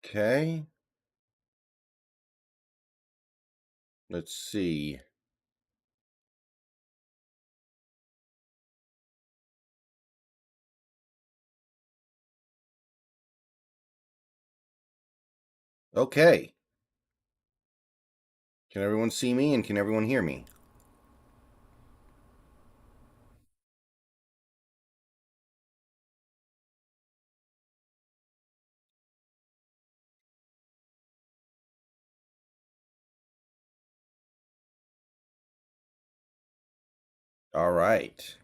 Okay. Let's see. Okay. Can everyone see me and can everyone hear me? All right.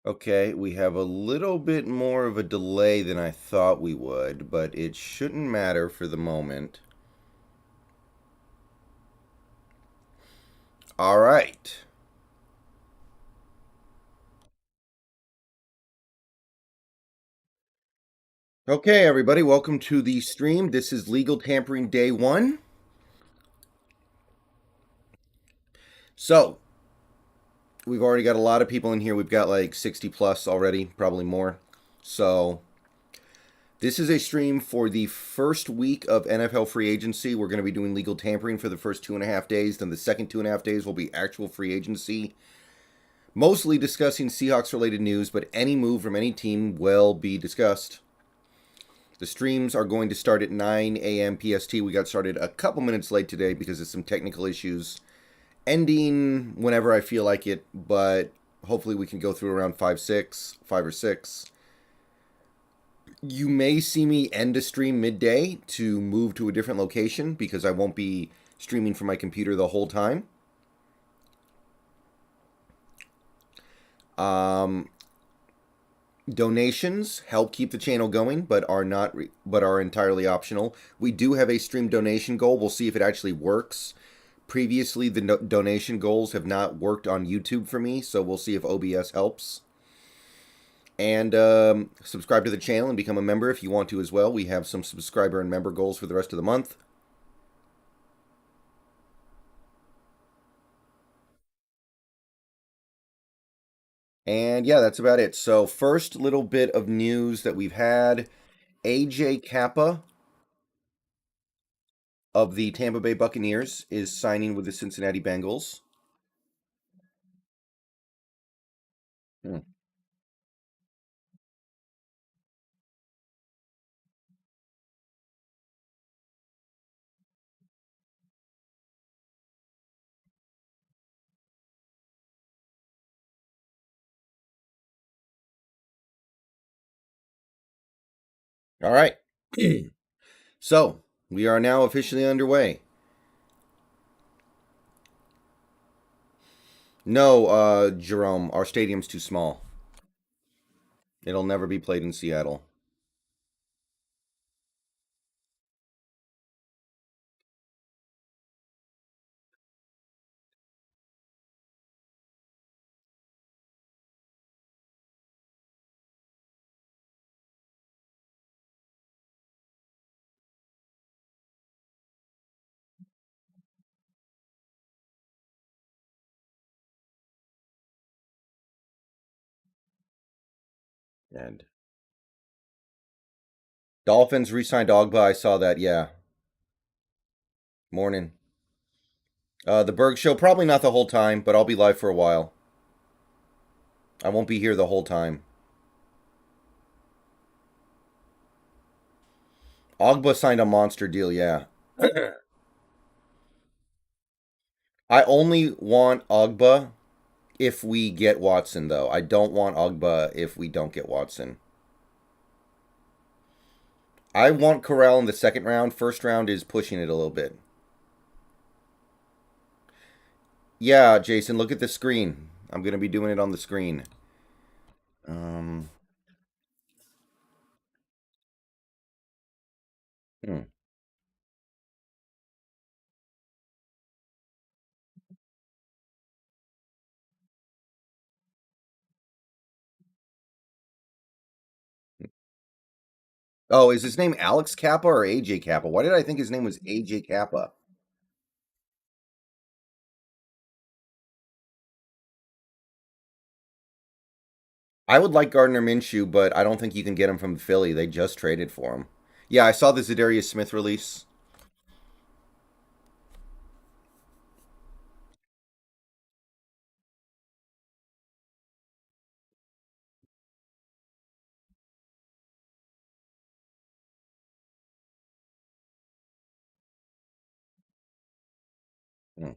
Okay, we have a little bit more of a delay than I thought we would, but it shouldn't matter for the moment. All right. Okay, everybody, welcome to the stream. This is Legal Tampering Day 1. So, we've already got a lot of people in here. We've got like 60 plus already, probably more. So, this is a stream for the first week of NFL free agency. We're going to be doing legal tampering for the first 2.5 days. Then the second 2.5 days will be actual free agency. Mostly discussing Seahawks related news, but any move from any team will be discussed. The streams are going to start at 9 a.m. PST. We got started a couple minutes late today because of some technical issues. Ending whenever I feel like it, but hopefully we can go through around 5 or 6. You may see me end a stream midday to move to a different location because I won't be streaming from my computer the whole time. Donations help keep the channel going, but are entirely optional. We do have a stream donation goal. We'll see if it actually works. Previously, the donation goals have not worked on YouTube for me, so we'll see if OBS helps. And subscribe to the channel and become a member if you want to as well. We have some subscriber and member goals for the rest of the month. And yeah, that's about it. So, first little bit of news that we've had, AJ Kappa of the Tampa Bay Buccaneers is signing with the Cincinnati Bengals. Hmm. All right. So, we are now officially underway. No, Jerome, our stadium's too small. It'll never be played in Seattle. And Dolphins re-signed Ogba. I saw that. Yeah. Morning. The Berg show, probably not the whole time, but I'll be live for a while. I won't be here the whole time. Ogba signed a monster deal, yeah. I only want Ogba if we get Watson, though. I don't want Ogba if we don't get Watson. I want Corral in the second round. First round is pushing it a little bit. Yeah, Jason, look at the screen. I'm going to be doing it on the screen. Um, hmm. Oh, is his name Alex Kappa or AJ Kappa? Why did I think his name was AJ Kappa? I would like Gardner Minshew, but I don't think you can get him from Philly. They just traded for him. Yeah, I saw the Zadarius Smith release. Hmm.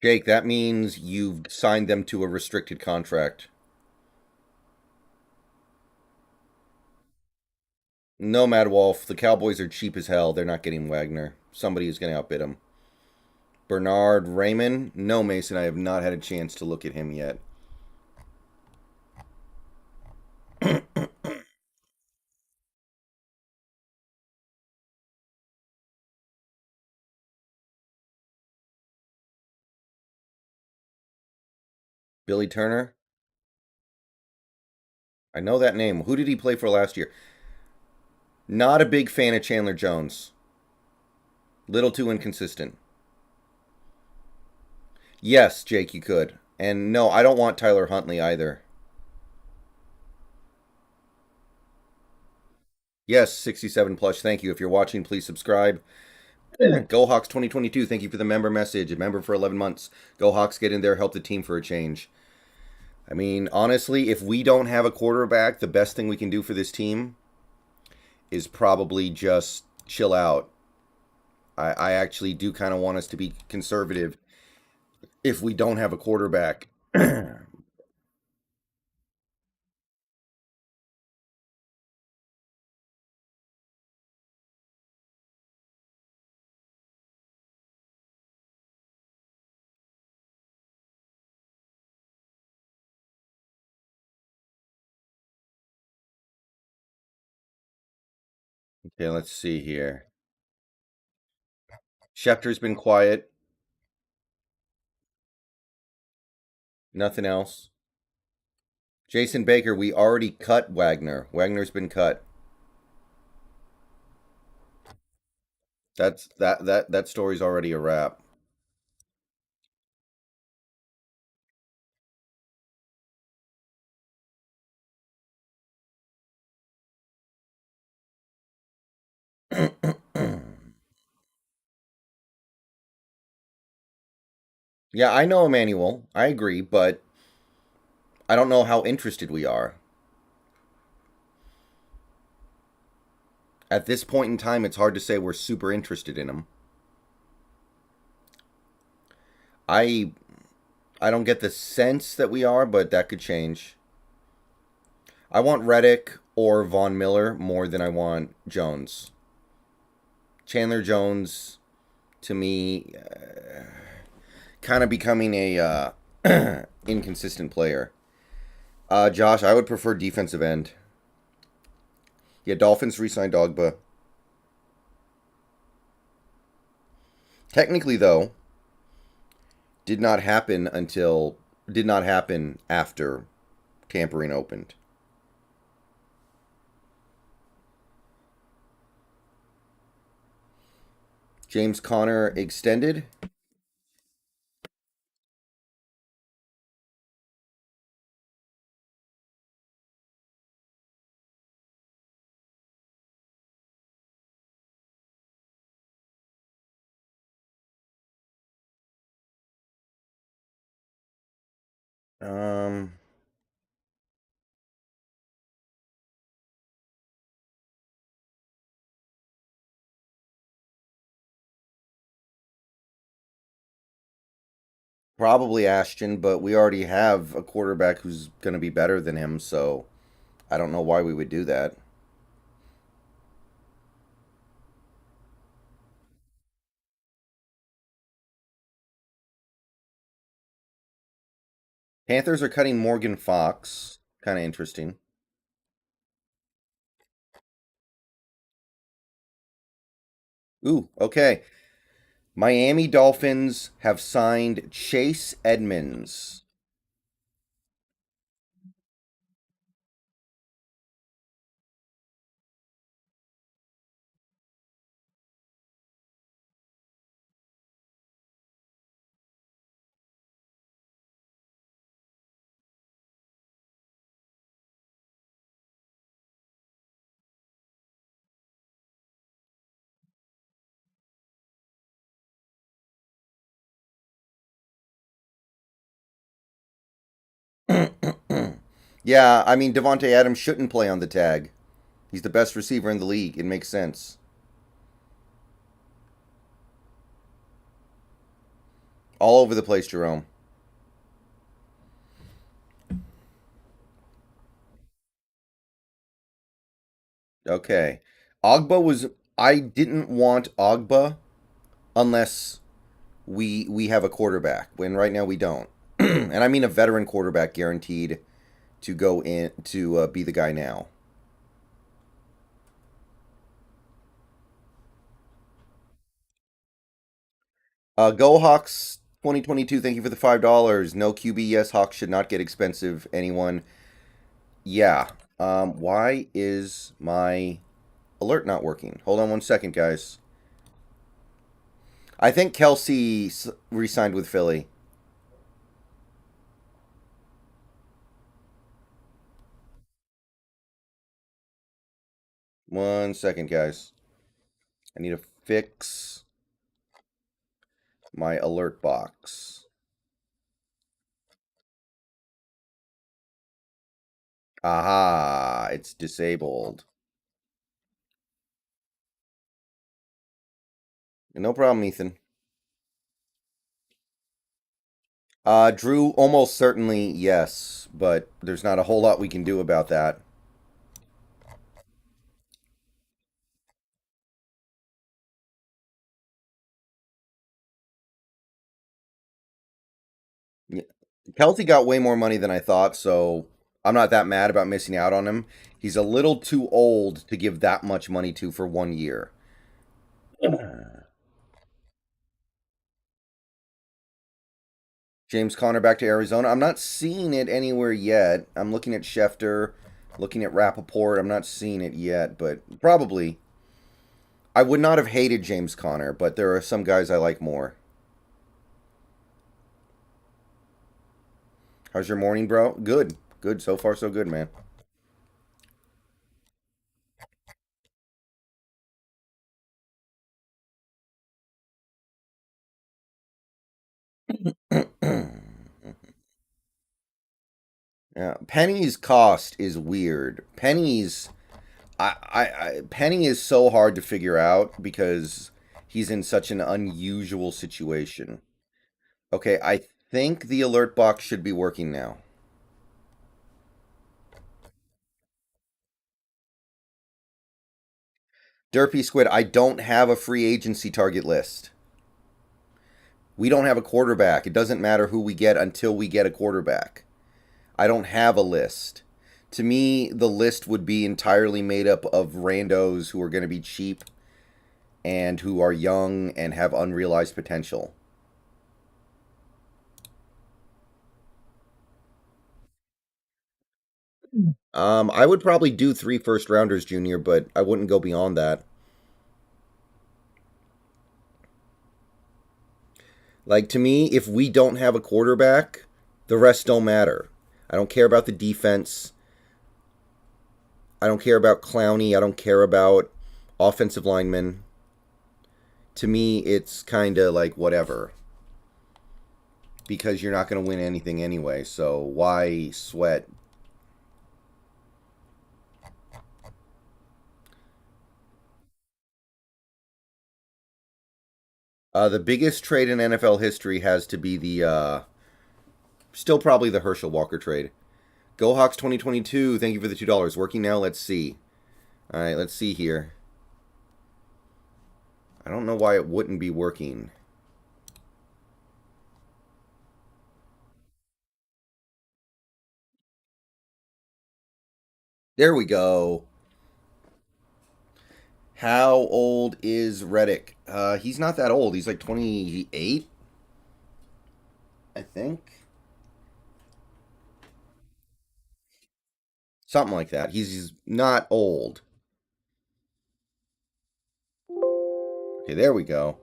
Jake, that means you've signed them to a restricted contract. Nomad Wolf, the Cowboys are cheap as hell. They're not getting Wagner. Somebody is going to outbid him. Bernard Raymond? No, Mason, I have not had a chance to look at him yet. Billy Turner? I know that name. Who did he play for last year? Not a big fan of Chandler Jones. Little too inconsistent. Yes, Jake, you could. And no, I don't want Tyler Huntley either. Yes, 67 plus. Thank you. If you're watching, please subscribe. Go Hawks 2022. Thank you for the member message. A member for 11 months. Go Hawks, get in there, help the team for a change. I mean, honestly, if we don't have a quarterback, the best thing we can do for this team is probably just chill out. I actually do kind of want us to be conservative if we don't have a quarterback. Okay, let's see here. Schefter's been quiet. Nothing else. Jason Baker, we already cut Wagner. Wagner's been cut. That story's already a wrap. Yeah, I know Emmanuel. I agree, but I don't know how interested we are. At this point in time, it's hard to say we're super interested in him. I I don't get the sense that we are, but that could change. I want Reddick or Von Miller more than I want Jones. Chandler Jones, to me, kind of becoming a inconsistent player. Josh, I would prefer defensive end. Yeah, Dolphins re-signed Dogba. Technically, though, did not happen after Tampering opened. James Conner extended. Um, Probably Ashton, but we already have a quarterback who's going to be better than him, so I don't know why we would do that. Panthers are cutting Morgan Fox. Kind of interesting. Ooh, okay. Miami Dolphins have signed Chase Edmonds. Yeah, I mean Devonte Adams shouldn't play on the tag. He's the best receiver in the league. It makes sense. All over the place, Jerome. Okay. Ogba was I didn't want Ogba unless we have a quarterback. When right now we don't. And I mean a veteran quarterback guaranteed to go in to be the guy now. Go Hawks 2022. Thank you for the $5. No QB. Yes, Hawks should not get expensive. Anyone? Yeah. Why is my alert not working? Hold on one second, guys. I think Kelsey re-signed with Philly. One second, guys. I need to fix my alert box. Aha, it's disabled. No problem, Ethan. Drew, almost certainly yes, but there's not a whole lot we can do about that. Yeah. Kelsey got way more money than I thought, so I'm not that mad about missing out on him. He's a little too old to give that much money to for 1 year. James Conner back to Arizona. I'm not seeing it anywhere yet. I'm looking at Schefter, looking at Rappaport. I'm not seeing it yet, but probably. I would not have hated James Conner, but there are some guys I like more. How's your morning, bro? Good. Good. So far, so good, man. Yeah, Penny's cost is weird. Penny is so hard to figure out because he's in such an unusual situation. Okay, I think the alert box should be working now. Derpy Squid, I don't have a free agency target list. We don't have a quarterback. It doesn't matter who we get until we get a quarterback. I don't have a list. To me, the list would be entirely made up of randos who are going to be cheap and who are young and have unrealized potential. I would probably do three first rounders, Junior, but I wouldn't go beyond that. Like to me, if we don't have a quarterback, the rest don't matter. I don't care about the defense. I don't care about Clowney. I don't care about offensive linemen. To me, it's kind of like whatever because you're not going to win anything anyway. So why sweat? The biggest trade in NFL history has to be the still probably the Herschel Walker trade. Go Hawks 2022. Thank you for the $2. Working now. Let's see. All right, let's see here. I don't know why it wouldn't be working. There we go. How old is Reddick? He's not that old. He's like 28, I think. Something like that. He's not old. Okay, there we go.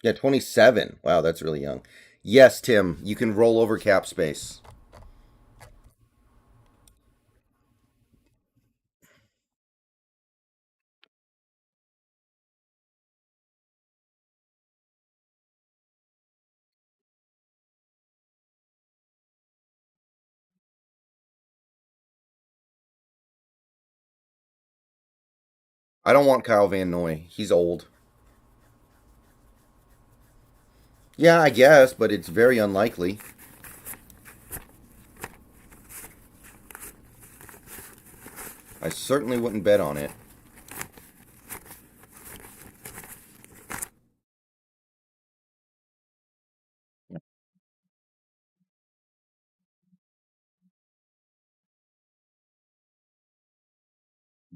Yeah, 27. Wow, that's really young. Yes, Tim, you can roll over cap space. I don't want Kyle Van Noy. He's old. Yeah, I guess, but it's very unlikely. I certainly wouldn't bet on it.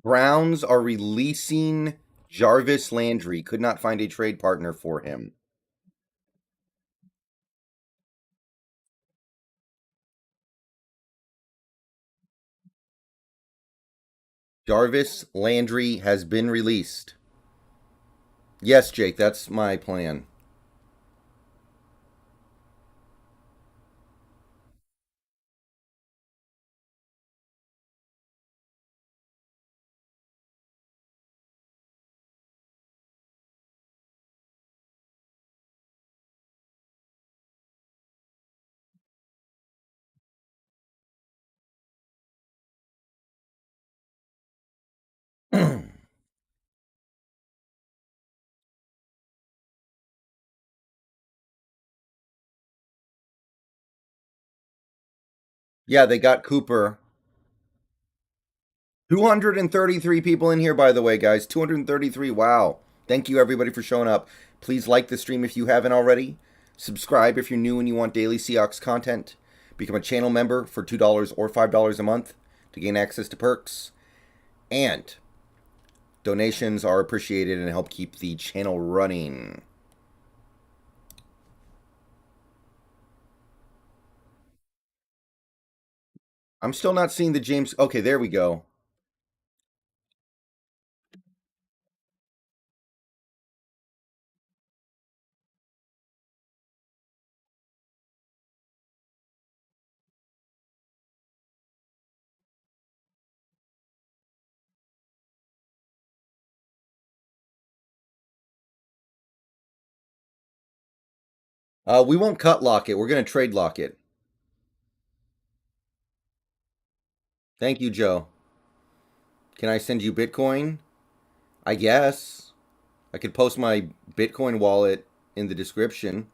Browns are releasing Jarvis Landry. Could not find a trade partner for him. Jarvis Landry has been released. Yes, Jake, that's my plan. Yeah, they got Cooper. 233 people in here, by the way, guys. 233. Wow. Thank you, everybody, for showing up. Please like the stream if you haven't already. Subscribe if you're new and you want daily Seahawks content. Become a channel member for $2 or $5 a month to gain access to perks. And donations are appreciated and help keep the channel running. I'm still not seeing the James. Okay, there we go. We won't cut lock it. We're going to trade lock it. Thank you, Joe. Can I send you Bitcoin? I guess. I could post my Bitcoin wallet in the description.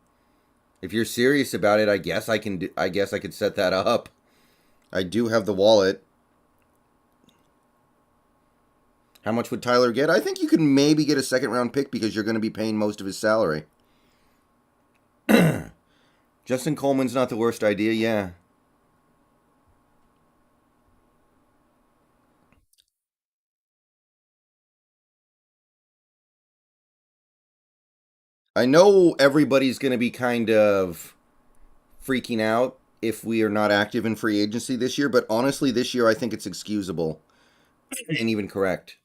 If you're serious about it, I guess I can. I guess I could set that up. I do have the wallet. How much would Tyler get? I think you could maybe get a second round pick because you're going to be paying most of his salary. Justin Coleman's not the worst idea. Yeah. I know everybody's going to be kind of freaking out if we are not active in free agency this year, but honestly, this year I think it's excusable and even correct.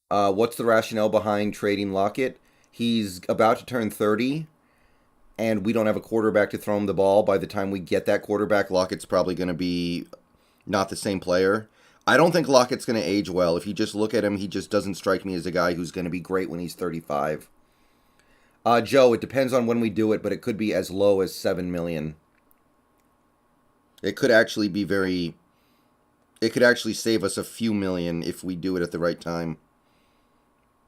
What's the rationale behind trading Lockett? He's about to turn 30, and we don't have a quarterback to throw him the ball. By the time we get that quarterback, Lockett's probably going to be not the same player. I don't think Lockett's going to age well. If you just look at him, he just doesn't strike me as a guy who's going to be great when he's 35. Joe, it depends on when we do it, but it could be as low as 7 million. It could actually be very. It could actually save us a few million if we do it at the right time.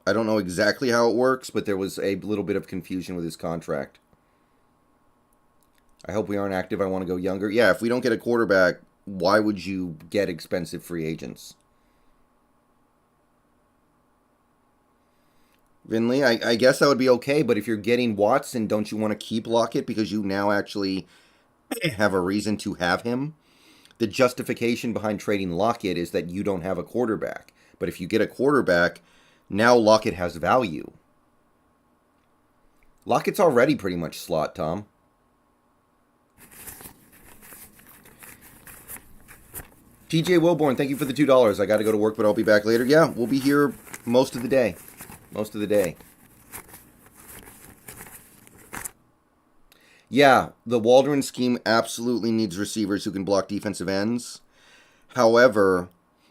I don't know exactly how it works, but there was a little bit of confusion with his contract. I hope we aren't active. I want to go younger. Yeah, if we don't get a quarterback, why would you get expensive free agents? Vinley, I guess that would be okay, but if you're getting Watson, don't you want to keep Lockett because you now actually have a reason to have him? The justification behind trading Lockett is that you don't have a quarterback. But if you get a quarterback, now Lockett has value. Lockett's already pretty much slot, Tom. TJ Wilborn, thank you for the $2. I got to go to work, but I'll be back later. Yeah, we'll be here most of the day. Most of the day. Yeah, the Waldron scheme absolutely needs receivers who can block defensive ends. However,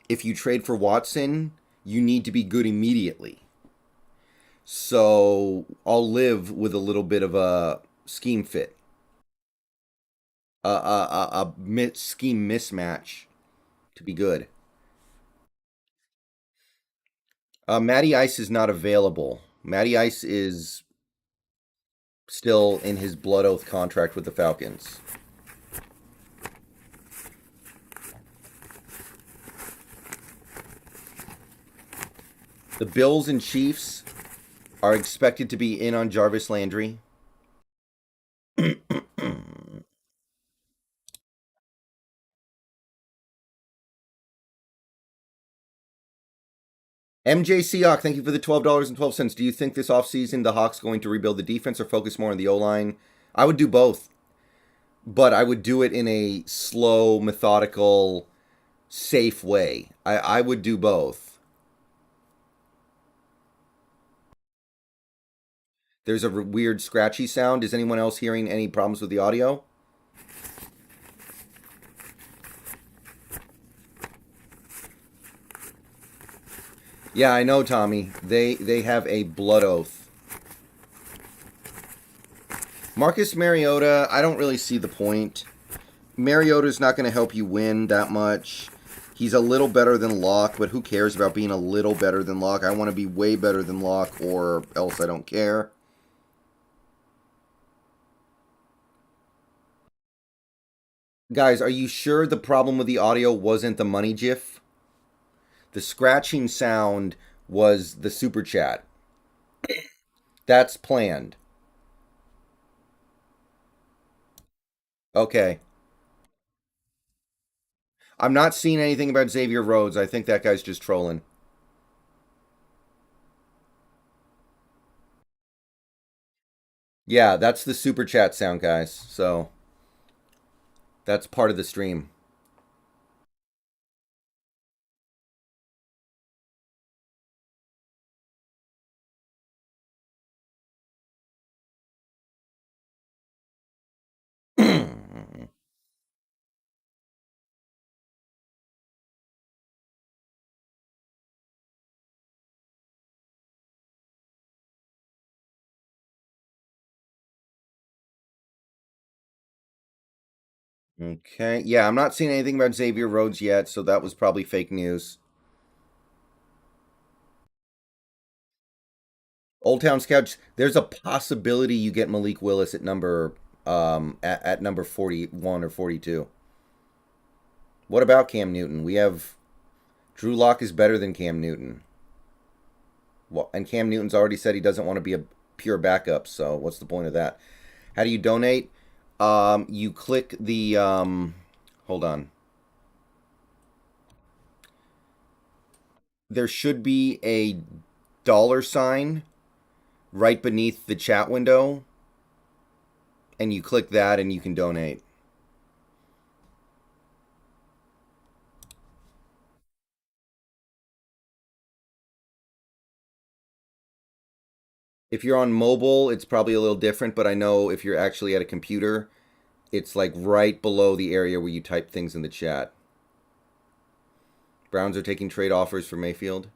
if you trade for Watson, you need to be good immediately. So I'll live with a little bit of a scheme fit, a scheme mismatch to be good. Matty Ice is not available. Matty Ice is still in his blood oath contract with the Falcons. The Bills and Chiefs are expected to be in on Jarvis Landry. MJ Seahawk, thank you for the $12.12. Do you think this offseason the Hawks going to rebuild the defense or focus more on the O-line? I would do both, but I would do it in a slow, methodical, safe way. I would do both. There's a weird scratchy sound. Is anyone else hearing any problems with the audio? Yeah, I know, Tommy. They have a blood oath. Marcus Mariota, I don't really see the point. Mariota's not going to help you win that much. He's a little better than Locke, but who cares about being a little better than Locke? I want to be way better than Locke, or else I don't care. Guys, are you sure the problem with the audio wasn't the money gif? The scratching sound was the super chat. That's planned. Okay. I'm not seeing anything about Xavier Rhodes. I think that guy's just trolling. Yeah, that's the super chat sound, guys. So that's part of the stream. Okay. Yeah, I'm not seeing anything about Xavier Rhodes yet, so that was probably fake news. Old Town Scouts, there's a possibility you get Malik Willis at number 41 or 42. What about Cam Newton? We have Drew Lock is better than Cam Newton. Well, and Cam Newton's already said he doesn't want to be a pure backup, so what's the point of that? How do you donate? You click the hold on. There should be a dollar sign right beneath the chat window, and you click that and you can donate. If you're on mobile, it's probably a little different, but I know if you're actually at a computer, it's like right below the area where you type things in the chat. Browns are taking trade offers for Mayfield.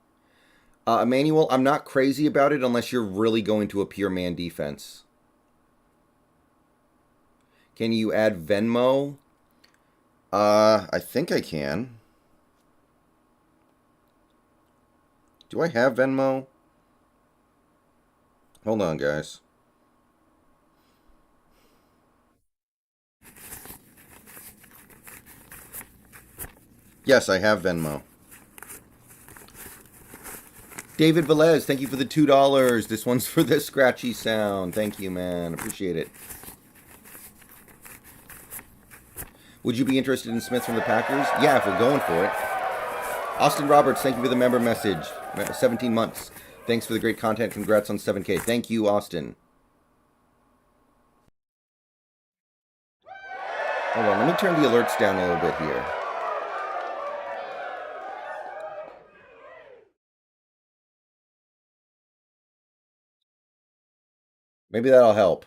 Emmanuel, I'm not crazy about it unless you're really going to a pure man defense. Can you add Venmo? I think I can. Do I have Venmo? Hold on, guys. Yes, I have Venmo. David Velez, thank you for the $2. This one's for the scratchy sound. Thank you, man. Appreciate it. Would you be interested in Smith from the Packers? Yeah, if we're going for it. Austin Roberts, thank you for the member message. 17 months. Thanks for the great content. Congrats on 7K. Thank you, Austin. Hold on, let me turn the alerts down a little bit here. Maybe that'll help.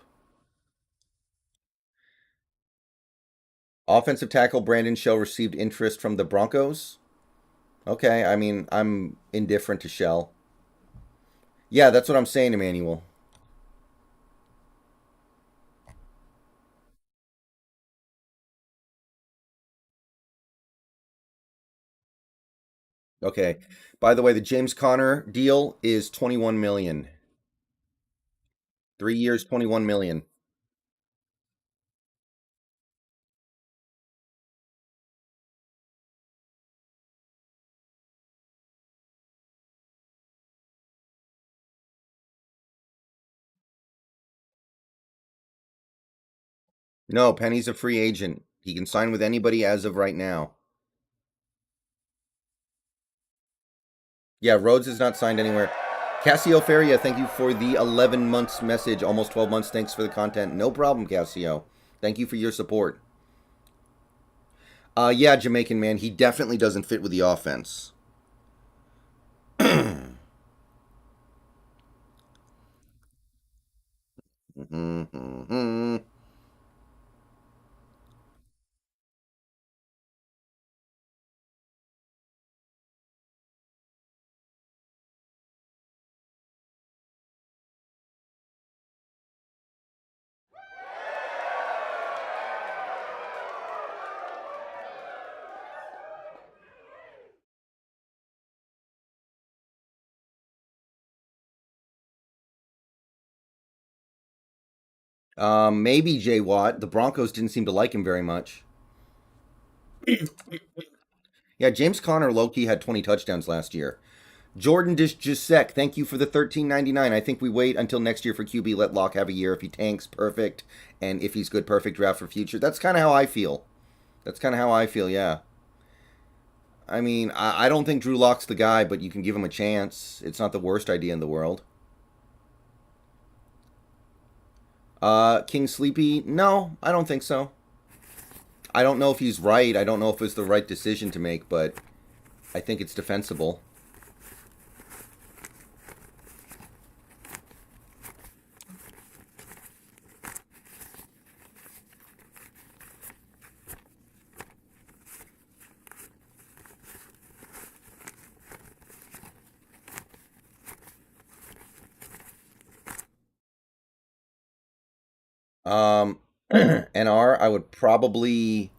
Offensive tackle Brandon Shell received interest from the Broncos. Okay, I mean, I'm indifferent to Shell. Yeah, that's what I'm saying, Emmanuel. Okay. By the way, the James Conner deal is 21 million. 3 years, 21 million. No, Penny's a free agent. He can sign with anybody as of right now. Yeah, Rhodes is not signed anywhere. Cassio Feria, thank you for the 11 months message, almost 12 months. Thanks for the content. No problem, Cassio. Thank you for your support. Yeah, Jamaican man, he definitely doesn't fit with the offense. Maybe Jay Watt. The Broncos didn't seem to like him very much. Yeah, James Conner Loki had 20 touchdowns last year. Jordan Disjusek, thank you for the 13.99. I think we wait until next year for QB. Let Locke have a year. If he tanks, perfect. And if he's good, perfect draft for future. That's kind of how I feel. That's kind of how I feel, yeah. I mean, I don't think Drew Locke's the guy, but you can give him a chance. It's not the worst idea in the world. King Sleepy? No, I don't think so. I don't know if he's right. I don't know if it's the right decision to make, but I think it's defensible. Um, NR, I would probably.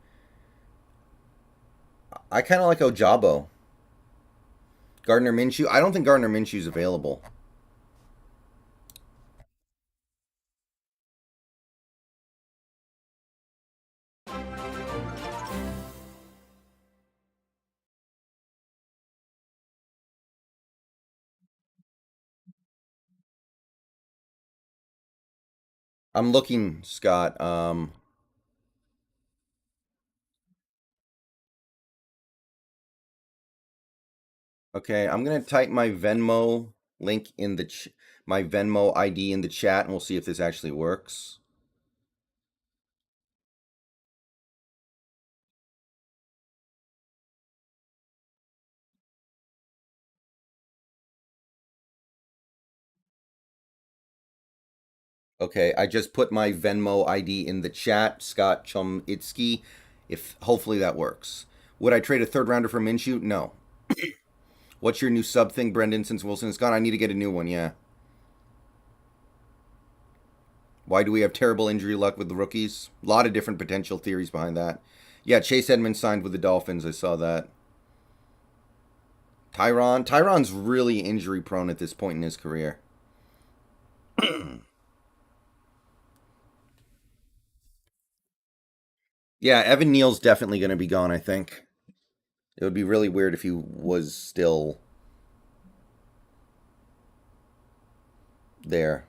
I kind of like Ojabo. Gardner Minshew. I don't think Gardner Minshew's available. I'm looking, Scott. Okay, I'm gonna type my Venmo link in the my Venmo ID in the chat, and we'll see if this actually works. Okay, I just put my Venmo ID in the chat, Scott Chomitsky. If hopefully that works. Would I trade a third rounder for Minshew? No. What's your new sub thing, Brendan? Since Wilson is gone, I need to get a new one. Yeah. Why do we have terrible injury luck with the rookies? A lot of different potential theories behind that. Yeah, Chase Edmonds signed with the Dolphins. I saw that. Tyron's really injury prone at this point in his career. Yeah, Evan Neal's definitely going to be gone, I think. It would be really weird if he was still there.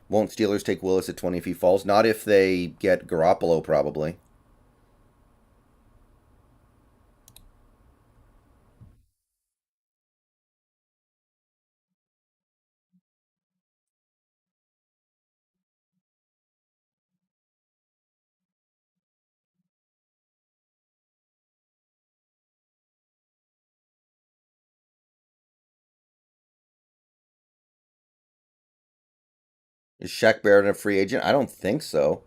Won't Steelers take Willis at 20 if he falls? Not if they get Garoppolo, probably. Is Shaq Barrett a free agent? I don't think so.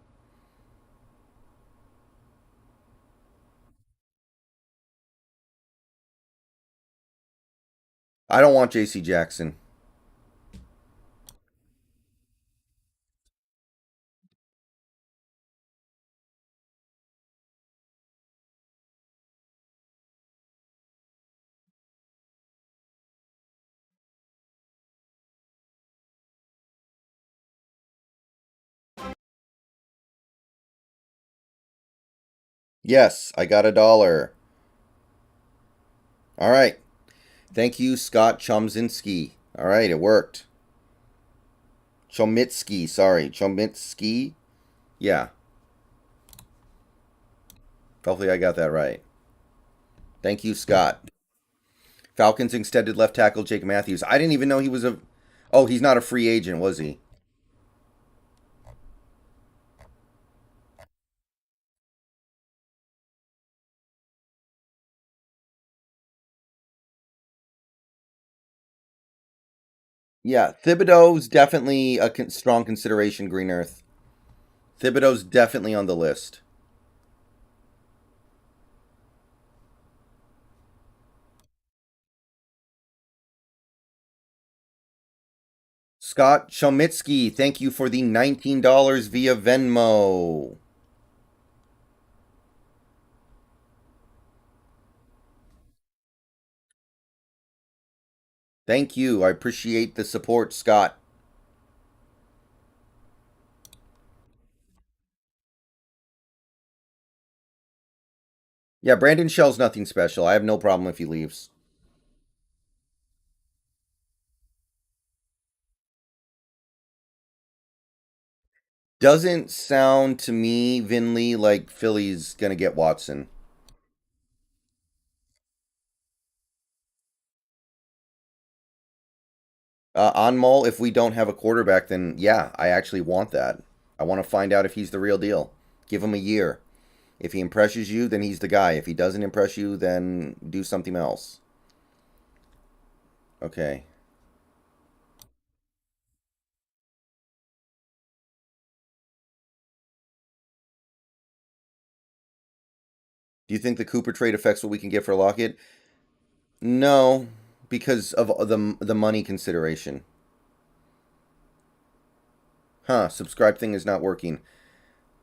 I don't want J.C. Jackson. Yes, I got $1. All right. Thank you, Scott Chomzinski. All right, it worked. Chomitsky, sorry. Chomitsky? Yeah. Hopefully I got that right. Thank you, Scott. Falcons extended left tackle Jake Matthews. I didn't even know he was a. Oh, he's not a free agent, was he? Yeah, Thibodeau's definitely a strong consideration, Green Earth. Thibodeau's definitely on the list. Scott Chomitsky, thank you for the $19 via Venmo. Thank you. I appreciate the support, Scott. Yeah, Brandon Shell's nothing special. I have no problem if he leaves. Doesn't sound to me, Vinley, like Philly's going to get Watson. On Mole, if we don't have a quarterback, then yeah, I actually want that. I want to find out if he's the real deal. Give him a year. If he impresses you, then he's the guy. If he doesn't impress you, then do something else. Okay. Do you think the Cooper trade affects what we can get for Lockett? No, because of the money consideration. Huh, subscribe thing is not working.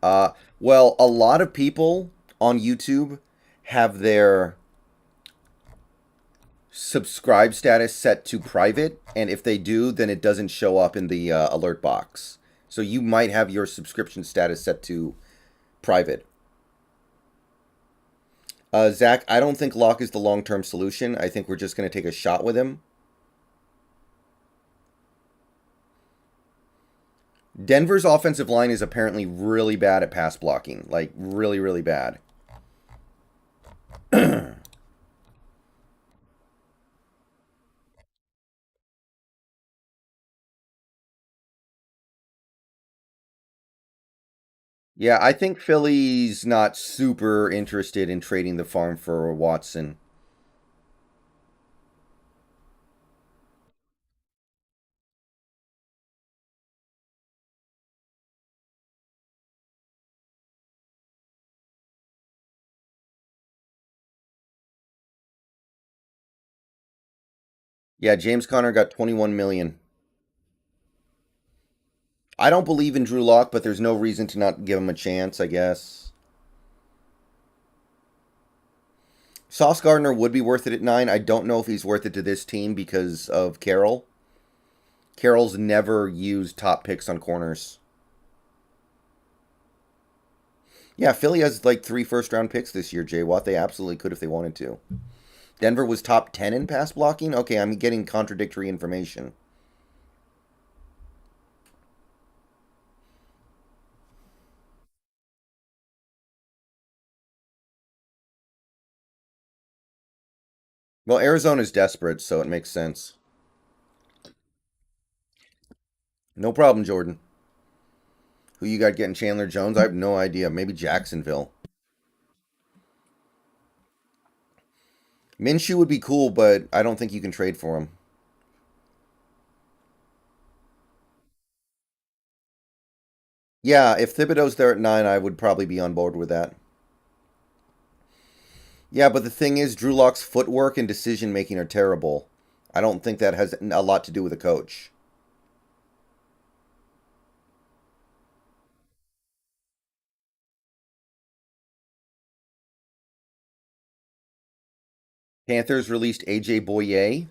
Well, a lot of people on YouTube have their subscribe status set to private, and if they do, then it doesn't show up in the alert box. So you might have your subscription status set to private. Zach, I don't think Locke is the long term solution. I think we're just going to take a shot with him. Denver's offensive line is apparently really bad at pass blocking. Like, really, really bad. Yeah, I think Philly's not super interested in trading the farm for Watson. Yeah, James Conner got 21 million. I don't believe in Drew Lock, but there's no reason to not give him a chance, I guess. Sauce Gardner would be worth it at 9. I don't know if he's worth it to this team because of Carroll. Carroll's never used top picks on corners. Yeah, Philly has like 3 first round picks this year, Jay Watt. They absolutely could if they wanted to. Denver was top 10 in pass blocking? Okay, I'm getting contradictory information. Well, Arizona's desperate, so it makes sense. No problem, Jordan. Who you got getting Chandler Jones? I have no idea. Maybe Jacksonville. Minshew would be cool, but I don't think you can trade for him. Yeah, if Thibodeau's there at 9, I would probably be on board with that. Yeah, but the thing is, Drew Lock's footwork and decision making are terrible. I don't think that has a lot to do with the coach. Panthers released AJ Boye.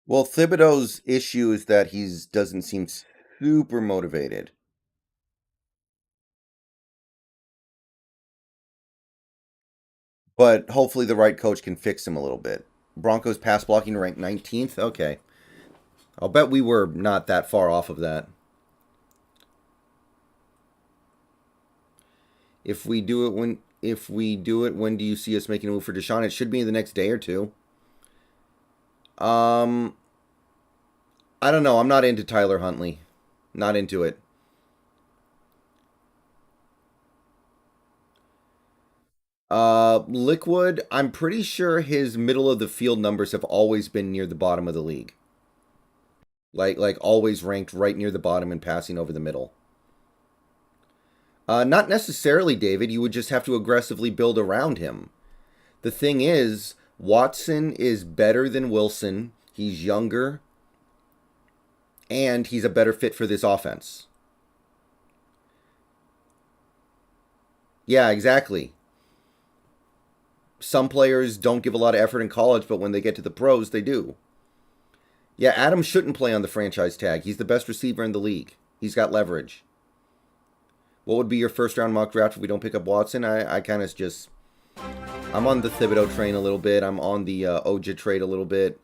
Well, Thibodeau's issue is that he doesn't seem super motivated. But hopefully the right coach can fix him a little bit. Broncos pass blocking ranked 19th. Okay. I'll bet we were not that far off of that. If we do it, when do you see us making a move for Deshaun? It should be in the next day or two. Um I don't know. I'm not into Tyler Huntley. Not into it. Liquid, I'm pretty sure his middle of the field numbers have always been near the bottom of the league. Like always ranked right near the bottom and passing over the middle. Not necessarily, David. You would just have to aggressively build around him. The thing is, Watson is better than Wilson. He's younger, and he's a better fit for this offense. Yeah, exactly. Some players don't give a lot of effort in college, but when they get to the pros, they do. Yeah, Adam shouldn't play on the franchise tag. He's the best receiver in the league. He's got leverage. What would be your first round mock draft if we don't pick up Watson? I kind of just. I'm on the Thibodeau train a little bit. I'm on the Oja trade a little bit.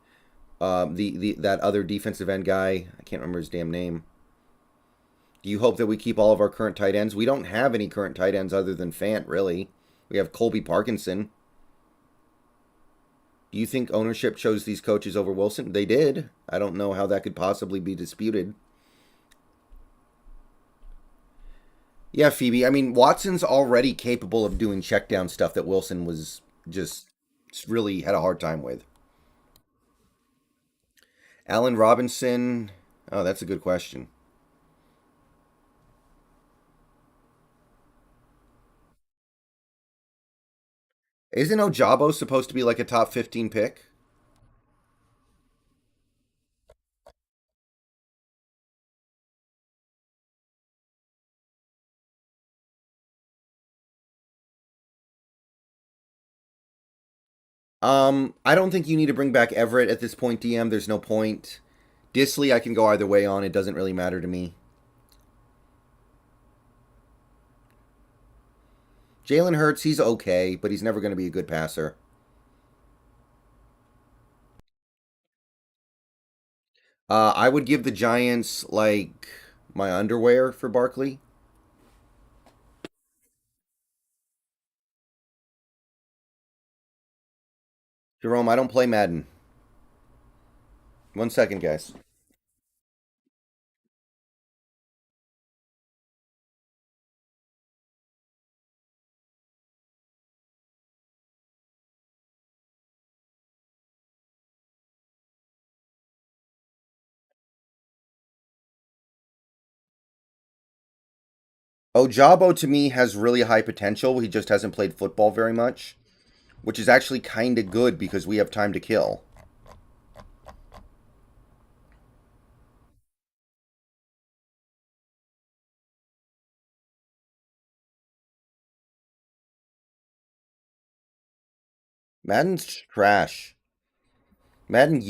The that other defensive end guy, I can't remember his damn name. Do you hope that we keep all of our current tight ends? We don't have any current tight ends other than Fant, really. We have Colby Parkinson. Do you think ownership chose these coaches over Wilson? They did. I don't know how that could possibly be disputed. Yeah, Phoebe. I mean, Watson's already capable of doing check down stuff that Wilson was just really had a hard time with. Allen Robinson. Oh, that's a good question. Isn't Ojabo supposed to be like a top 15 pick? I don't think you need to bring back Everett at this point, DM. There's no point. Disley, I can go either way on. It doesn't really matter to me. Jalen Hurts, he's okay, but he's never going to be a good passer. I would give the Giants, like, my underwear for Barkley. Jerome, I don't play Madden. 1 second, guys. Ojabo to me has really high potential. He just hasn't played football very much, which is actually kind of good because we have time to kill. Madden's trash. Madden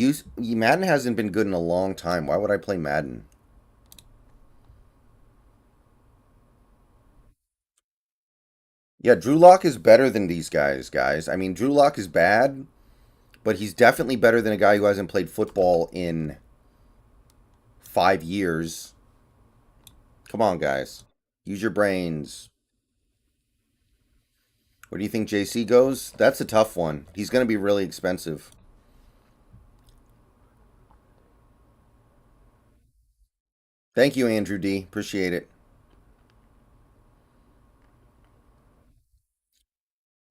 hasn't been good in a long time. Why would I play Madden? Yeah, Drew Lock is better than these guys. I mean, Drew Lock is bad, but he's definitely better than a guy who hasn't played football in 5 years. Come on, guys. Use your brains. Where do you think JC goes? That's a tough one. He's going to be really expensive. Thank you, Andrew D. Appreciate it.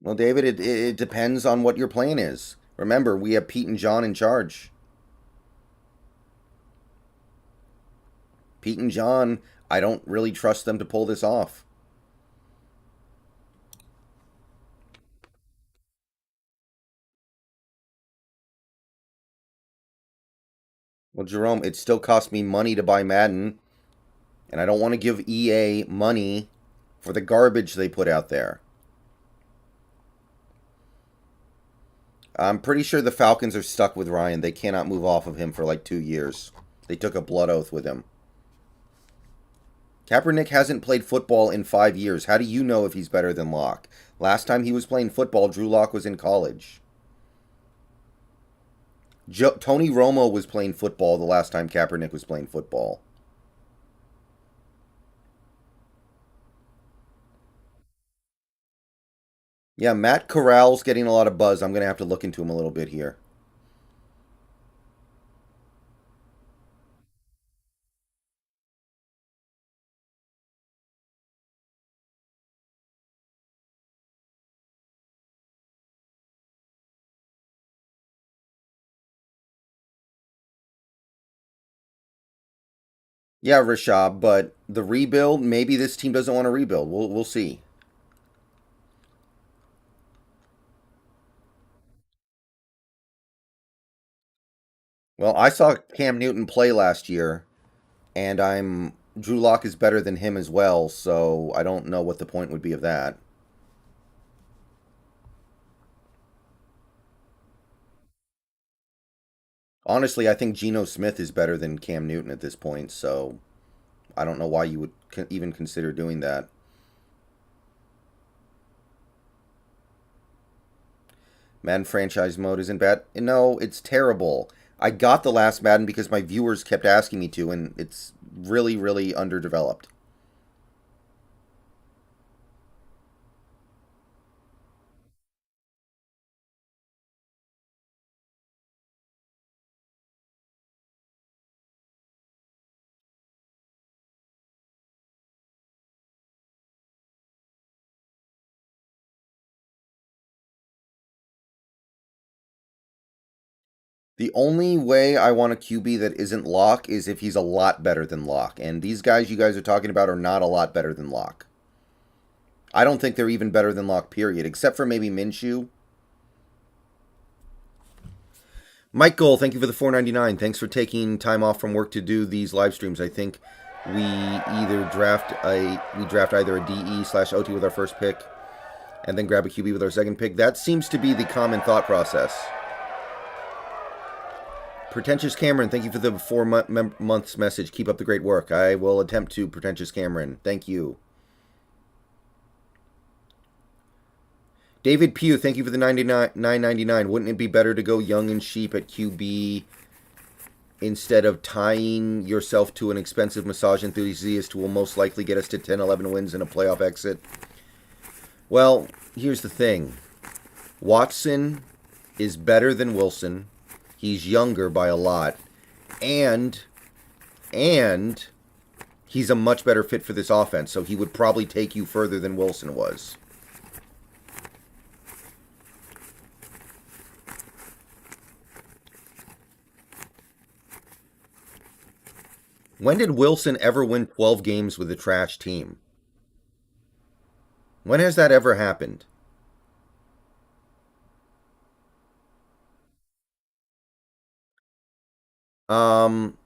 Well, David, it depends on what your plan is. Remember, we have Pete and John in charge. Pete and John, I don't really trust them to pull this off. Well, Jerome, it still costs me money to buy Madden, and I don't want to give EA money for the garbage they put out there. I'm pretty sure the Falcons are stuck with Ryan. They cannot move off of him for like 2 years. They took a blood oath with him. Kaepernick hasn't played football in 5 years. How do you know if he's better than Locke? Last time he was playing football, Drew Lock was in college. Tony Romo was playing football the last time Kaepernick was playing football. Yeah, Matt Corral's getting a lot of buzz. I'm going to have to look into him a little bit here. Yeah, Rashab, but the rebuild, maybe this team doesn't want to rebuild. We'll see. Well, I saw Cam Newton play last year, and I'm Drew Lock is better than him as well, so I don't know what the point would be of that. Honestly, I think Geno Smith is better than Cam Newton at this point, so I don't know why you would even consider doing that. Madden franchise mode isn't bad. No, it's terrible. I got the last Madden because my viewers kept asking me to, and it's really, really underdeveloped. The only way I want a QB that isn't Lock is if he's a lot better than Lock. And these guys you guys are talking about are not a lot better than Lock. I don't think they're even better than Lock, period, except for maybe Minshew. Michael, thank you for the 4.99. Thanks for taking time off from work to do these live streams. I think we draft either a DE slash OT with our first pick and then grab a QB with our second pick. That seems to be the common thought process. Pretentious Cameron, thank you for the 4 months message. Keep up the great work. I will attempt to, Pretentious Cameron. Thank you. David Pugh, thank you for the 9.99. Wouldn't it be better to go young and cheap at QB instead of tying yourself to an expensive massage enthusiast who will most likely get us to 10, 11 wins and a playoff exit? Well, here's the thing. Watson is better than Wilson. He's younger by a lot. And and he's a much better fit for this offense, so he would probably take you further than Wilson was. When did Wilson ever win 12 games with a trash team? When has that ever happened? Um,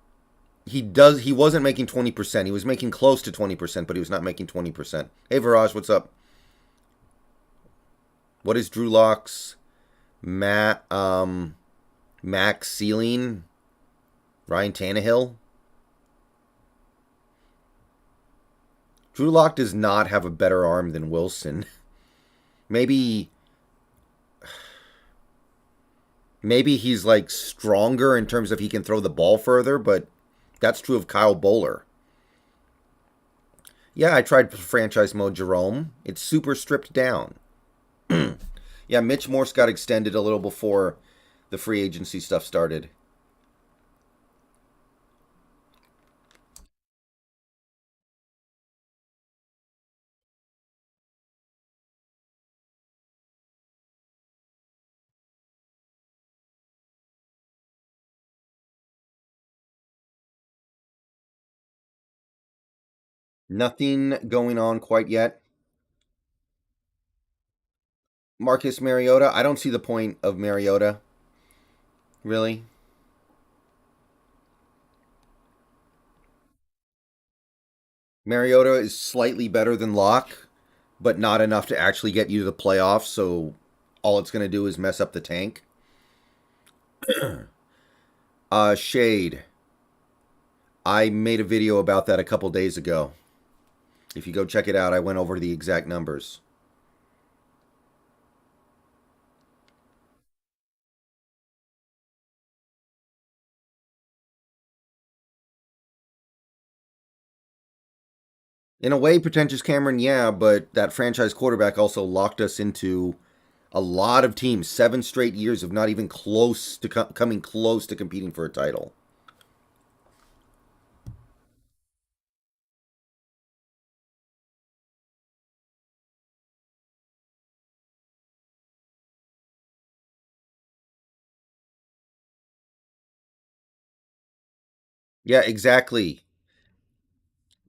he wasn't making 20%. He was making close to 20%, but he was not making 20%. Hey Viraj, what's up? What is Drew Lock's max ceiling? Ryan Tannehill? Drew Lock does not have a better arm than Wilson. maybe maybe he's like stronger in terms of he can throw the ball further, but that's true of Kyle Bowler. Yeah, I tried franchise mode Jerome. It's super stripped down. Yeah, Mitch Morse got extended a little before the free agency stuff started. Nothing going on quite yet. Marcus Mariota, I don't see the point of Mariota, really. Mariota is slightly better than Locke, but not enough to actually get you to the playoffs, so all it's going to do is mess up the tank. Shade. I made a video about that a couple days ago. If you go check it out, I went over the exact numbers. In a way, pretentious Cameron, yeah, but that franchise quarterback also locked us into a lot of teams, 7 straight years of not even close to coming close to competing for a title. Yeah, exactly.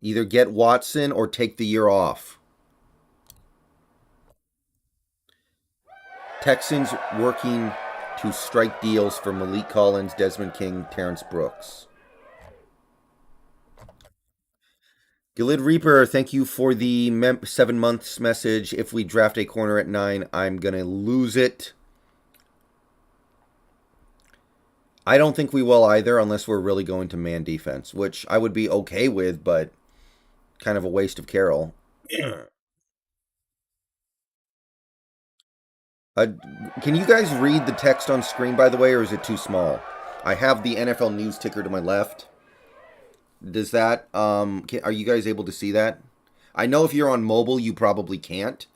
Either get Watson or take the year off. Texans working to strike deals for Malik Collins, Desmond King, Terence Brooks. Ghillied Reaper, thank you for the 7 months message. If we draft a corner at 9, I'm going to lose it. I don't think we will either, unless we're really going to man defense, which I would be okay with, but kind of a waste of Carroll. Uh, can you guys read the text on screen, by the way, or is it too small? I have the NFL news ticker to my left. Does that, are you guys able to see that? I know if you're on mobile, you probably can't,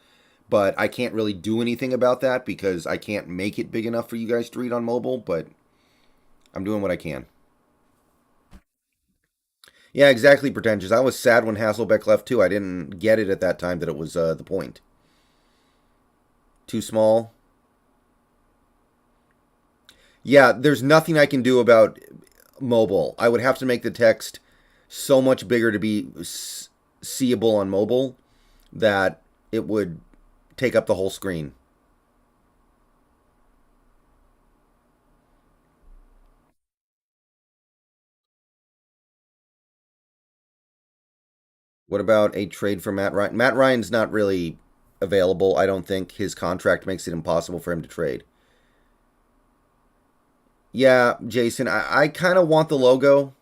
but I can't really do anything about that because I can't make it big enough for you guys to read on mobile, but I'm doing what I can. Yeah, exactly, pretentious. I was sad when Hasselbeck left too. I didn't get it at that time that it was the point. Too small. Yeah, there's nothing I can do about mobile. I would have to make the text so much bigger to be seeable on mobile that it would take up the whole screen. What about a trade for Matt Ryan? Matt Ryan's not really available. I don't think his contract makes it impossible for him to trade. Yeah, Jason, I kind of want the logo.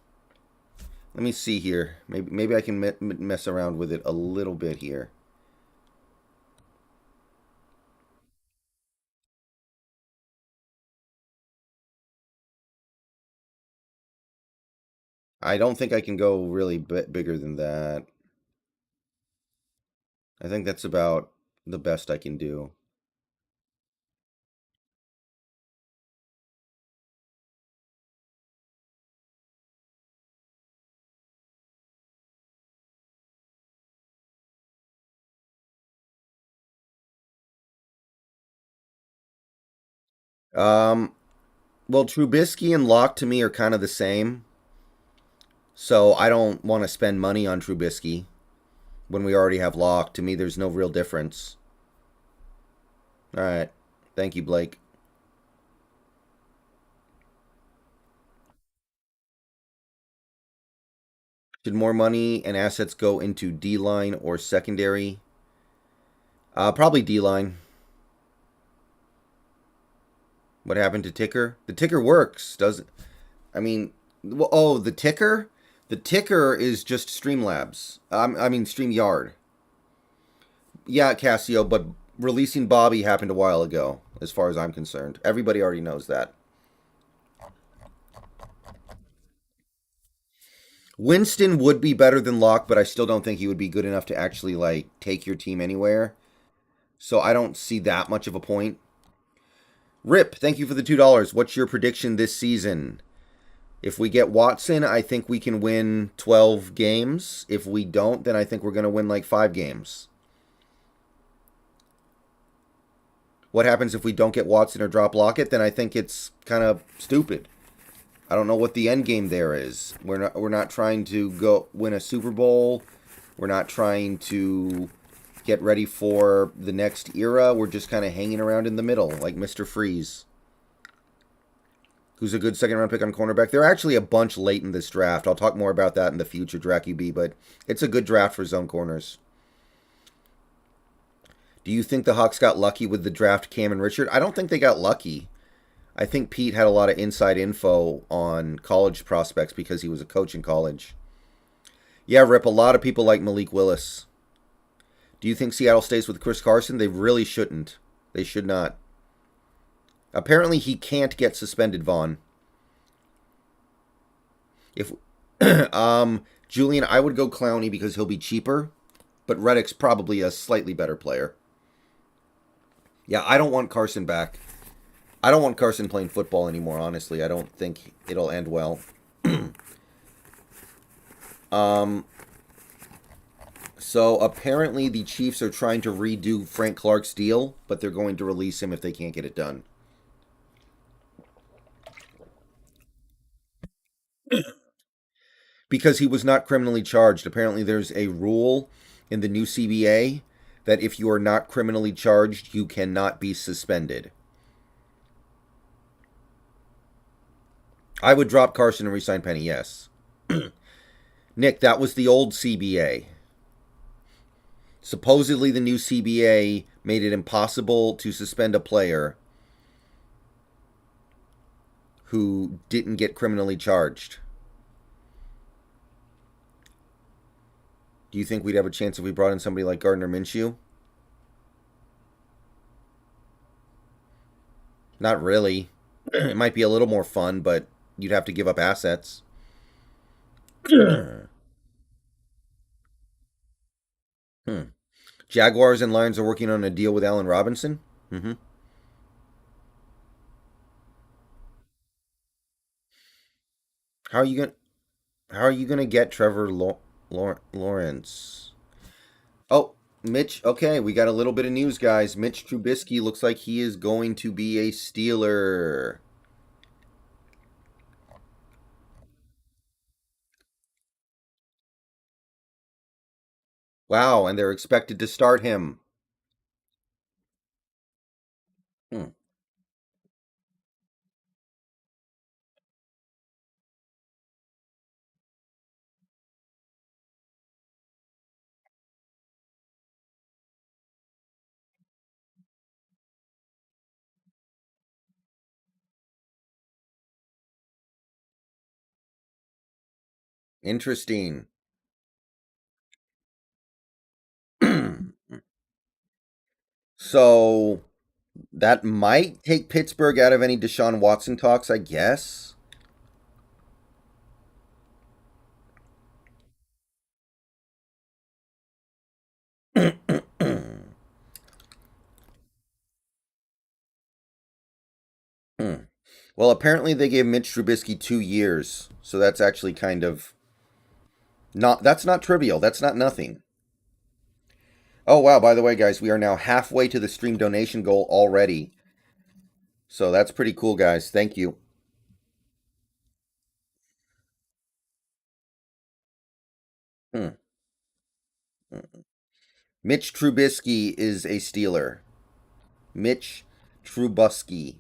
Let me see here. Maybe I can mess around with it a little bit here. I don't think I can go really bigger than that. I think that's about the best I can do. Um, well, Trubisky and Locke to me are kind of the same, so I don't want to spend money on Trubisky when we already have Locke. To me, there's no real difference. All right, thank you, Blake. Should more money and assets go into D line or secondary? Probably D line. What happened to ticker? The ticker works, does it? I mean, oh, the ticker? The ticker is just Streamlabs. I mean, StreamYard. Yeah, Casio, but releasing Bobby happened a while ago, as far as I'm concerned. Everybody already knows that. Winston would be better than Locke, but I still don't think he would be good enough to actually like take your team anywhere. So I don't see that much of a point. Rip, thank you for the $2. What's your prediction this season? If we get Watson, I think we can win 12 games. If we don't, then I think we're going to win like 5 games. What happens if we don't get Watson or drop Lockett? Then I think it's kind of stupid. I don't know what the end game there is. We're not trying to go win a Super Bowl. We're not trying to get ready for the next era. We're just kind of hanging around in the middle, like Mr. Freeze, who's a good second round pick on cornerback. There are actually a bunch late in this draft. I'll talk more about that in the future, DracuB, but it's a good draft for zone corners. Do you think the Hawks got lucky with the draft Cam and Richard? I don't think they got lucky. I think Pete had a lot of inside info on college prospects because he was a coach in college. Yeah, Rip, a lot of people like Malik Willis. Do you think Seattle stays with Chris Carson? They really shouldn't. They should not. Apparently, he can't get suspended, Vaughn. If Julian, I would go Clowney because he'll be cheaper, but Reddick's probably a slightly better player. Yeah, I don't want Carson back. I don't want Carson playing football anymore, honestly. I don't think it'll end well. um, so apparently the Chiefs are trying to redo Frank Clark's deal, but they're going to release him if they can't get it done. Because he was not criminally charged. Apparently there's a rule in the new CBA that if you are not criminally charged, you cannot be suspended. I would drop Carson and resign Penny, yes. Nick, that was the old CBA. Supposedly, the new CBA made it impossible to suspend a player who didn't get criminally charged. Do you think we'd have a chance if we brought in somebody like Gardner Minshew? Not really. It might be a little more fun, but you'd have to give up assets. Hmm. Jaguars and Lions are working on a deal with Allen Robinson. Mm-hmm. How are you going? How are you going to get Trevor Lawrence? Oh, Mitch. Okay, we got a little bit of news, guys. Mitch Trubisky looks like he is going to be a Steeler. Wow, and they're expected to start him. Hmm. Interesting. So that might take Pittsburgh out of any Deshaun Watson talks, I guess. Well, apparently they gave Mitch Trubisky 2 years, so that's actually kind of not. That's not trivial. That's not nothing. Oh wow! By the way, guys, we are now halfway to the stream donation goal already, so that's pretty cool, guys. Thank you. Hmm. Mitch Trubisky is a Steeler. Mitch Trubisky.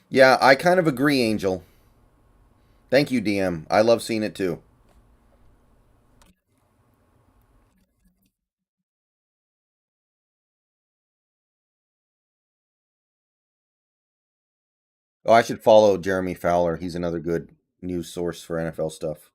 Yeah, I kind of agree, Angel. Thank you, DM. I love seeing it too. Oh, I should follow Jeremy Fowler. He's another good news source for NFL stuff.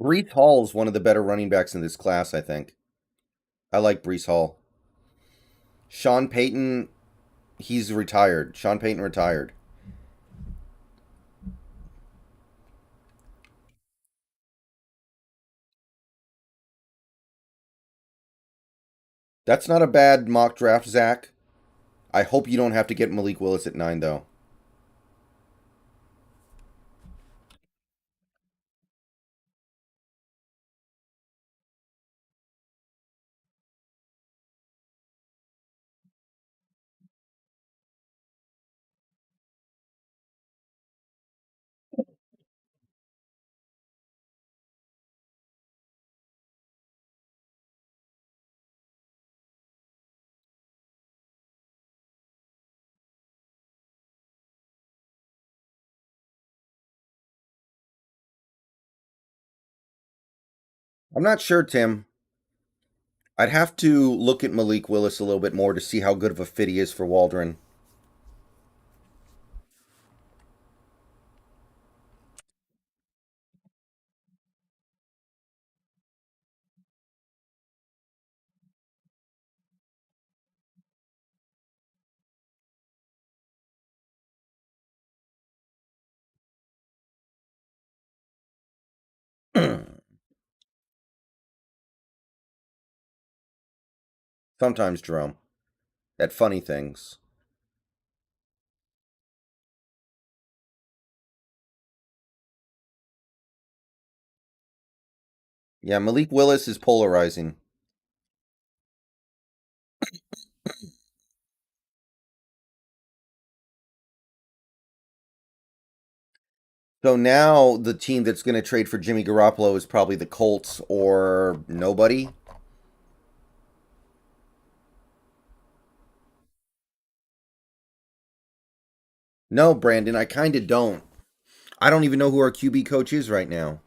Reece Hall is one of the better running backs in this class, I think. I like Brees Hall. Sean Payton, he's retired. Sean Payton retired. That's not a bad mock draft, Zach. I hope you don't have to get Malik Willis at 9, though. I'm not sure, Tim. I'd have to look at Malik Willis a little bit more to see how good of a fit he is for Waldron. Sometimes, Jerome. At funny things. Yeah, Malik Willis is polarizing. So now the team that's going to trade for Jimmy Garoppolo is probably the Colts or nobody. No, Brandon, I kind of don't. I don't even know who our QB coach is right now.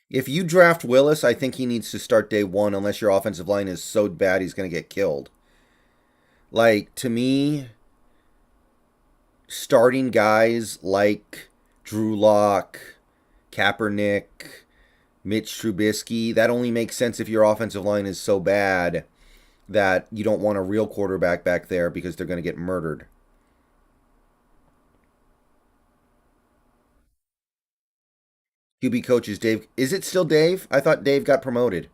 If you draft Willis, I think he needs to start day one unless your offensive line is so bad he's going to get killed. Like, to me, starting guys like Drew Lock, Kaepernick, Mitch Trubisky, that only makes sense if your offensive line is so bad that you don't want a real quarterback back there because they're going to get murdered. QB coach is Dave. Is it still Dave? I thought Dave got promoted.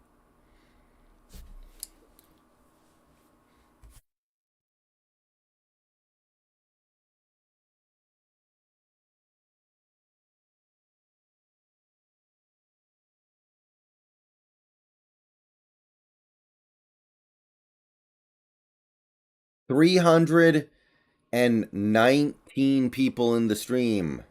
319 people in the stream.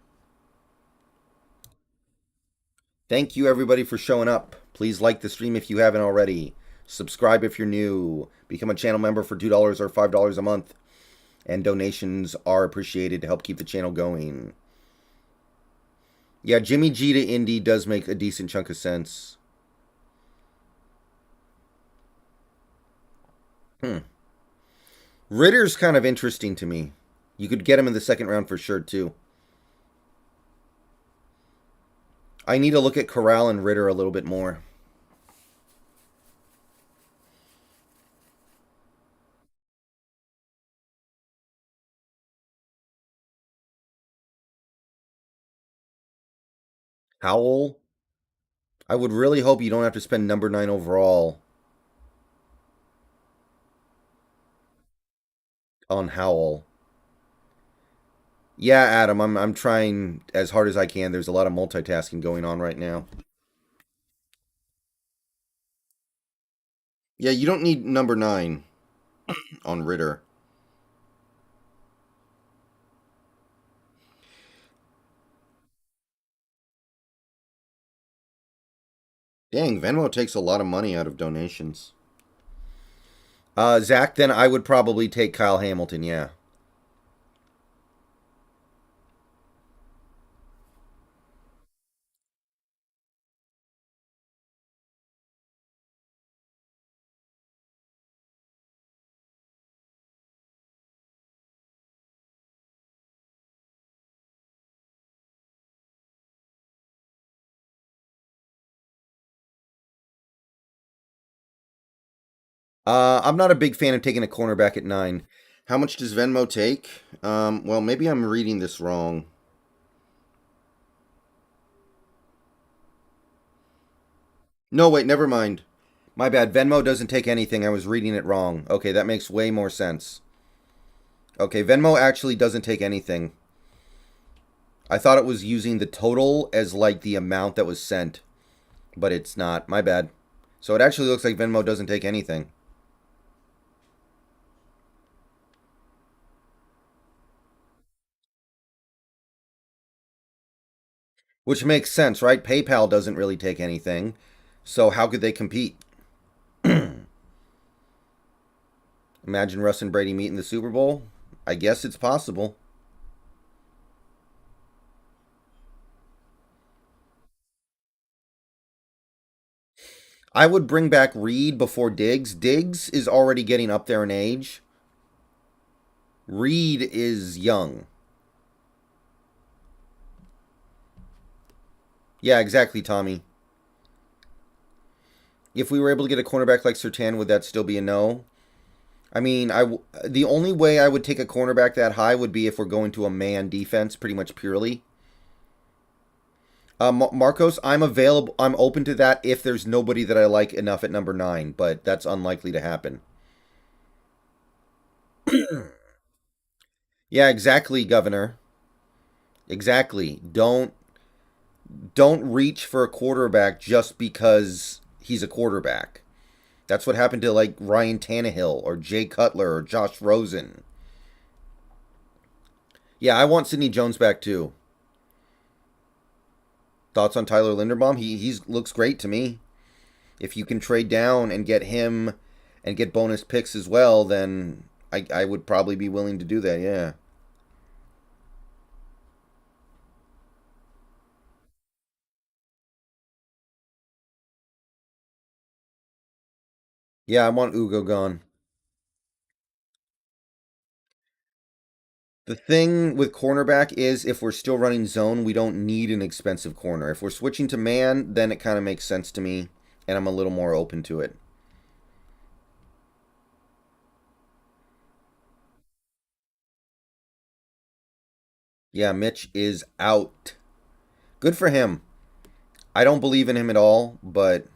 Thank you, everybody, for showing up. Please like the stream if you haven't already. Subscribe if you're new. Become a channel member for $2 or $5 a month. And donations are appreciated to help keep the channel going. Yeah, Jimmy G to Indy does make a decent chunk of sense. Ritter's kind of interesting to me. You could get him in the second round for sure, too. I need to look at Corral and Ritter a little bit more. Howell? I would really hope you don't have to spend number 9 overall on Howell. Yeah, Adam, I'm trying as hard as I can. There's a lot of multitasking going on right now. Yeah, you don't need number 9 on Ritter. Dang, Venmo takes a lot of money out of donations. Zach, then I would probably take Kyle Hamilton, yeah. I'm not a big fan of taking a cornerback at 9. How much does Venmo take? Well, maybe I'm reading this wrong. No, wait, never mind. My bad. Venmo doesn't take anything. I was reading it wrong. Okay, that makes way more sense. Okay, Venmo actually doesn't take anything. I thought it was using the total as like the amount that was sent, but it's not. My bad. So it actually looks like Venmo doesn't take anything. Which makes sense, right? PayPal doesn't really take anything. So how could they compete? Imagine Russ and Brady meet in the Super Bowl. I guess it's possible. I would bring back Reed before Diggs. Diggs is already getting up there in age. Reed is young. Yeah, exactly, Tommy. If we were able to get a cornerback like Sertan, would that still be a no? I mean, the only way I would take a cornerback that high would be if we're going to a man defense, pretty much purely. Marcos, I'm available. I'm open to that if there's nobody that I like enough at number 9, but that's unlikely to happen. Yeah, exactly, Governor. Exactly. Don't reach for a quarterback just because he's a quarterback. That's what happened to like Ryan Tannehill or Jay Cutler or Josh Rosen. Yeah, I want Sidney Jones back too. Thoughts on Tyler Linderbaum? He looks great to me. If you can trade down and get him and get bonus picks as well, then I would probably be willing to do that. Yeah. Yeah, I want Ugo gone. The thing with cornerback is if we're still running zone, we don't need an expensive corner. If we're switching to man, then it kind of makes sense to me, and I'm a little more open to it. Yeah, Mitch is out. Good for him. I don't believe in him at all, but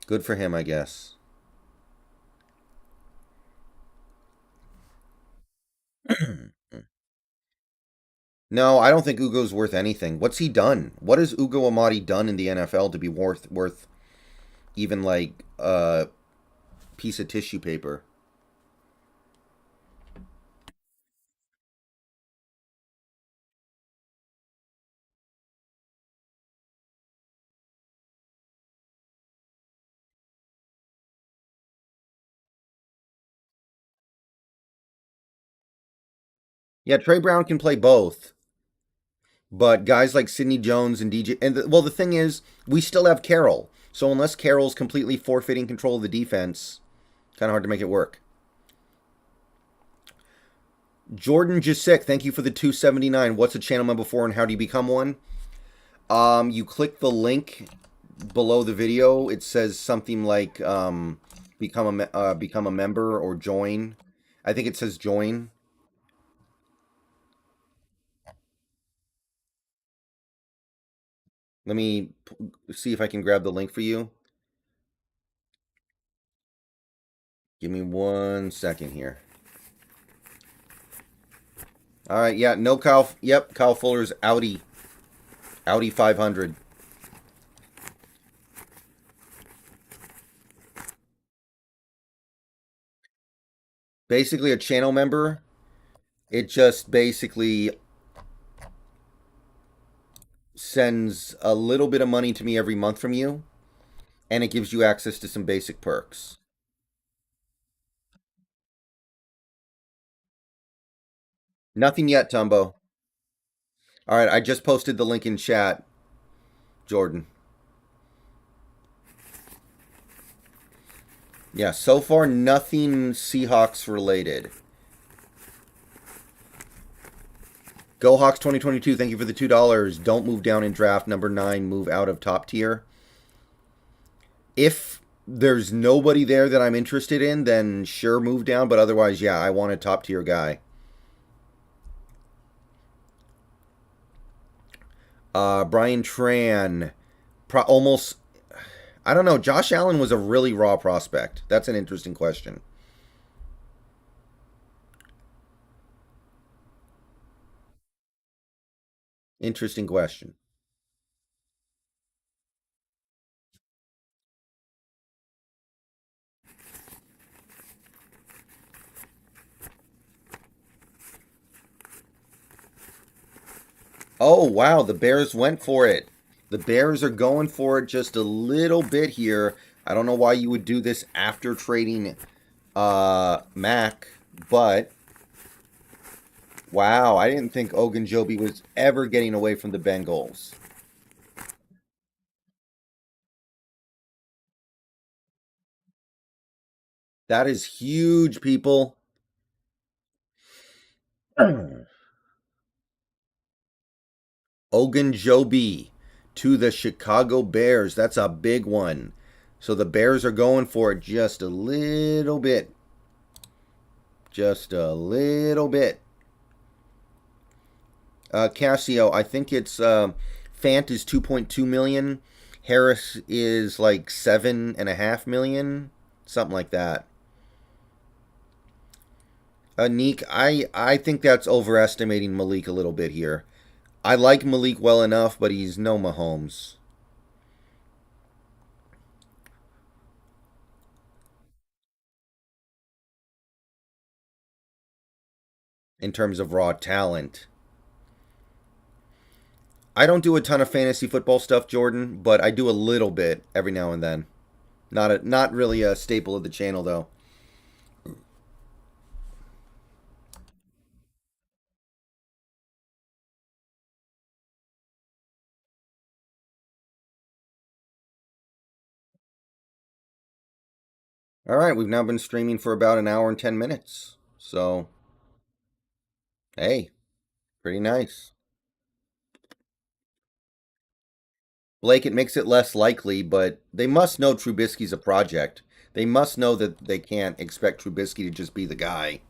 good for him, I guess. No, I don't think Ugo's worth anything. What's he done? What has Ugo Amadi done in the NFL to be worth even like a piece of tissue paper? Yeah, Trey Brown can play both, but guys like Sidney Jones and DJ well, the thing is, we still have Carroll. So unless Carroll's completely forfeiting control of the defense, kind of hard to make it work. Jordan Jasek, thank you for the 279. What's a channel member for and how do you become one? You click the link below the video. It says something like become a member or join. I think it says join. Let me see if I can grab the link for you. Give me 1 second here. All right, yeah, no Kyle. Yep, Kyle Fuller's Audi 500. Basically a channel member. It just basically sends a little bit of money to me every month from you, and it gives you access to some basic perks. Nothing yet, Tumbo. All right, I just posted the link in chat, Jordan. Yeah, so far nothing Seahawks related. Go Hawks 2022, thank you for the $2. Don't move down in draft. Number 9, move out of top tier. If there's nobody there that I'm interested in, then sure, move down. But otherwise, yeah, I want a top tier guy. Brian Tran, Almost. I don't know. Josh Allen was a really raw prospect. That's an interesting question. Interesting question. Oh, wow. The Bears went for it. The Bears are going for it just a little bit here. I don't know why you would do this after trading Mac, but wow, I didn't think Ogunjobi was ever getting away from the Bengals. That is huge, people. Ogunjobi to the Chicago Bears. That's a big one. So the Bears are going for it just a little bit. Just a little bit. Casio, I think it's Fant is 2.2 million. Harris is like 7.5 million, something like that. Neek, I think that's overestimating Malik a little bit here. I like Malik well enough, but he's no Mahomes in terms of raw talent. I don't do a ton of fantasy football stuff, Jordan, but I do a little bit every now and then. Not really a staple of the channel though. All right, we've now been streaming for about an hour and 10 minutes. So, hey, pretty nice. Blake, it makes it less likely, but they must know Trubisky's a project. They must know that they can't expect Trubisky to just be the guy.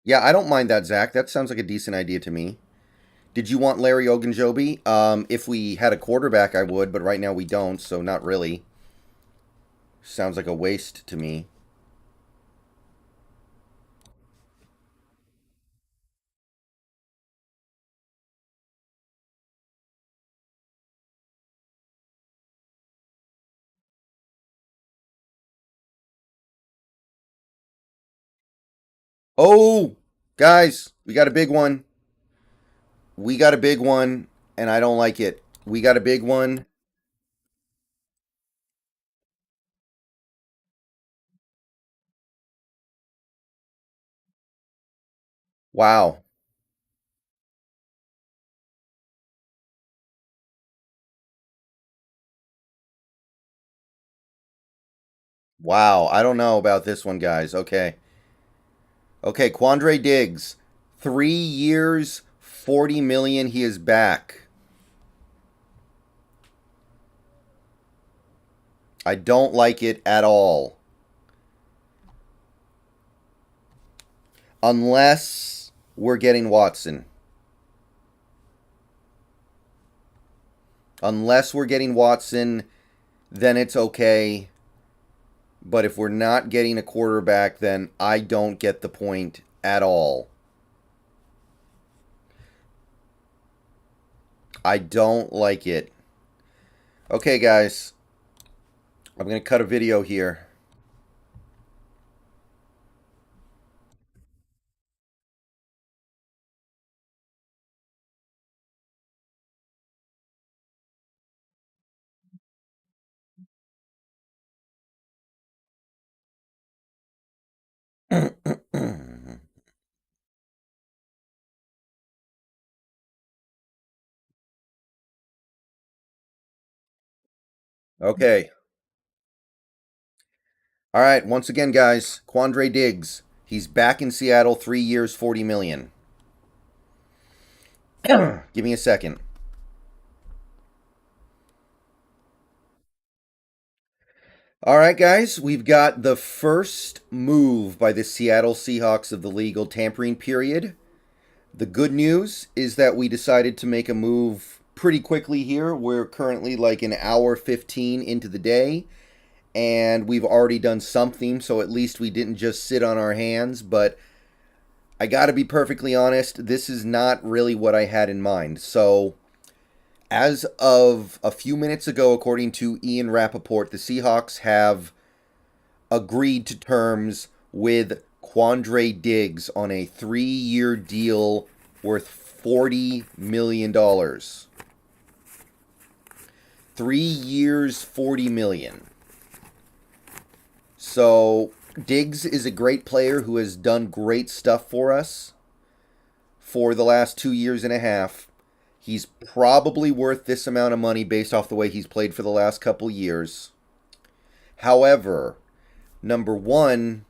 Yeah, I don't mind that, Zach. That sounds like a decent idea to me. Did you want Larry Ogunjobi? If we had a quarterback, I would, but right now we don't, so not really. Sounds like a waste to me. Oh, guys, we got a big one. We got a big one, and I don't like it. We got a big one. Wow. Wow. I don't know about this one, guys. Okay. Okay, Quandre Diggs. 3 years, 40 million. He is back. I don't like it at all. Unless we're getting Watson. Unless we're getting Watson, then it's okay. But if we're not getting a quarterback, then I don't get the point at all. I don't like it. Okay, guys. I'm going to cut a video here. Okay. All right. Once again, guys, Quandre Diggs. He's back in Seattle. 3 years, 40 million. Give me a second. All right, guys, we've got the first move by the Seattle Seahawks of the legal tampering period. The good news is that we decided to make a move pretty quickly here. We're currently like an hour 15 into the day, and we've already done something, so at least we didn't just sit on our hands. But I gotta be perfectly honest, this is not really what I had in mind. So, as of a few minutes ago, according to Ian Rappaport, the Seahawks have agreed to terms with Quandre Diggs on a 3-year deal worth $40 million. 3 years, $40 million. So Diggs is a great player who has done great stuff for us for the last 2 years and a half. He's probably worth this amount of money based off the way he's played for the last couple years. However, number one,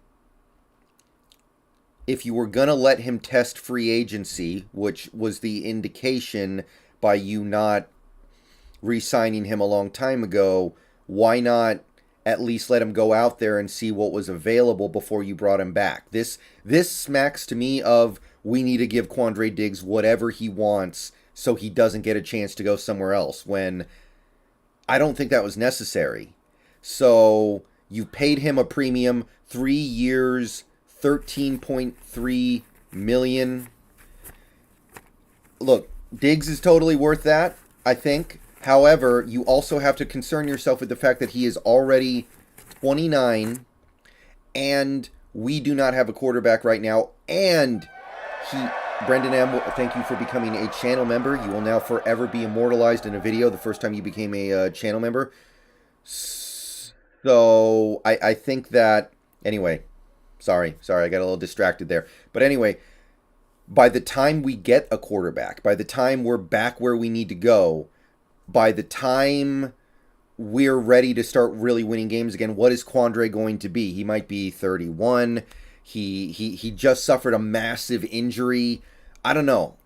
if you were going to let him test free agency, which was the indication by you not re-signing him a long time ago, why not at least let him go out there and see what was available before you brought him back? This smacks to me of we need to give Quandre Diggs whatever he wants so he doesn't get a chance to go somewhere else, when I don't think that was necessary. So you paid him a premium, 3 years, $13.3 million. Look, Diggs is totally worth that, I think. However, you also have to concern yourself with the fact that he is already 29, and we do not have a quarterback right now. And Brendan M., thank you for becoming a channel member. You will now forever be immortalized in a video the first time you became a channel member. So I think that, anyway, sorry, I got a little distracted there. But anyway, by the time we get a quarterback, by the time we're back where we need to go, by the time we're ready to start really winning games again, what is Quandre going to be? He might be 31. He just suffered a massive injury. I don't know.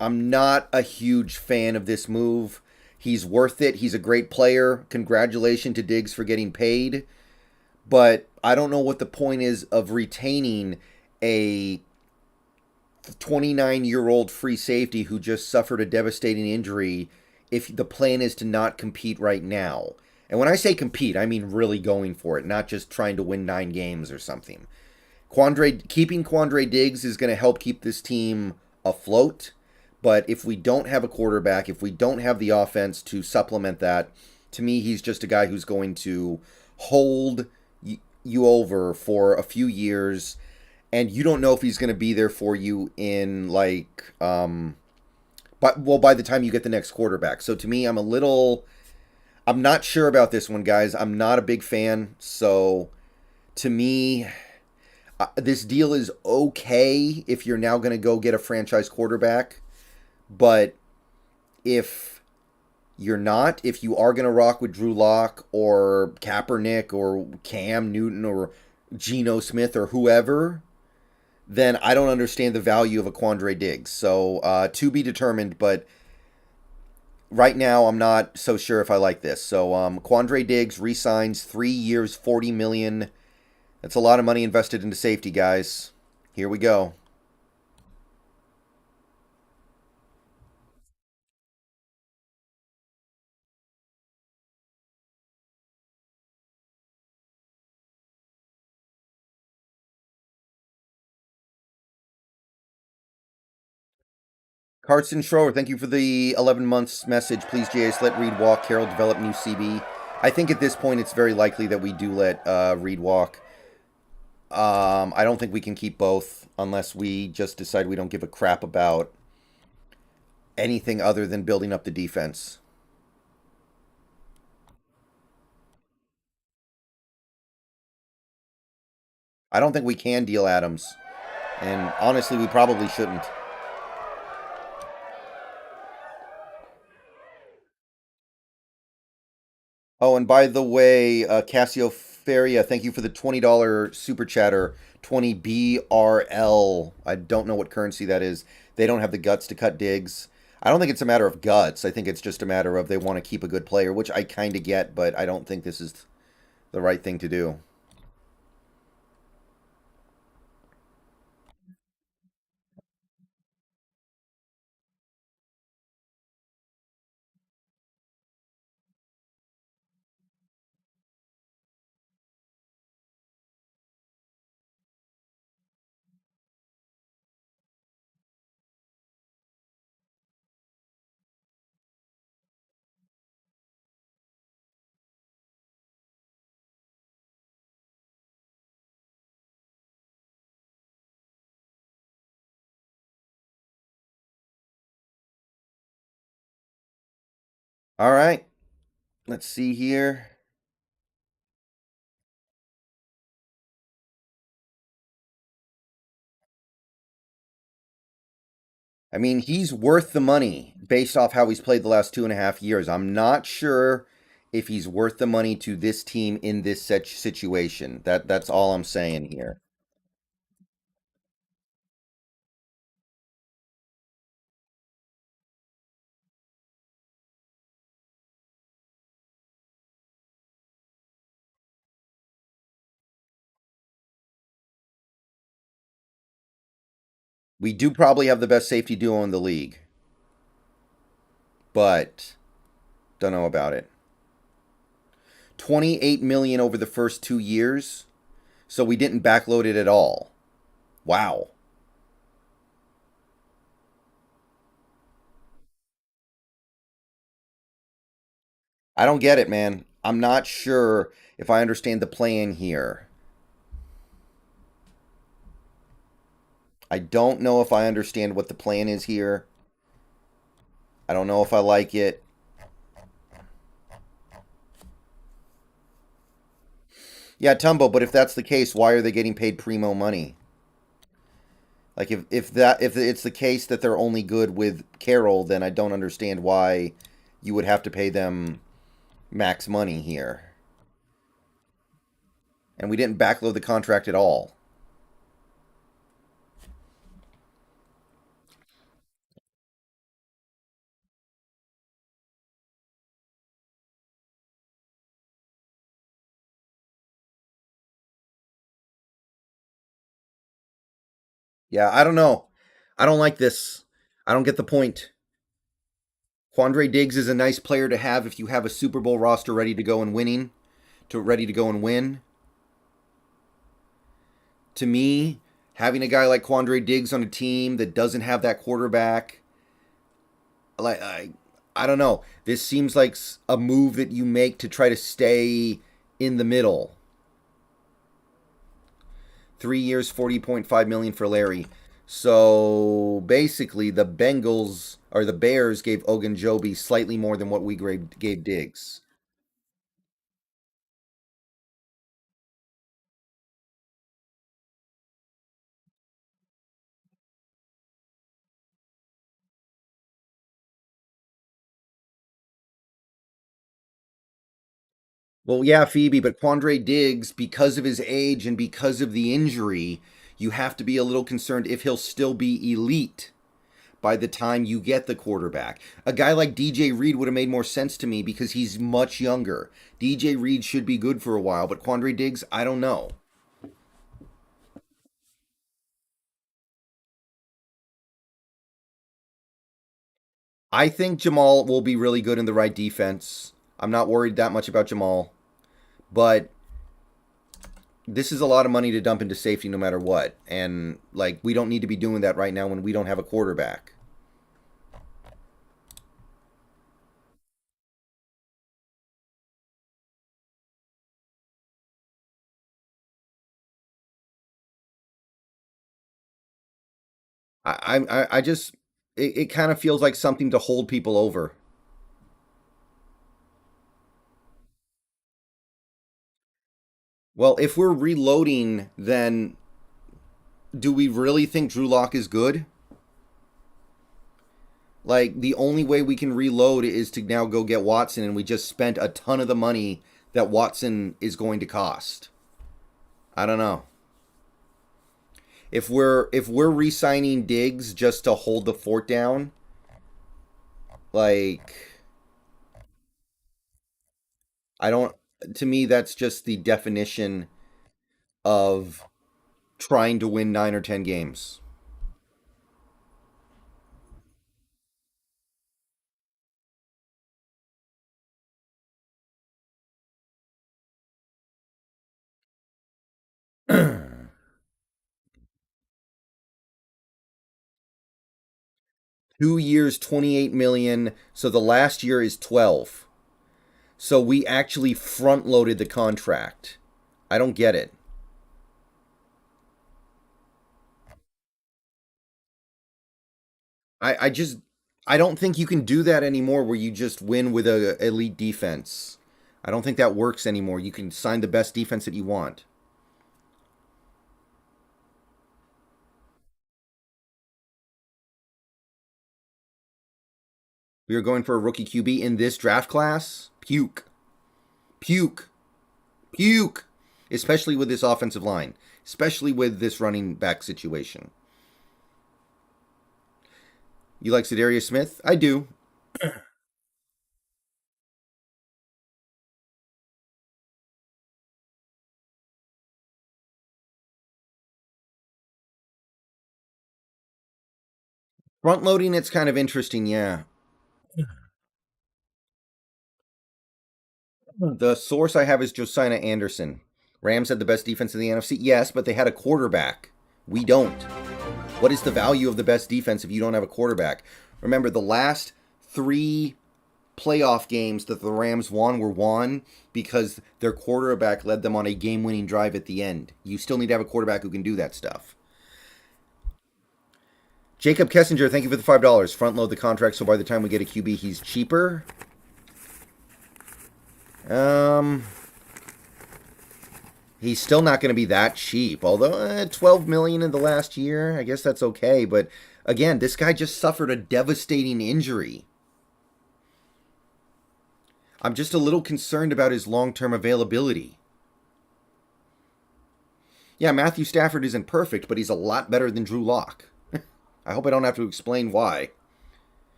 I'm not a huge fan of this move. He's worth it. He's a great player. Congratulations to Diggs for getting paid. But I don't know what the point is of retaining a 29-year-old free safety who just suffered a devastating injury if the plan is to not compete right now. And when I say compete, I mean really going for it, not just trying to win 9 games or something. Keeping Quandre Diggs is going to help keep this team afloat. But if we don't have a quarterback, if we don't have the offense to supplement that, to me, he's just a guy who's going to hold you over for a few years, and you don't know if he's going to be there for you in by the time you get the next quarterback. So to me, I'm not sure about this one, guys. I'm not a big fan. So to me, this deal is okay if you're now going to go get a franchise quarterback. But if you're not, if you are going to rock with Drew Lock or Kaepernick or Cam Newton or Geno Smith or whoever, then I don't understand the value of a Quandre Diggs. So to be determined, but right now I'm not so sure if I like this. So Quandre Diggs re-signs 3 years, $40 million. That's a lot of money invested into safety, guys. Here we go. Carson Schroer, thank you for the 11 months message. Please, JS, let Reed walk. Carroll develop new CB. I think at this point it's very likely that we do let Reed walk. I don't think we can keep both unless we just decide we don't give a crap about anything other than building up the defense. I don't think we can deal Adams. And honestly, we probably shouldn't. Oh, and by the way, Casio Feria, thank you for the $20 super chatter. 20 BRL. I don't know what currency that is. They don't have the guts to cut Diggs. I don't think it's a matter of guts. I think it's just a matter of they want to keep a good player, which I kind of get, but I don't think this is the right thing to do. All right. Let's see here. I mean, he's worth the money based off how he's played the last 2.5 years. I'm not sure if he's worth the money to this team in this such situation. That's all I'm saying here. We do probably have the best safety duo in the league, but don't know about it. 28 million over the first 2 years, so we didn't backload it at all. Wow. I don't get it, man. I'm not sure if I understand the plan here. I don't know if I understand what the plan is here. I don't know if I like it. Yeah, Tumbo, but if that's the case, why are they getting paid primo money? Like if it's the case that they're only good with Carroll, then I don't understand why you would have to pay them max money here. And we didn't backload the contract at all. Yeah, I don't know. I don't like this. I don't get the point. Quandre Diggs is a nice player to have if you have a Super Bowl roster ready to go and winning, to ready to go and win. To me, having a guy like Quandre Diggs on a team that doesn't have that quarterback, like I don't know. This seems like a move that you make to try to stay in the middle. 3 years, 40.5 million for Larry. So basically, the Bengals or the Bears gave Ogunjobi slightly more than what we gave Diggs. Well, yeah, Phoebe, but Quandre Diggs, because of his age and because of the injury, you have to be a little concerned if he'll still be elite by the time you get the quarterback. A guy like DJ Reed would have made more sense to me because he's much younger. DJ Reed should be good for a while, but Quandre Diggs, I don't know. I think Jamal will be really good in the right defense. I'm not worried that much about Jamal, but this is a lot of money to dump into safety no matter what. And like we don't need to be doing that right now when we don't have a quarterback. I just it kind of feels like something to hold people over. Well, if we're reloading, then do we really think Drew Lock is good? Like the only way we can reload is to now go get Watson, and we just spent a ton of the money that Watson is going to cost. I don't know. If we're re-signing Diggs just to hold the fort down, like I don't. To me, that's just the definition of trying to win 9 or 10 games. 2 years, 28 million. So the last year is 12. So we actually front loaded the contract. I don't get it. I just I don't think you can do that anymore where you just win with a elite defense. I don't think that works anymore. You can sign the best defense that you want. We are going for a rookie QB in this draft class. Puke. Puke. Puke. Especially with this offensive line. Especially with this running back situation. You like Za'Darius Smith? I do. Front loading, it's kind of interesting, yeah. The source I have is Josiah Anderson. Rams had the best defense in the NFC. Yes, but they had a quarterback. We don't. What is the value of the best defense if you don't have a quarterback? Remember, the last 3 playoff games that the Rams won were won because their quarterback led them on a game winning drive at the end. You still need to have a quarterback who can do that stuff. Jacob Kessinger, thank you for the $5. Front load the contract so by the time we get a QB, he's cheaper. Um, he's still not going to be that cheap. Although 12 million in the last year, I guess that's okay. But again, this guy just suffered a devastating injury. I'm just a little concerned about his long-term availability. Yeah, Matthew Stafford isn't perfect, but he's a lot better than Drew Lock. I hope I don't have to explain why.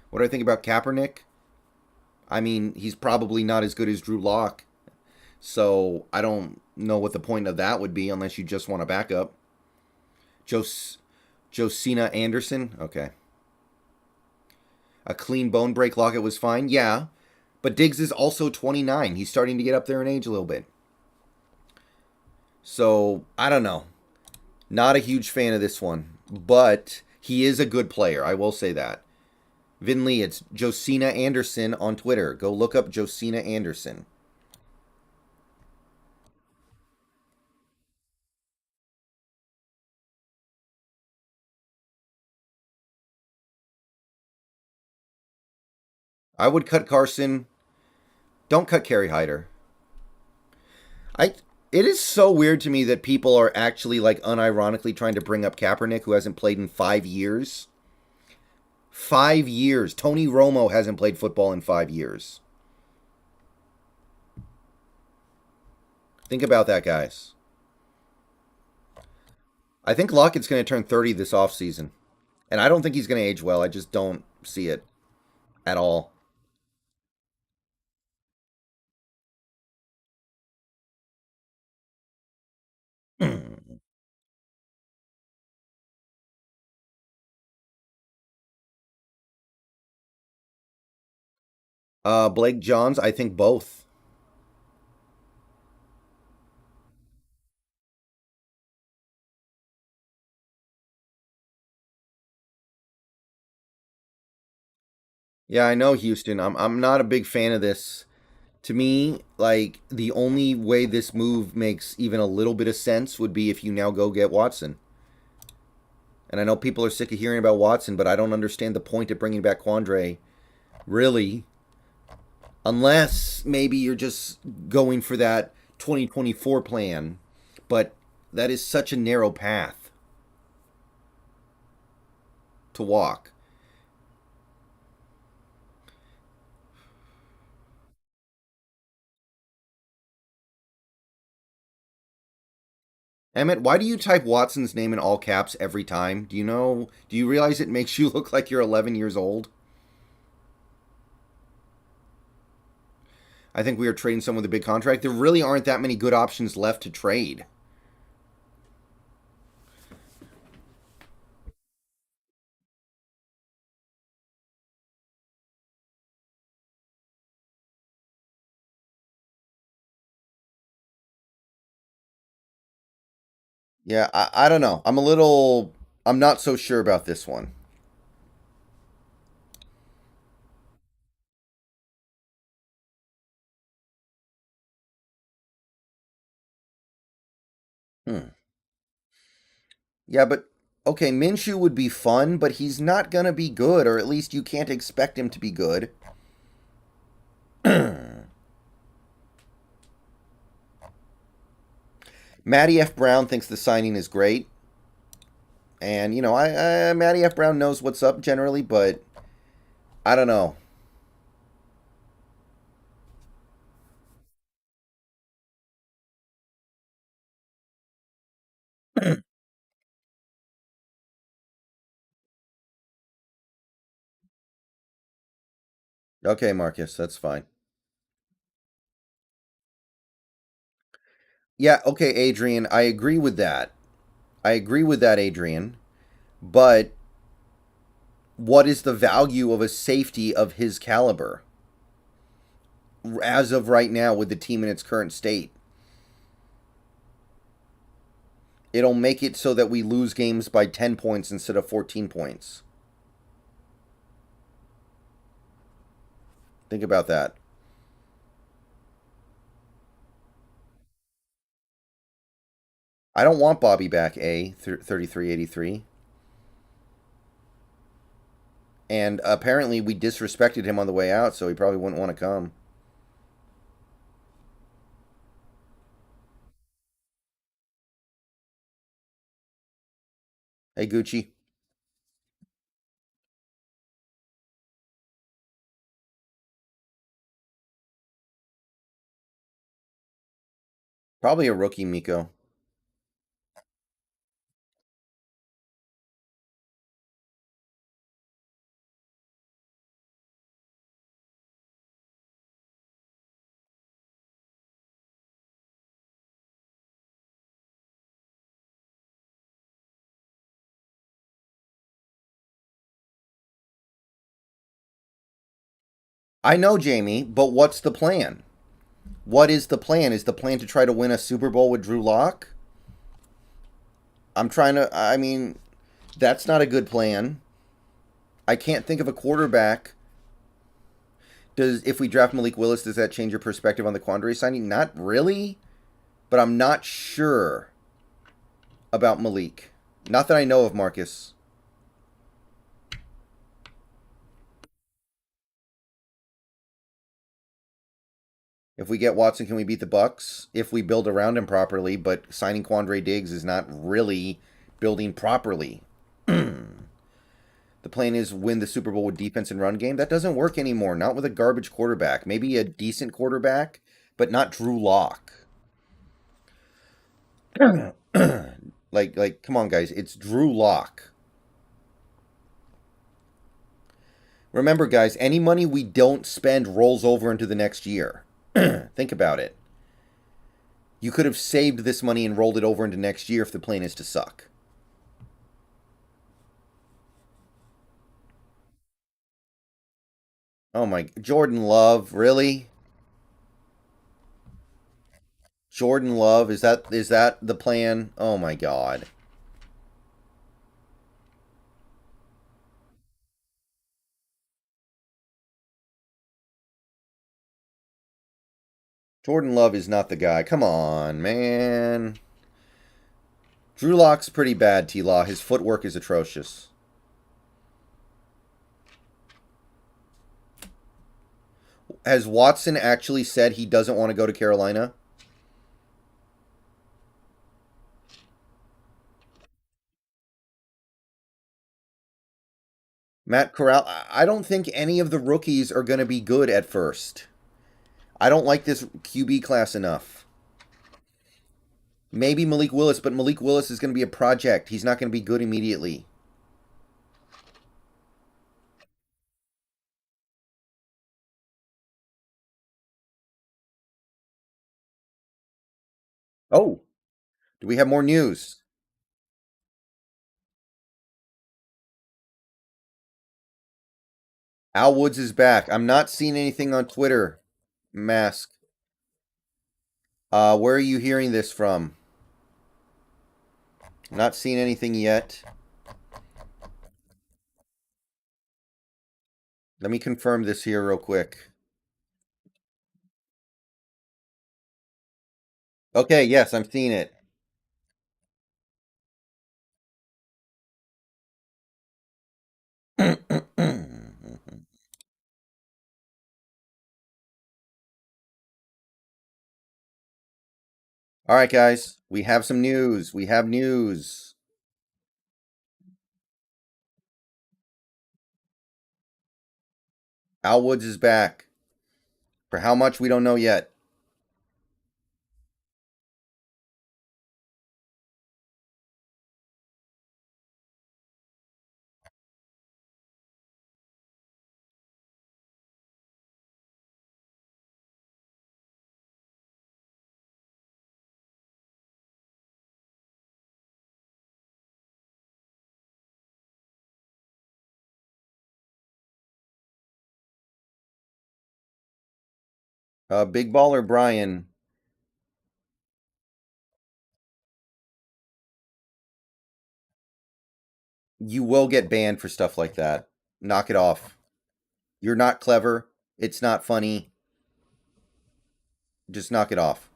What do I think about Kaepernick? I mean, he's probably not as good as Drew Lock. So I don't know what the point of that would be unless you just want a backup. Jos- Josina Anderson? Okay. A clean bone break Lockett was fine? Yeah. But Diggs is also 29. He's starting to get up there in age a little bit. So, I don't know. Not a huge fan of this one. But he is a good player. I will say that. Vin Lee, it's Josina Anderson on Twitter. Go look up Josina Anderson. I would cut Carson. Don't cut Kerry Hyder. I. It is so weird to me that people are actually like unironically trying to bring up Kaepernick, who hasn't played in 5 years. 5 years. Tony Romo hasn't played football in 5 years. Think about that, guys. I think Lockett's going to turn 30 this offseason. And I don't think he's going to age well. I just don't see it at all. Blake Johns, I think both. Yeah, I know Houston. I'm not a big fan of this. To me, like the only way this move makes even a little bit of sense would be if you now go get Watson. And I know people are sick of hearing about Watson, but I don't understand the point of bringing back Quandre, really, unless maybe you're just going for that 2024 plan. But that is such a narrow path to walk. Emmett, why do you type Watson's name in all caps every time? Do you know? Do you realize it makes you look like you're 11 years old? I think we are trading someone with a big contract. There really aren't that many good options left to trade. Yeah, I don't know. I'm not so sure about this one. Hmm. Yeah, but okay, Minshew would be fun, but he's not gonna be good, or at least you can't expect him to be good. Matty F. Brown thinks the signing is great, and Matty F. Brown knows what's up generally, but I don't know. Okay, Marcus, that's fine. Yeah, okay, Adrian, I agree with that. I agree with that, Adrian. But what is the value of a safety of his caliber as of right now with the team in its current state? It'll make it so that we lose games by 10 points instead of 14 points. Think about that. I don't want Bobby back, 3383. And apparently we disrespected him on the way out, so he probably wouldn't want to come. Hey, Gucci. Probably a rookie, Miko. I know, Jamie, but what's the plan? What is the plan? Is the plan to try to win a Super Bowl with Drew Lock? I mean, that's not a good plan. I can't think of a quarterback. If we draft Malik Willis, does that change your perspective on the Quandary signing? Not really, but I'm not sure about Malik. Not that I know of, Marcus. If we get Watson, can we beat the Bucks? If we build around him properly, but signing Quandre Diggs is not really building properly. The plan is win the Super Bowl with defense and run game. That doesn't work anymore. Not with a garbage quarterback. Maybe a decent quarterback, but not Drew Lock. Come on, guys. It's Drew Lock. Remember, guys, any money we don't spend rolls over into the next year. Think about it. You could have saved this money and rolled it over into next year if the plan is to suck. Oh my, Jordan Love, really? Jordan Love, is that the plan? Oh my god. Jordan Love is not the guy. Come on, man. Drew Lock's pretty bad, T Law. His footwork is atrocious. Has Watson actually said he doesn't want to go to Carolina? Matt Corral, I don't think any of the rookies are going to be good at first. I don't like this QB class enough. Maybe Malik Willis, but Malik Willis is going to be a project. He's not going to be good immediately. Oh, do we have more news? Al Woods is back. I'm not seeing anything on Twitter. Mask. Where are you hearing this from? Not seeing anything yet. Let me confirm this here real quick. Okay, yes, I'm seeing it. All right, guys, we have some news. We have news. Al Woods is back. For how much, we don't know yet. Big Baller Brian, you will get banned for stuff like that. Knock it off. You're not clever. It's not funny. Just knock it off.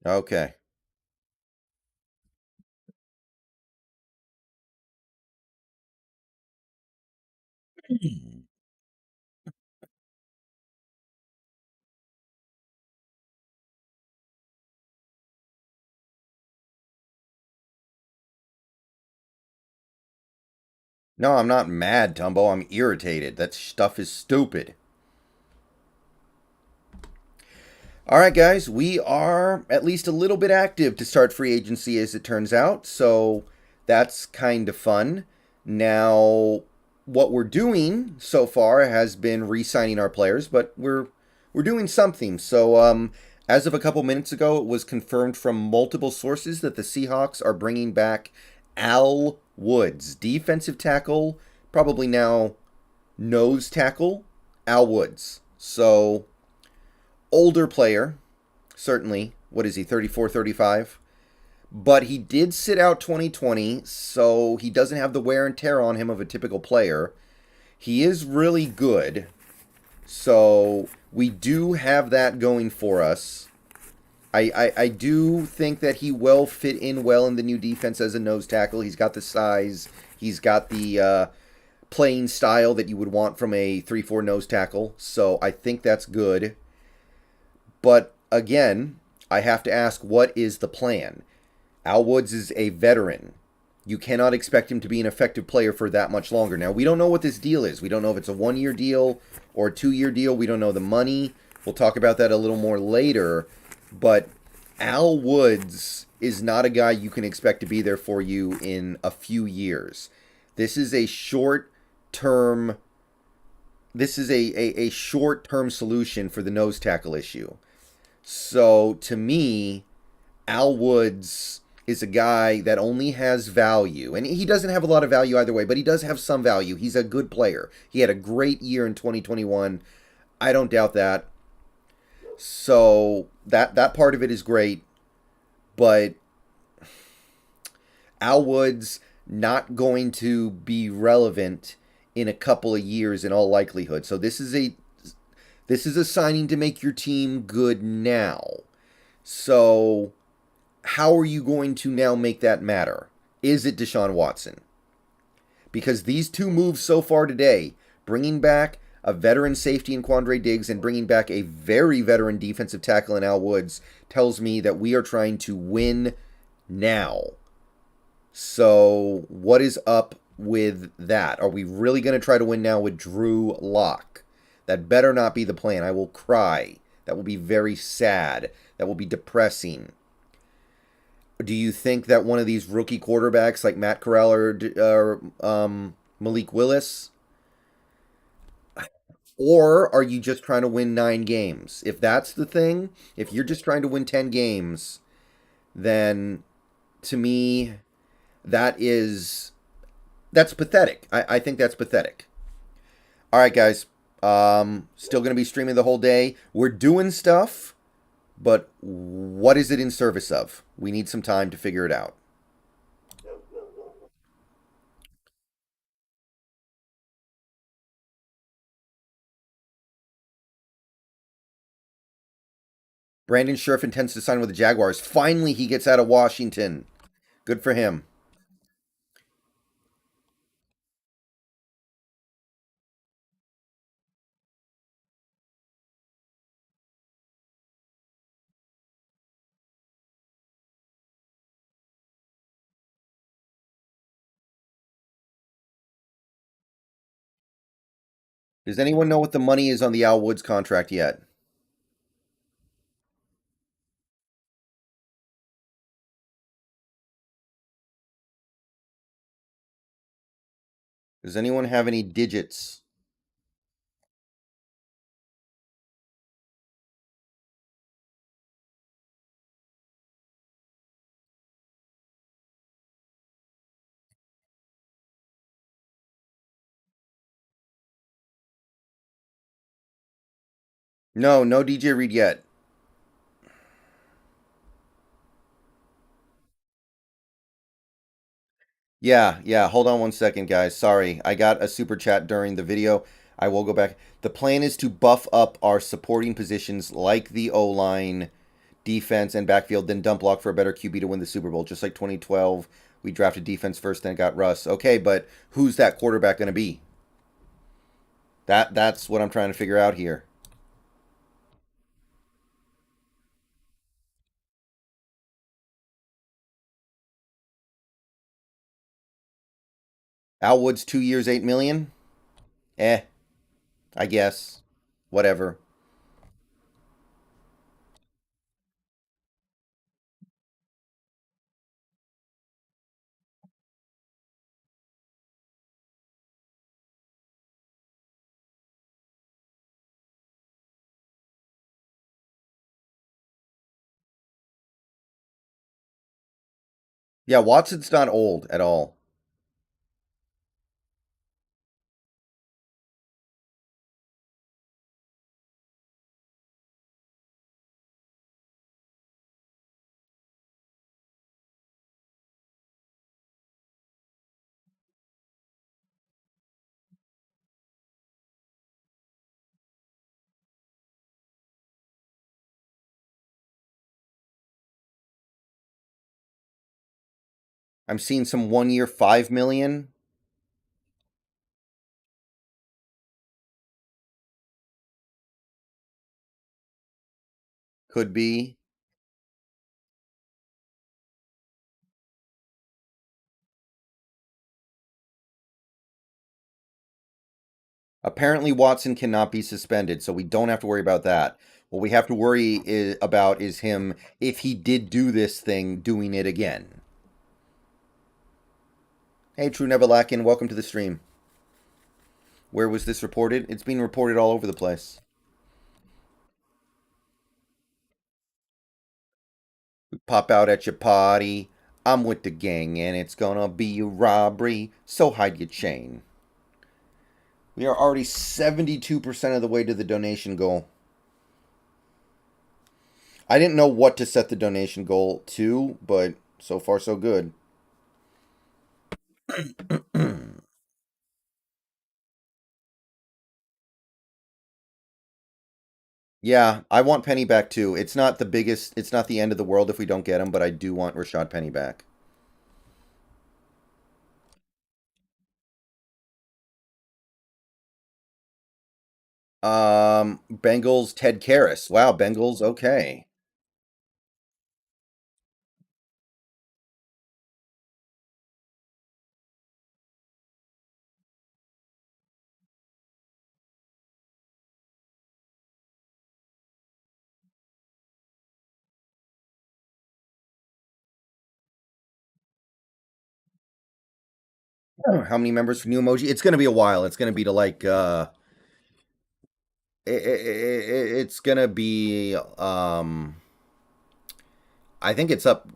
Okay. No, I'm not mad, Tumbo. I'm irritated. That stuff is stupid. All right, guys, we are at least a little bit active to start free agency as it turns out. So that's kind of fun. Now, what we're doing so far has been re-signing our players, but we're doing something. So, as of a couple minutes ago, it was confirmed from multiple sources that the Seahawks are bringing back Al Woods, defensive tackle, probably now nose tackle, Al Woods. So, older player, certainly. What is he, 34, 35? But he did sit out 2020, so he doesn't have the wear and tear on him of a typical player. He is really good, so we do have that going for us. I do think that he will fit in well in the new defense as a nose tackle. He's got the size. He's got the playing style that you would want from a 3-4 nose tackle. So I think that's good. But again, I have to ask, what is the plan? Al Woods is a veteran. You cannot expect him to be an effective player for that much longer. Now, we don't know what this deal is. We don't know if it's a 1-year deal or a 2-year deal. We don't know the money. We'll talk about that a little more later. But Al Woods is not a guy you can expect to be there for you in a few years. This is a short term. This is a short term solution for the nose tackle issue. So to me, Al Woods is a guy that only has value. And he doesn't have a lot of value either way, but he does have some value. He's a good player. He had a great year in 2021. I don't doubt that. So that part of it is great. But Al Woods not going to be relevant in a couple of years in all likelihood. So this is a signing to make your team good now. So how are you going to now make that matter? Is it Deshaun Watson? Because these two moves so far today, bringing back a veteran safety in Quandre Diggs and bringing back a very veteran defensive tackle in Al Woods, tells me that we are trying to win now. So what is up with that? Are we really going to try to win now with Drew Lock? That better not be the plan. I will cry. That will be very sad. That will be depressing. Do you think that one of these rookie quarterbacks like Matt Corral or Malik Willis, or are you just trying to win 9 games? If that's the thing, if you're just trying to win 10 games, then to me that is that's pathetic. I think that's pathetic. All right, guys. Still gonna be streaming the whole day. We're doing stuff, but what is it in service of? We need some time to figure it out. Brandon Scherf intends to sign with the Jaguars. Finally, he gets out of Washington. Good for him. Does anyone know what the money is on the Al Woods contract yet? Does anyone have any digits? No, no DJ Reed yet. Yeah, yeah. Hold on one second, guys. Sorry. I got a super chat during the video. I will go back. The plan is to buff up our supporting positions like the O line, defense, and backfield, then dump block for a better QB to win the Super Bowl. Just like 2012, we drafted defense first, then got Russ. Okay, but who's that quarterback going to be? That's what I'm trying to figure out here. Al Woods 2 years, 8 million. Eh, I guess. Whatever. Yeah, Watson's not old at all. I'm seeing some 1 year 5 million. Could be. Apparently, Watson cannot be suspended, so we don't have to worry about that. What we have to worry about is him, if he did do this thing, doing it again. Hey, True Nevalakin, welcome to the stream. Where was this reported? It's being reported all over the place. We pop out at your party. I'm with the gang, and it's gonna be a robbery, so hide your chain. We are already 72% of the way to the donation goal. I didn't know what to set the donation goal to, but so far so good. Yeah, I want Penny back too. It's not the biggest, it's not the end of the world if we don't get him, but I do want Rashad Penny back. Bengals Ted Karras. Wow, Bengals, okay. How many members for new emoji? It's going to be a while. It's going to be to like it's going to be I think it's up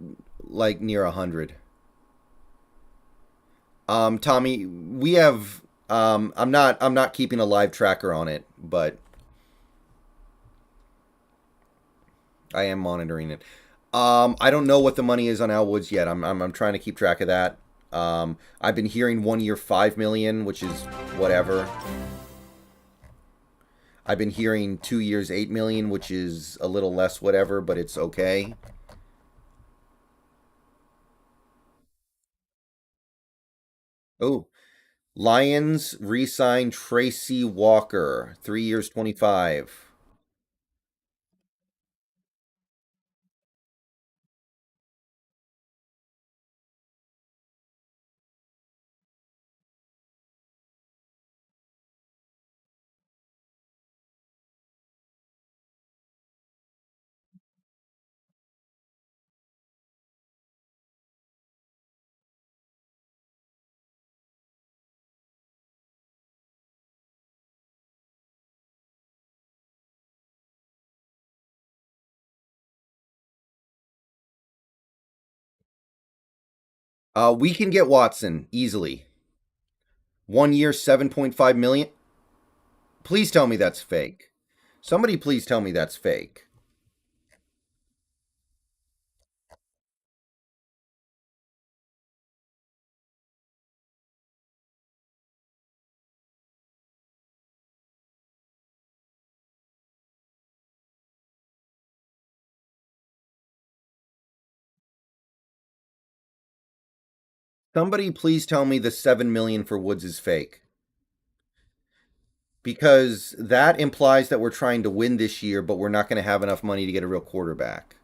like near 100. Tommy, we have I'm not keeping a live tracker on it, but I am monitoring it. I don't know what the money is on Al Woods yet. I'm trying to keep track of that. I've been hearing 1 year 5 million, which is whatever. I've been hearing 2 years 8 million, which is a little less whatever, but it's okay. Oh, Lions re-signed Tracy Walker, 3 years 25. We can get Watson easily. 1 year 7.5 million. Please tell me that's fake. Somebody please tell me that's fake. Somebody please tell me the 7 million for Woods is fake. Because that implies that we're trying to win this year, but we're not going to have enough money to get a real quarterback.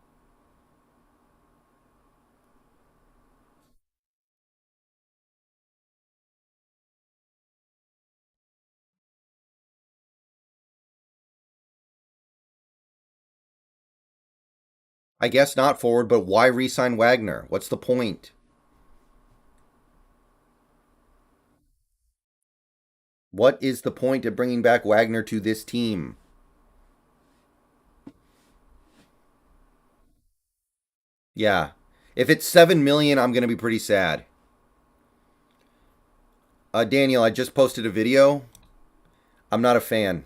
I guess not forward, but why re-sign Wagner? What's the point? What is the point of bringing back Wagner to this team? Yeah. If it's 7 million, I'm going to be pretty sad. Daniel, I just posted a video. I'm not a fan.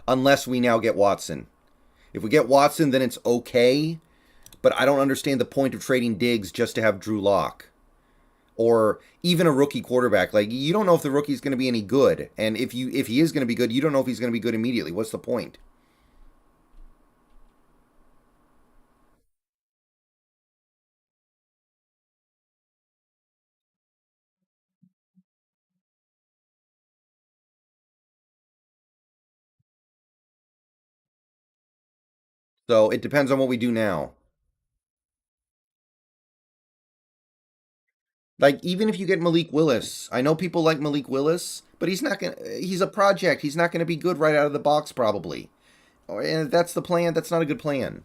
Unless we now get Watson. If we get Watson, then it's okay. But I don't understand the point of trading Diggs just to have Drew Lock. Or even a rookie quarterback. Like, you don't know if the rookie's going to be any good. And if he is going to be good, you don't know if he's going to be good immediately. What's the point? So it depends on what we do now. Like, even if you get Malik Willis, I know people like Malik Willis, but he's a project. He's not gonna be good right out of the box, probably. And if that's the plan, that's not a good plan.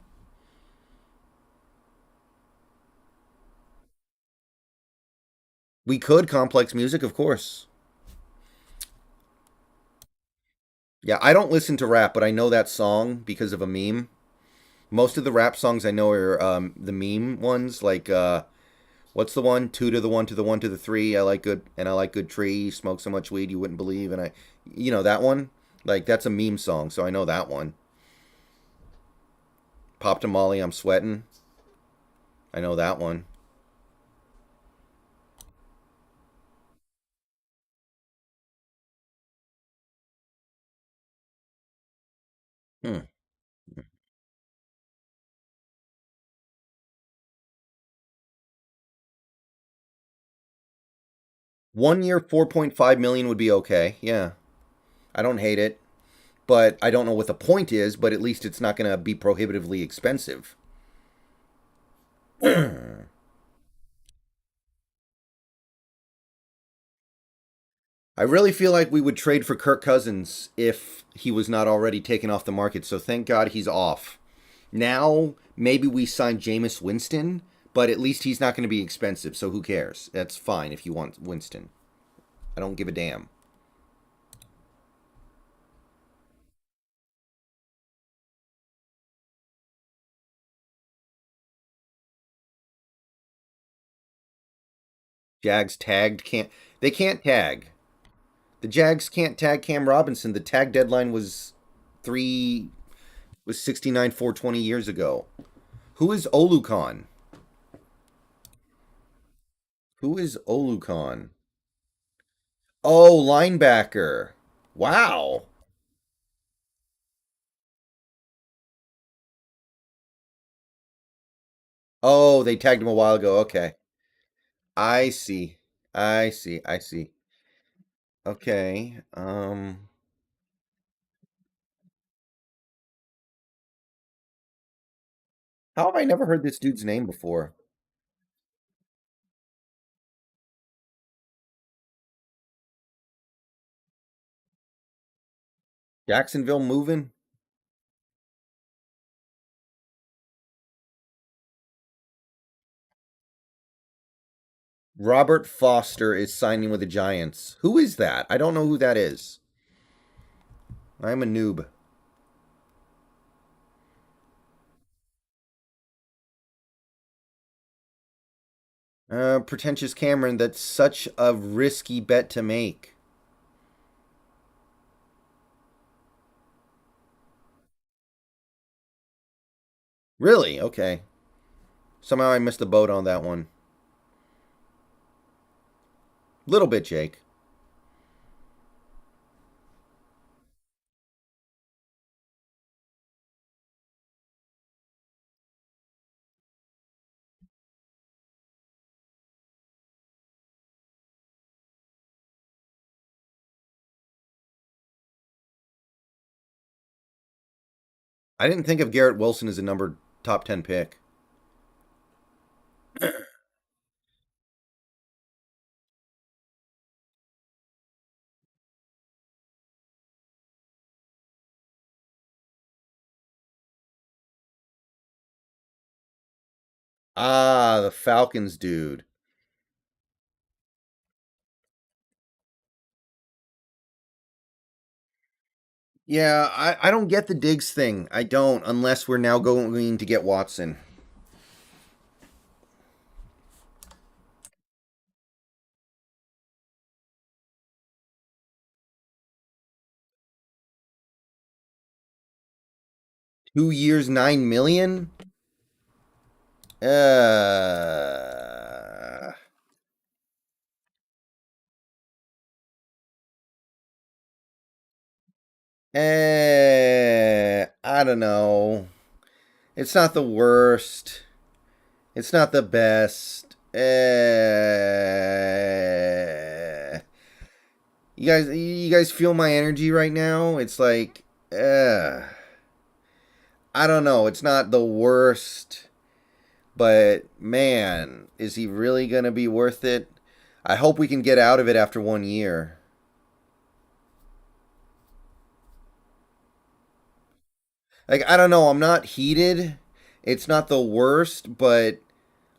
We could complex music, of course. Yeah, I don't listen to rap, but I know that song because of a meme. Most of the rap songs I know are the meme ones, like what's the one? Two to the one to the one to the three. I like good tree. Smoke so much weed you wouldn't believe, and you know that one. Like that's a meme song, so I know that one. Pop to Molly, I'm sweating. I know that one. Hmm. 1 year, 4.5 million would be okay. Yeah, I don't hate it, but I don't know what the point is. But at least it's not going to be prohibitively expensive. I really feel like we would trade for Kirk Cousins if he was not already taken off the market. So thank God he's off. Now maybe we sign Jameis Winston, But at least he's not going to be expensive, so who cares? That's fine if you want Winston. I don't give a damn. Jags tagged can't they can't tag. The Jags can't tag Cam Robinson. The tag deadline three was 69 420 years ago. Who is Olucon? Who is Olucon? Oh, linebacker. Wow. Oh, they tagged him a while ago. Okay. I see. I see. I see. Okay. How have I never heard this dude's name before? Jacksonville moving? Robert Foster is signing with the Giants. Who is that? I don't know who that is. I'm a noob. Pretentious Cameron, that's such a risky bet to make. Really? Okay. Somehow I missed the boat on that one. Little bit, Jake. I didn't think of Garrett Wilson as a number top 10 pick. Ah, the Falcons dude. Yeah, I don't get the Diggs thing. I don't, unless we're now going to get Watson. 2 years, 9 million. Uh, I don't know. It's not the worst. It's not the best. You guys feel my energy right now? It's like, I don't know. It's not the worst, but man, is he really gonna be worth it? I hope we can get out of it after 1 year. Like, I don't know. I'm not heated. It's not the worst, but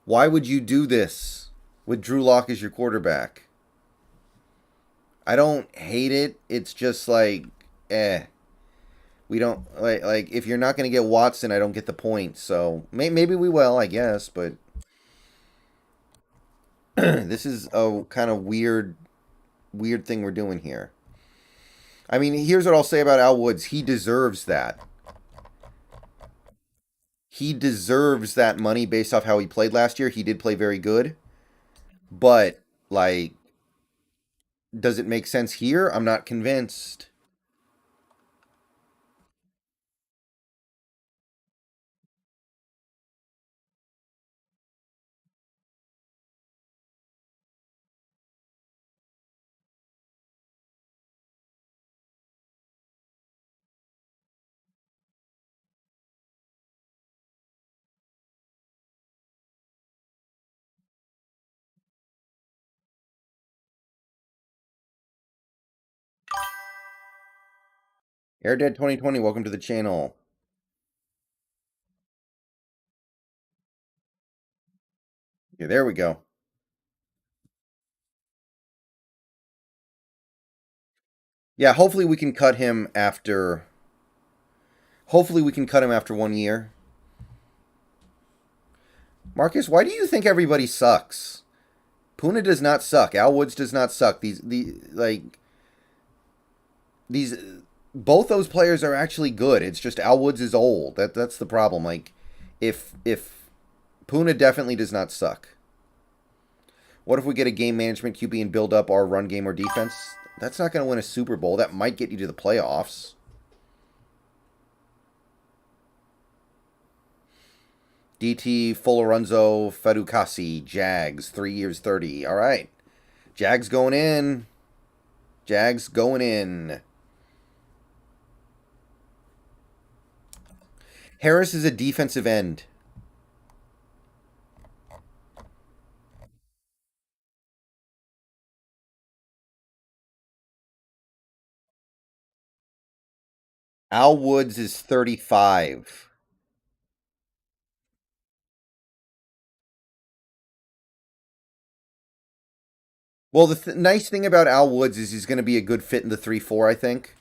why would you do this with Drew Lock as your quarterback? I don't hate it. It's just like, eh. We don't like if you're not going to get Watson, I don't get the point. So maybe we will, I guess. But this is a kind of weird thing we're doing here. I mean, here's what I'll say about Al Woods. He deserves that. He deserves that money based off how he played last year. He did play very good, but like, does it make sense here? I'm not convinced. AirDead 2020, welcome to the channel. Here, there we go. Yeah, hopefully we can cut him after. Hopefully we can cut him after 1 year. Marcus, why do you think everybody sucks? Puna does not suck. Al Woods does not suck. These both those players are actually good. It's just Al Woods is old. That's the problem. Like if Puna definitely does not suck. What if we get a game management QB and build up our run game or defense? That's not going to win a Super Bowl. That might get you to the playoffs. DT, Folorenzo, Fedukasi, Jags, 3 years, 30. All right. Jags going in. Jags going in. Harris is a defensive end. Al Woods is 35. Well, the nice thing about Al Woods is he's going to be a good fit in the 3-4, I think.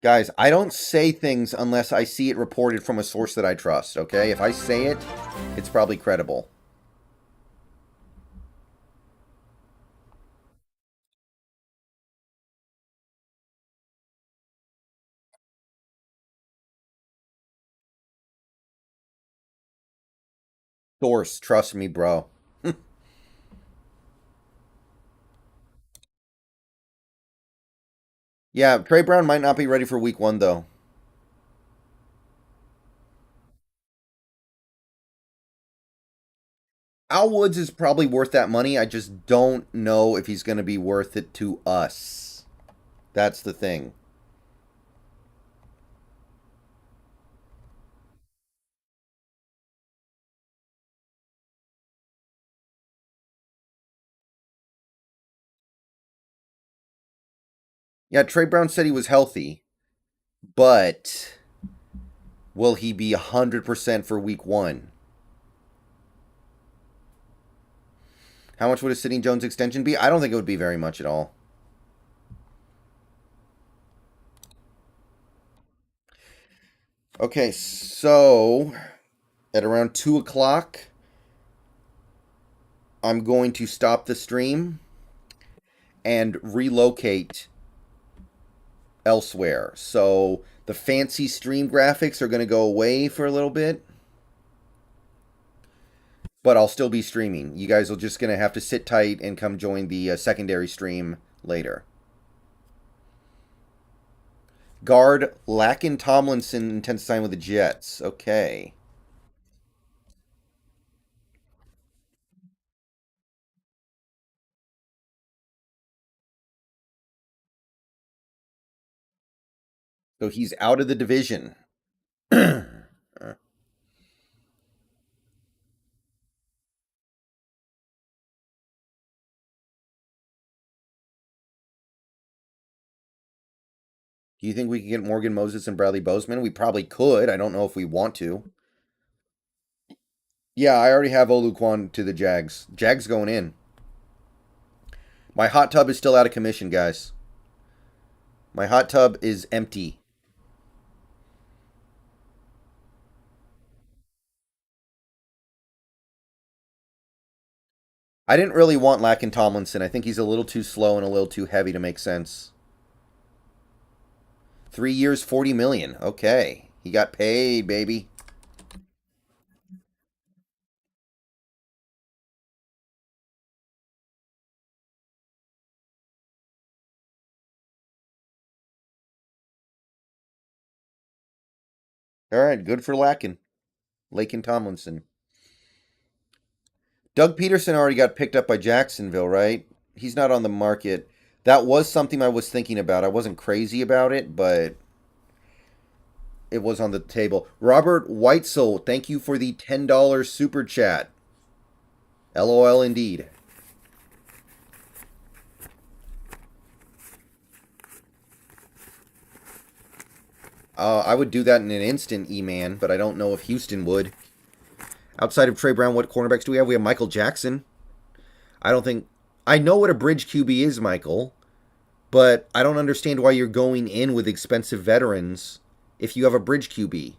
Guys, I don't say things unless I see it reported from a source that I trust, okay? If I say it, it's probably credible. Source, trust me, bro. Yeah, Trey Brown might not be ready for week 1, though. Al Woods is probably worth that money. I just don't know if he's going to be worth it to us. That's the thing. Yeah, Trey Brown said he was healthy, but will he be 100% for week 1? How much would a Sitting Jones extension be? I don't think it would be very much at all. Okay, so at around 2 o'clock, I'm going to stop the stream and relocate elsewhere. So the fancy stream graphics are going to go away for a little bit, but I'll still be streaming. You guys are just going to have to sit tight and come join the secondary stream later. Guard Lacken Tomlinson intends to sign with the Jets. Okay. So he's out of the division. Do you think we can get Morgan Moses and Bradley Bozeman? We probably could. I don't know if we want to. Yeah, I already have Oluquan to the Jags. Jags going in. My hot tub is still out of commission, guys. My hot tub is empty. I didn't really want Lacken Tomlinson. I think he's a little too slow and a little too heavy to make sense. 3 years, 40 million. Okay. He got paid, baby. All right, good for Lacken. Laken Tomlinson. Doug Peterson already got picked up by Jacksonville, right? He's not on the market. That was something I was thinking about. I wasn't crazy about it, but it was on the table. Robert Whitesell, thank you for the $10 super chat. LOL indeed. I would do that in an instant, E-Man, but I don't know if Houston would. Outside of Trey Brown, what cornerbacks do we have? We have Michael Jackson. I don't think... I know what a bridge QB is, Michael, but I don't understand why you're going in with expensive veterans if you have a bridge QB.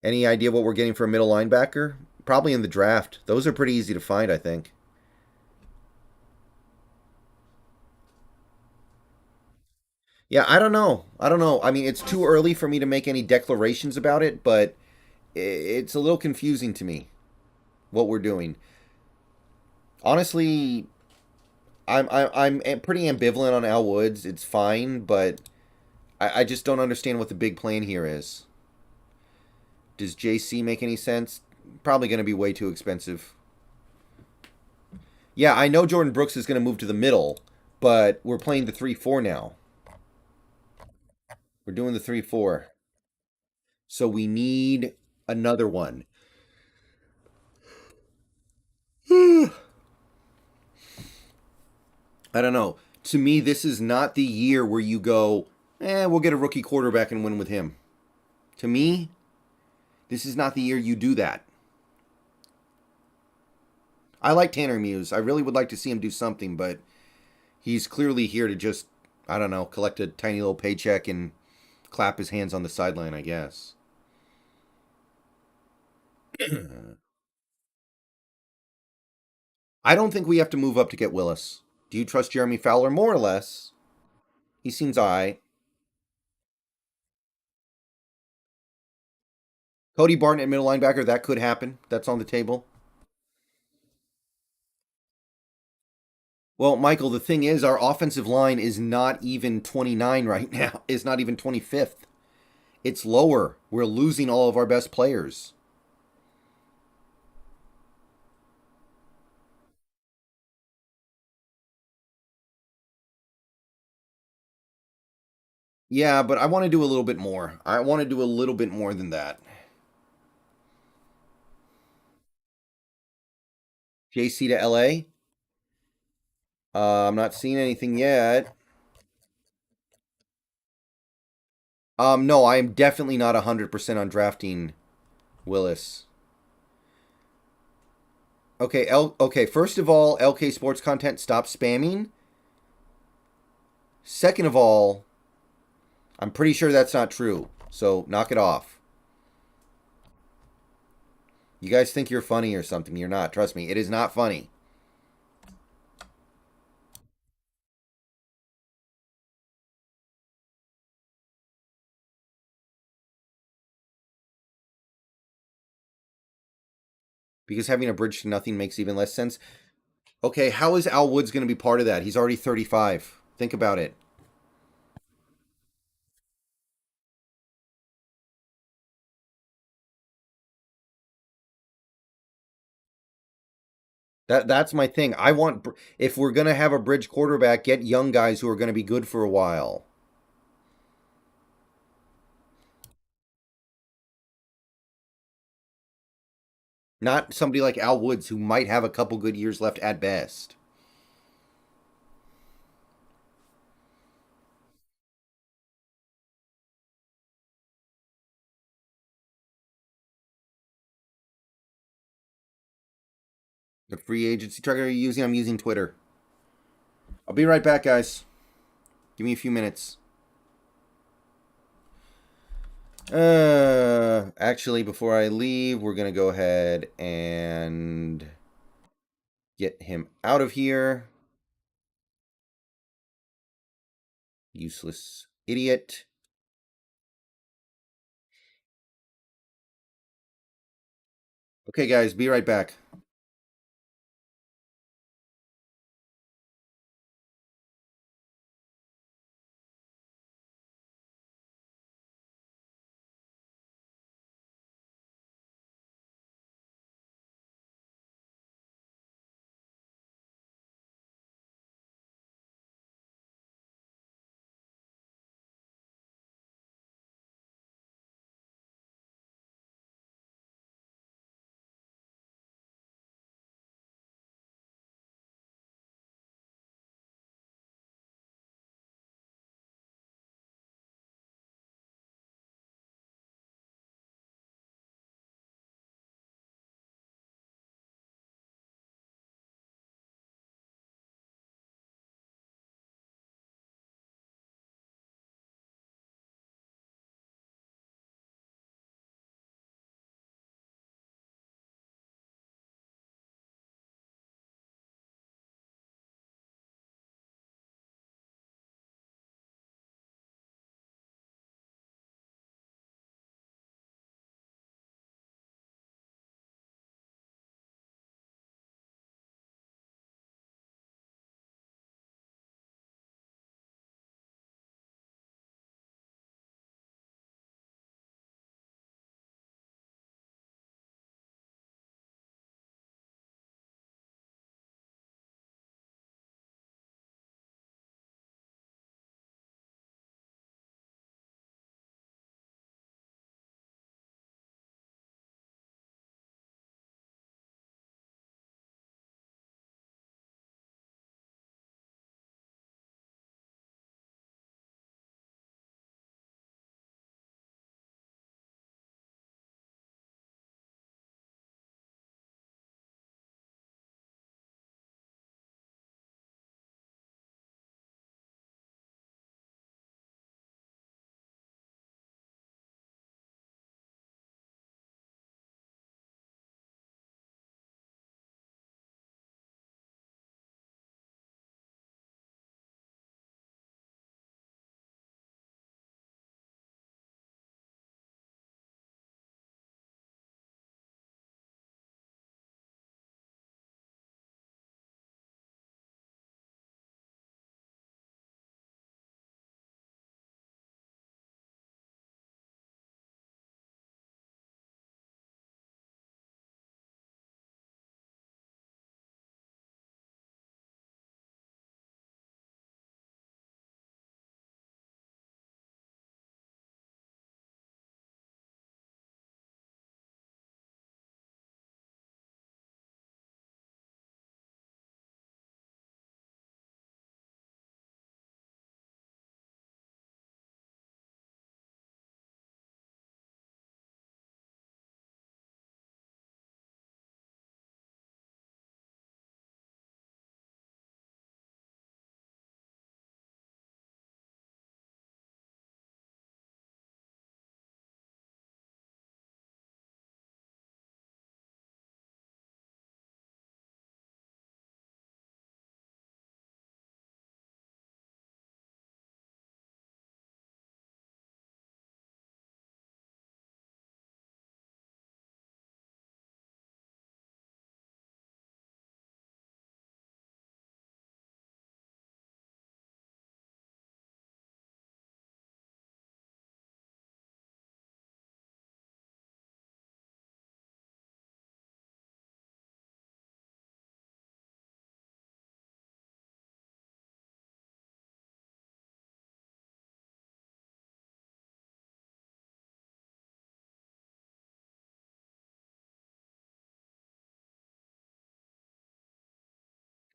Any idea what we're getting for a middle linebacker? Probably in the draft. Those are pretty easy to find, I think. Yeah, I don't know. I don't know. I mean, it's too early for me to make any declarations about it, but it's a little confusing to me what we're doing. Honestly, I'm pretty ambivalent on Al Woods. It's fine, but I just don't understand what the big plan here is. Does JC make any sense? Probably going to be way too expensive. Yeah, I know Jordan Brooks is going to move to the middle, but we're playing the 3-4 now. We're doing the 3-4. So we need another one. I don't know. To me, this is not the year where you go, we'll get a rookie quarterback and win with him. To me, this is not the year you do that. I like Tanner Muse. I really would like to see him do something, but he's clearly here to just, I don't know, collect a tiny little paycheck and clap his hands on the sideline, I guess. I don't think we have to move up to get Willis. Do you trust Jeremy Fowler more or less? He seems alright. Cody Barton at middle linebacker, that could happen. That's on the table. Well, Michael, the thing is, our offensive line is not even 29 right now. It's not even 25th. It's lower. We're losing all of our best players. Yeah, but I want to do a little bit more. I want to do a little bit more than that. JC to LA? I'm not seeing anything yet. No, I am definitely not 100% on drafting Willis. Okay, first of all, LK Sports Content, stop spamming. Second of all, I'm pretty sure that's not true. So knock it off. You guys think you're funny or something. You're not. Trust me, it is not funny. Because having a bridge to nothing makes even less sense. Okay, how is Al Woods going to be part of that? He's already 35. Think about it. That's my thing. I want if we're going to have a bridge quarterback, get young guys who are going to be good for a while. Not somebody like Al Woods who might have a couple good years left at best. The free agency tracker you're using, I'm using Twitter. I'll be right back, guys. Give me a few minutes. Actually, before I leave, we're gonna go ahead and get him out of here. Useless idiot. Okay, guys, be right back.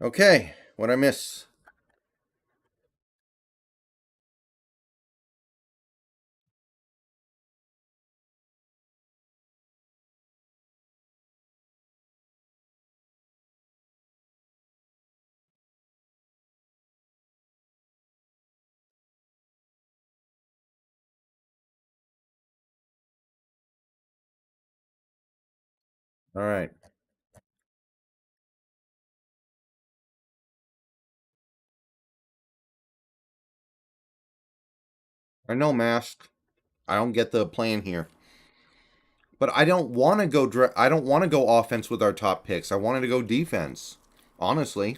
Okay, what I miss? All right. I know mask. I don't get the plan here. But I don't want to go I don't want to go offense with our top picks. I wanted to go defense. Honestly.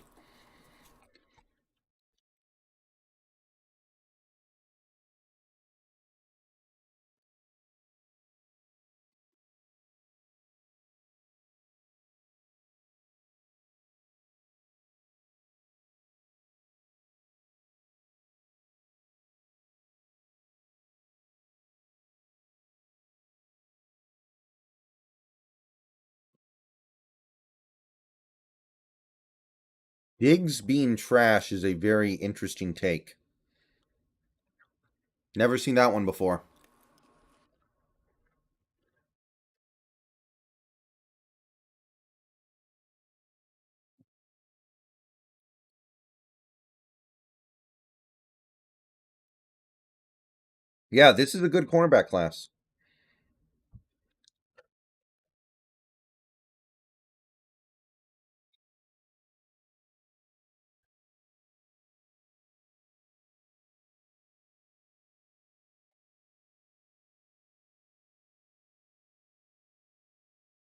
Diggs being trash is a very interesting take. Never seen that one before. Yeah, this is a good cornerback class.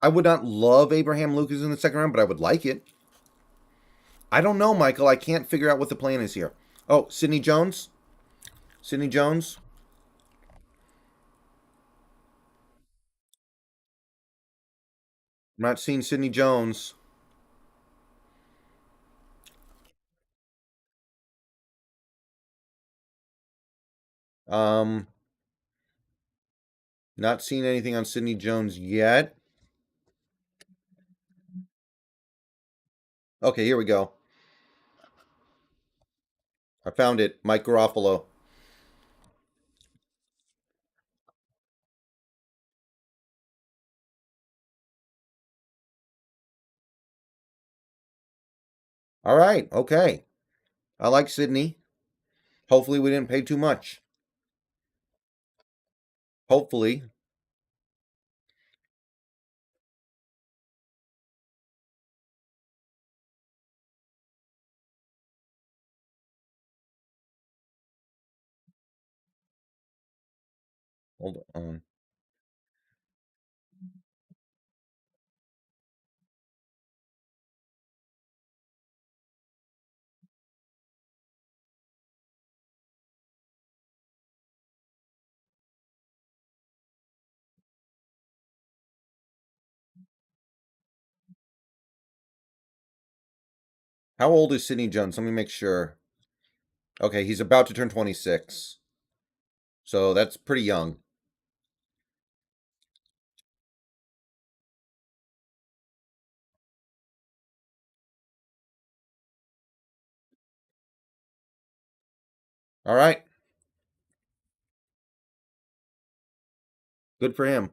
I would not love Abraham Lucas in the second round, but I would like it. I don't know, Michael. I can't figure out what the plan is here. Oh, Sidney Jones? Sidney Jones? I'm not seeing Sidney Jones. Um, Not seeing anything on Sidney Jones yet. Okay, here we go. I found it. Mike Garofalo. All right. Okay. I like Sidney. Hopefully, we didn't pay too much. Hopefully. Hold on. How old is Sidney Jones? Let me make sure. Okay, he's about to turn 26. So that's pretty young. All right. Good for him.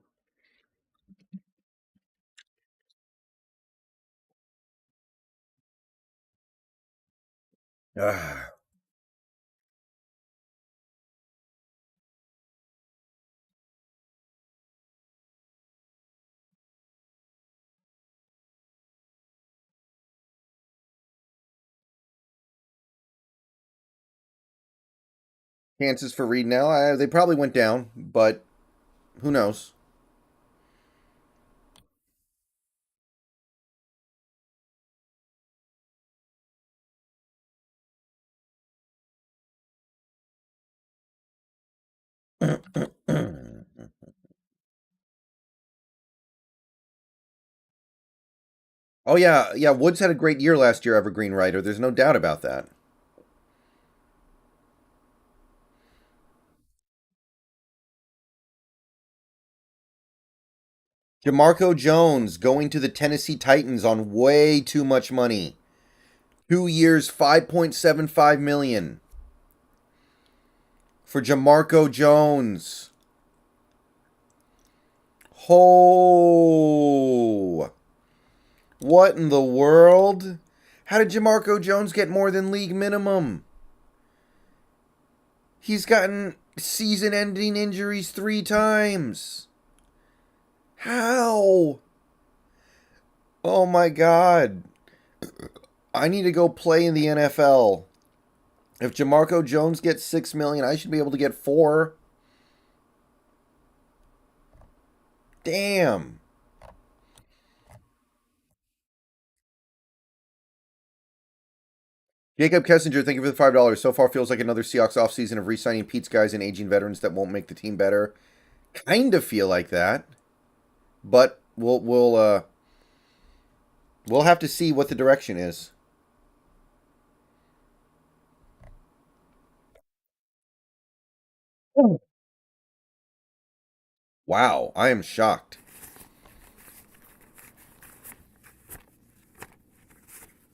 Ah. Chances for Reed now. They probably went down, but who knows? Oh yeah, yeah. Woods had a great year last year, Evergreen writer. There's no doubt about that. DeMarco Jones going to the Tennessee Titans on way too much money. 2 years, $5.75 million for Jamarco Jones. Oh, what in the world? How did Jamarco Jones get more than league minimum? He's gotten season-ending injuries 3 times. How? Oh my God. I need to go play in the NFL. If Jamarco Jones gets $6 million, I should be able to get 4. Damn. Jacob Kessinger, thank you for the $5. So far feels like another Seahawks offseason of re-signing Pete's guys and aging veterans that won't make the team better. Kind of feel like that. But we'll have to see what the direction is. Wow, I am shocked.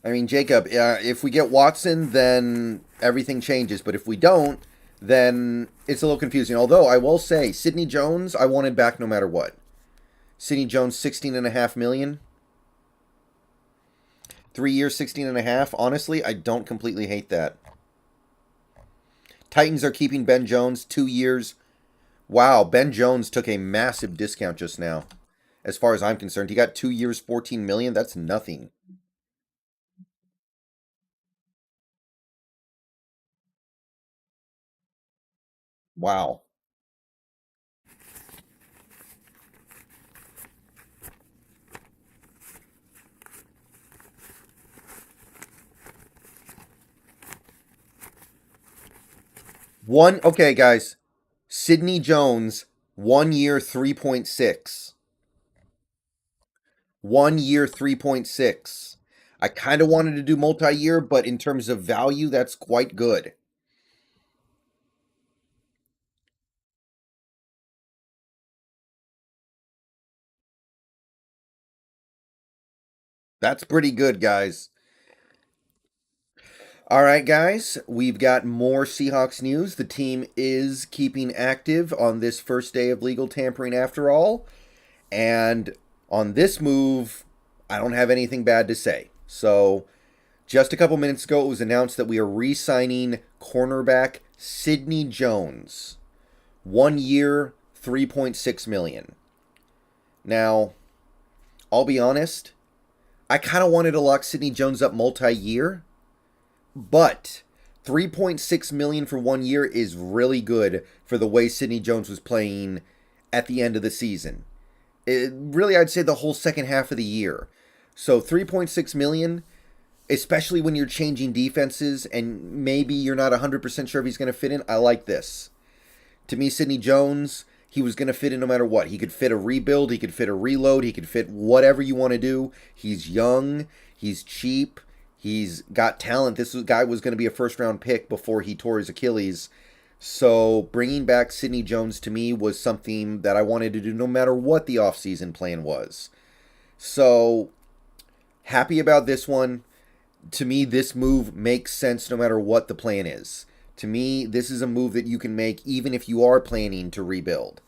I mean, Jacob, if we get Watson, then everything changes. But if we don't, then it's a little confusing. Although I will say, Sidney Jones, I wanted back no matter what. Sidney Jones, $16.5 million. 3 years, 16.5. Honestly, I don't completely hate that. Titans are keeping Ben Jones 2 years. Wow, Ben Jones took a massive discount just now. As far as I'm concerned, he got 2 years, 14 million. That's nothing. Wow. Okay, guys. Sidney Jones, 1 year, 3.6. 1 year, 3.6. I kind of wanted to do multi-year, but in terms of value, that's quite good. That's pretty good, guys. All right, guys, we've got more Seahawks news. The team is keeping active on this first day of legal tampering after all. And on this move, I don't have anything bad to say. So, just a couple minutes ago, it was announced that we are re signing cornerback Sidney Jones. 1 year, 3.6 million. Now, I'll be honest, I kind of wanted to lock Sidney Jones up multi-year, but 3.6 million for 1 year is really good for the way Sidney Jones was playing at the end of the season. Really, I'd say the whole second half of the year. So 3.6 million, especially when you're changing defenses and maybe you're not 100% sure if he's going to fit in, I like this. To me, Sidney Jones, he was going to fit in no matter what. He could fit a rebuild, he could fit a reload, he could fit whatever you want to do. He's young, he's cheap, he's got talent. This guy was going to be a first-round pick before he tore his Achilles. So bringing back Sidney Jones to me was something that I wanted to do no matter what the offseason plan was. So happy about this one. To me, this move makes sense no matter what the plan is. To me, this is a move that you can make even if you are planning to rebuild.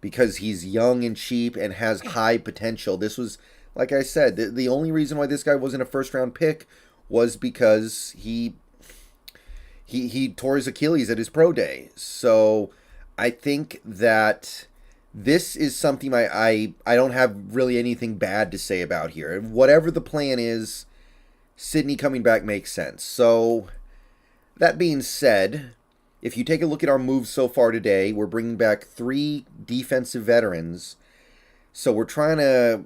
Because he's young and cheap and has high potential. This was, like I said, the only reason why this guy wasn't a first-round pick was because he tore his Achilles at his pro day. So I think that this is something I don't have really anything bad to say about here. Whatever the plan is, Sidney coming back makes sense. So that being said, if you take a look at our moves so far today, we're bringing back 3 defensive veterans. So we're trying to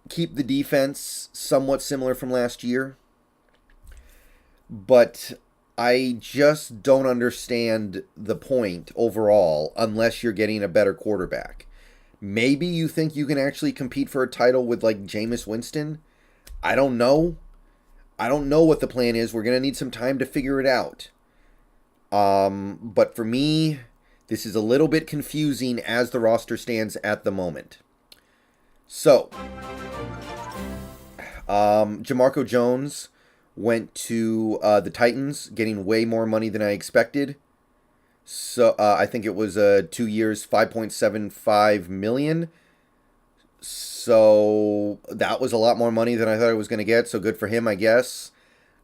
keep the defense somewhat similar from last year. But I just don't understand the point overall unless you're getting a better quarterback. Maybe you think you can actually compete for a title with like Jameis Winston. I don't know. I don't know what the plan is. We're going to need some time to figure it out. But for me, this is a little bit confusing as the roster stands at the moment. So, Jamarco Jones, went to the Titans, getting way more money than I expected. So I think it was 2 years, 5.75 million. So that was a lot more money than I thought I was going to get. So good for him, I guess.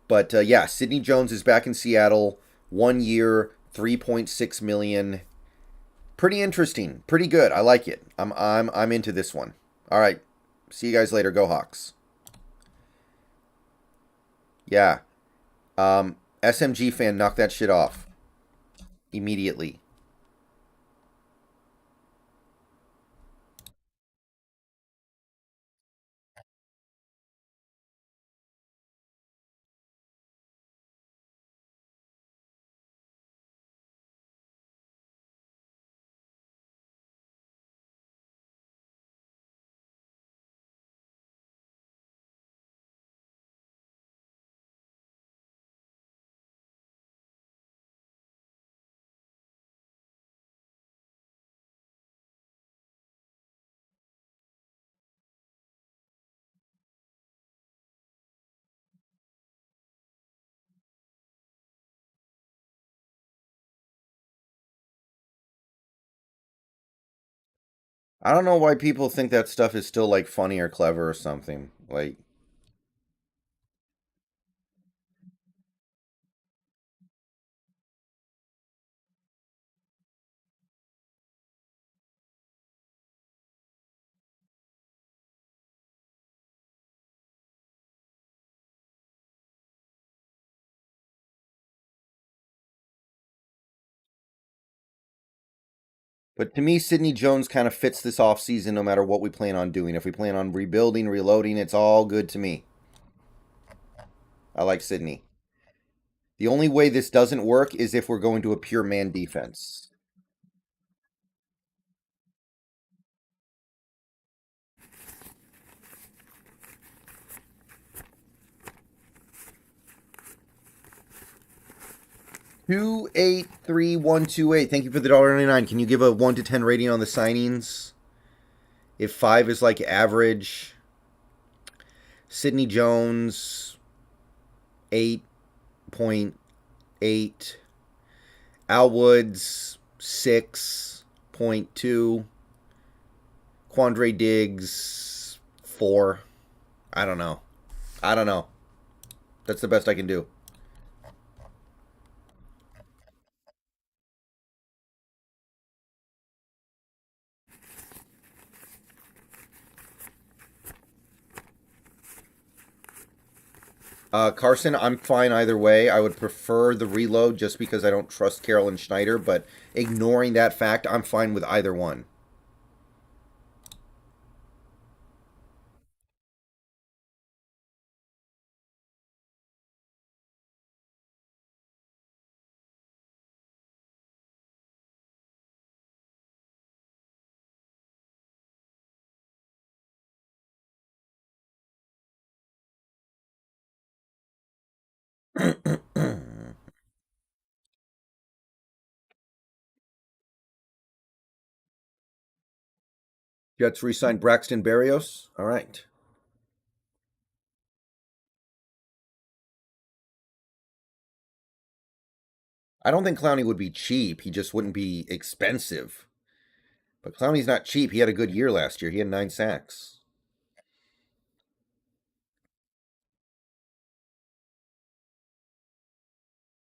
But yeah, Sidney Jones is back in Seattle. 1 year, 3.6 million. Pretty interesting. Pretty good. I like it. I'm into this one. All right. See you guys later. Go Hawks. Yeah. SMG fan, knock that shit off immediately. I don't know why people think that stuff is still like funny or clever or something. Like, but to me, Sidney Jones kind of fits this off season no matter what we plan on doing. If we plan on rebuilding, reloading, it's all good to me. I like Sidney. The only way this doesn't work is if we're going to a pure man defense. 283128. Thank you for the $1.99. Can you give a 1 to 10 rating on the signings? If 5 is like average, Sidney Jones 8.8, Al Woods 6.2, Quandre Diggs 4. I don't know. I don't know. That's the best I can do. Carson, I'm fine either way. I would prefer the reload just because I don't trust Carroll and Schneider, but ignoring that fact, I'm fine with either one. Jets re-signed Braxton Berrios. All right. I don't think Clowney would be cheap. He just wouldn't be expensive. But Clowney's not cheap. He had a good year last year. He had 9 sacks.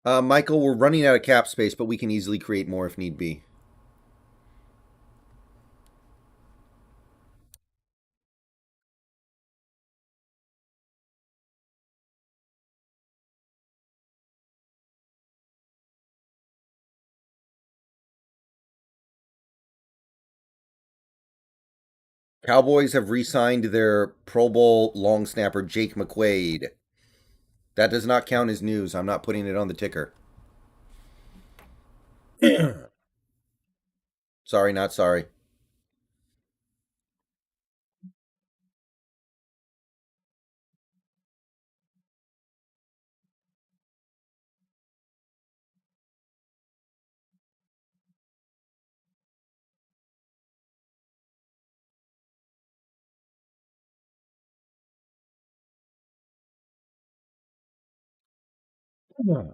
Michael, we're running out of cap space, but we can easily create more if need be. Cowboys have re-signed their Pro Bowl long snapper Jake McQuaid. That does not count as news. I'm not putting it on the ticker. Sorry, not sorry.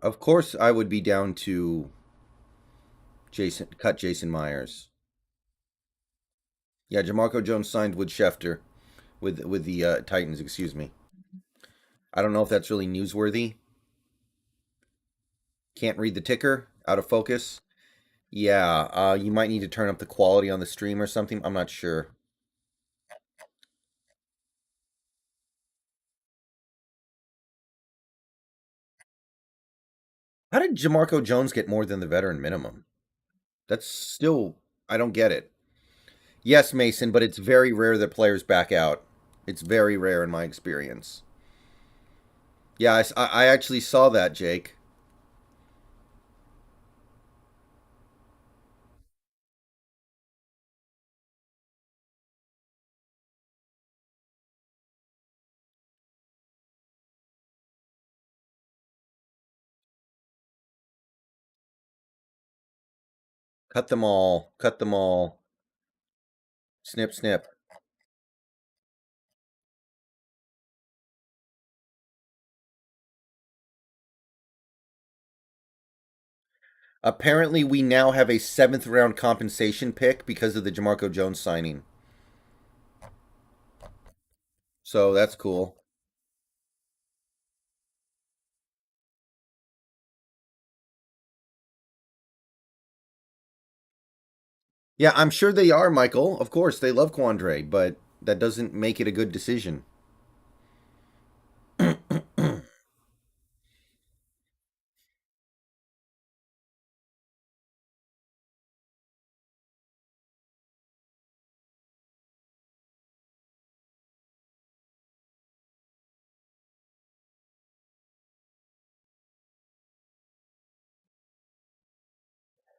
Of course, I would be down to cut Jason Myers. Yeah, Jamarco Jones signed with Schefter, with the Titans. Excuse me. I don't know if that's really newsworthy. Can't read the ticker. Out of focus. Yeah, you might need to turn up the quality on the stream or something. I'm not sure. How did Jamarco Jones get more than the veteran minimum? That's still, I don't get it. Yes, Mason, but it's very rare that players back out. It's very rare in my experience. Yeah, I actually saw that, Jake. Cut them all. Cut them all. Snip, snip. Apparently, we now have a seventh round compensation pick because of the Jamarco Jones signing. So that's cool. Yeah, I'm sure they are, Michael. Of course, they love Quandre, but that doesn't make it a good decision.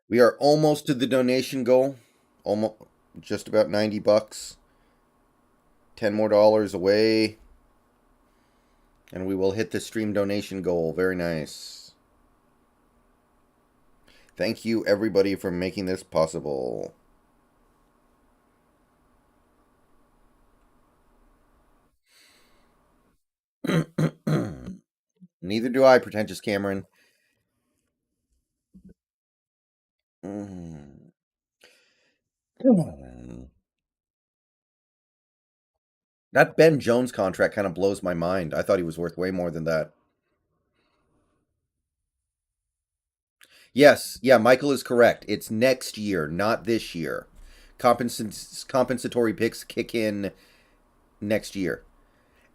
We are almost to the donation goal. Almost just about 90 bucks. 10 more dollars away. And we will hit the stream donation goal. Very nice. Thank you, everybody, for making this possible. Neither do I, pretentious Cameron. Mm. That Ben Jones contract kind of blows my mind. I thought he was worth way more than that. Yes, yeah, Michael is correct. It's next year, not this year. Compensatory picks kick in next year.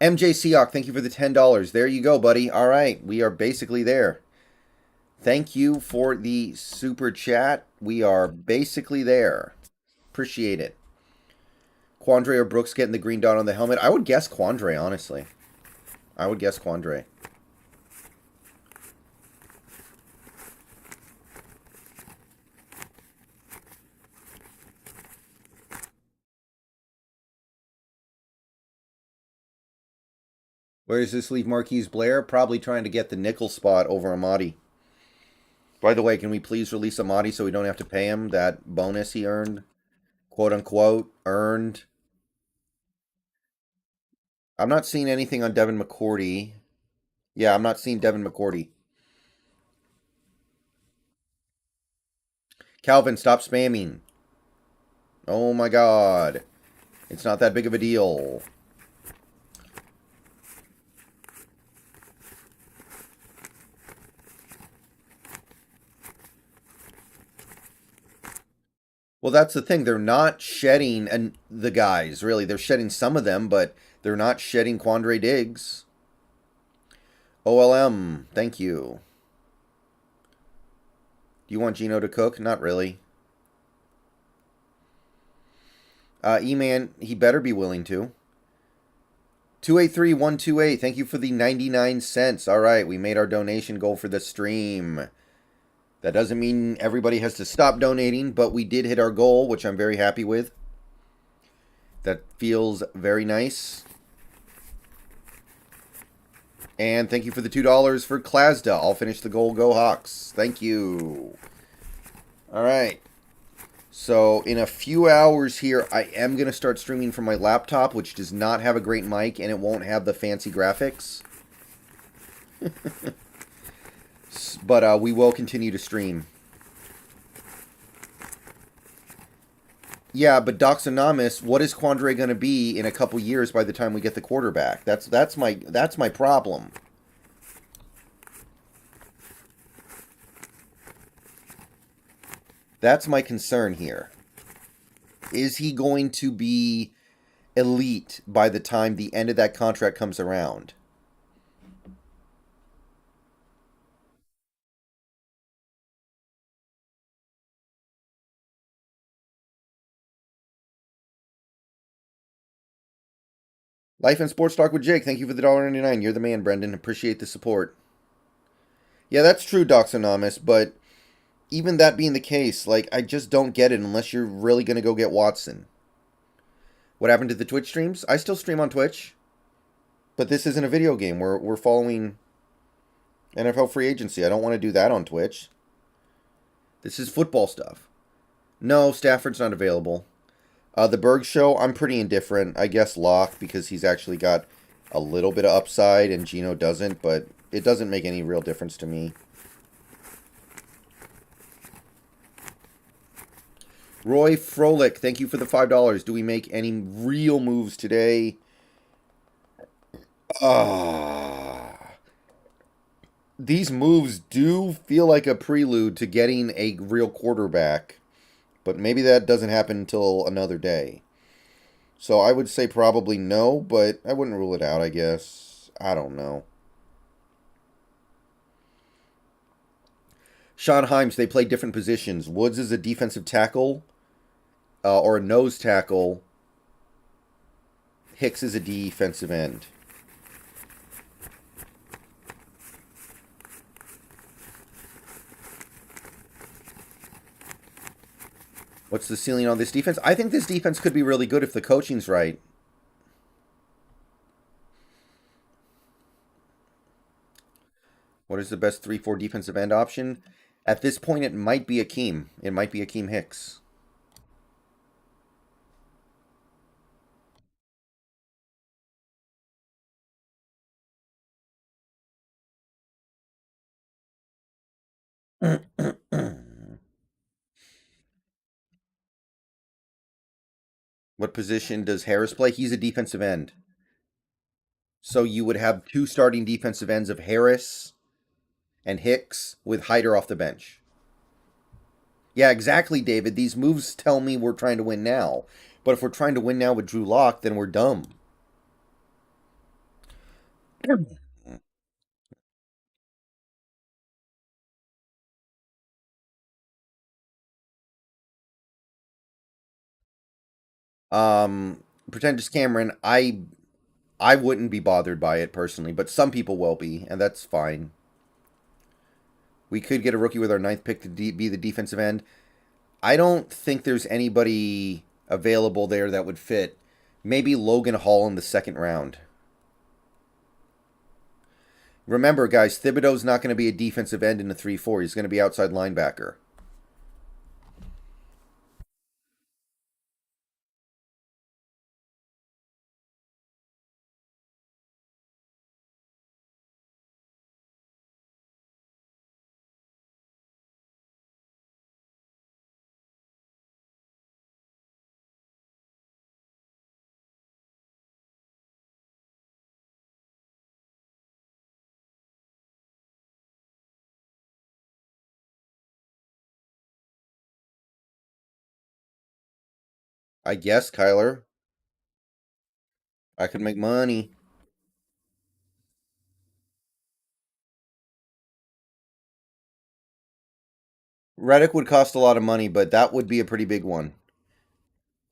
MJ Seahawk, thank you for the $10. There you go, buddy. All right, we are basically there. Thank you for the super chat. We are basically there. Appreciate it. Quandre or Brooks getting the green dot on the helmet? I would guess Quandre, honestly. I would guess Quandre. Where does this leave Marquise Blair? Probably trying to get the nickel spot over Amadi. By the way, can we please release Amadi so we don't have to pay him that bonus he earned? Quote unquote, earned. I'm not seeing anything on Devin McCourty. Yeah, I'm not seeing Devin McCourty. Calvin, stop spamming. Oh my god. It's not that big of a deal. Well, that's the thing. They're not shedding the guys, really. They're shedding some of them, but they're not shedding Quandre Diggs. OLM, thank you. Do you want Gino to cook? Not really. E-Man, he better be willing to. 283128, thank you for the 99 cents. All right, we made our donation goal for the stream. That doesn't mean everybody has to stop donating, but we did hit our goal, which I'm very happy with. That feels very nice. And thank you for the $2 for Klasda. I'll finish the goal. Go Hawks. Thank you. All right. So in a few hours here, I am going to start streaming from my laptop, which does not have a great mic, and it won't have the fancy graphics. But we will continue to stream. Yeah, but Doxonomus, what is Quandre going to be in a couple years by the time we get the quarterback? That's my problem. That's my concern here. Is he going to be elite by the time the end of that contract comes around? Life and Sports Talk with Jake. Thank you for the $1.99. You're the man, Brendan. Appreciate the support. Yeah, that's true, Doxonomus, but even that being the case, like, I just don't get it unless you're really going to go get Watson. What happened to the Twitch streams? I still stream on Twitch, but this isn't a video game. We're following NFL free agency. I don't want to do that on Twitch. This is football stuff. No, Stafford's not available. The Berg show, I'm pretty indifferent. I guess Locke, because he's actually got a little bit of upside and Gino doesn't, but it doesn't make any real difference to me. Roy Froelich, thank you for the $5. Do we make any real moves today? These moves do feel like a prelude to getting a real quarterback, but maybe that doesn't happen until another day. So I would say probably no, but I wouldn't rule it out, I guess. I don't know. Sean Himes, they play different positions. Woods is a defensive tackle or a nose tackle. Hicks is a defensive end. What's the ceiling on this defense? I think this defense could be really good if the coaching's right. What is the best 3-4 defensive end option? At this point, it might be Akeem. It might be Akeem Hicks. What position does Harris play? He's a defensive end. So you would have two starting defensive ends of Harris and Hicks with Hyder off the bench. Yeah, exactly, David. These moves tell me we're trying to win now. But if we're trying to win now with Drew Lock, then we're dumb. Pretentious Cameron, I wouldn't be bothered by it personally, but some people will be, and that's fine. We could get a rookie with our ninth pick to be the defensive end. I don't think there's anybody available there that would fit. Maybe Logan Hall in the second round. Remember, guys, Thibodeau's not going to be a defensive end in the 3-4. He's going to be outside linebacker. I guess, Kyler. I could make money. Reddick would cost a lot of money, but that would be a pretty big one.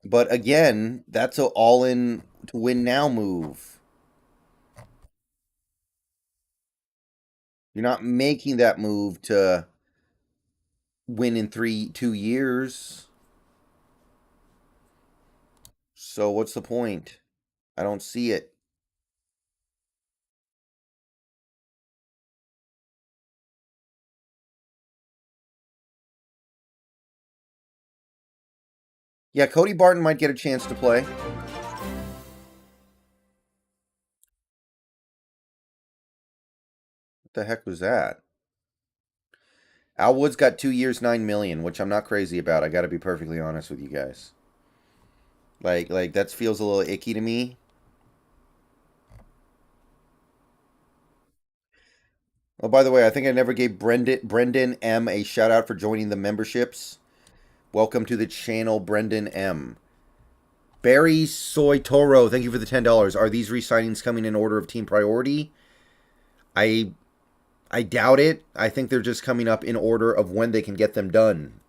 But again, that's an all-in to win now move. You're not making that move to win in 2 years. So what's the point? I don't see it. Yeah, Cody Barton might get a chance to play. What the heck was that? Al Wood's got 2 years, 9 million, which I'm not crazy about. I got to be perfectly honest with you guys. Like that feels a little icky to me. Oh, by the way, I think I never gave Brendan M a shout out for joining the memberships. Welcome to the channel, Brendan M. Barry Soy Toro, thank you for the $10. Are these re-signings coming in order of team priority? I I doubt it. I think they're just coming up in order of when they can get them done.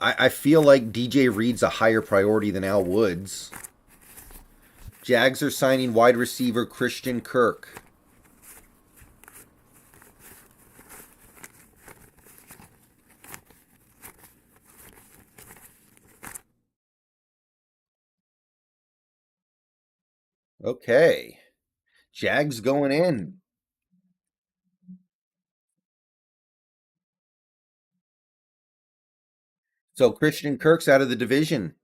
I feel like DJ Reed's a higher priority than Al Woods. Jags are signing wide receiver Christian Kirk. Okay. Jags going in. So Christian Kirk's out of the division.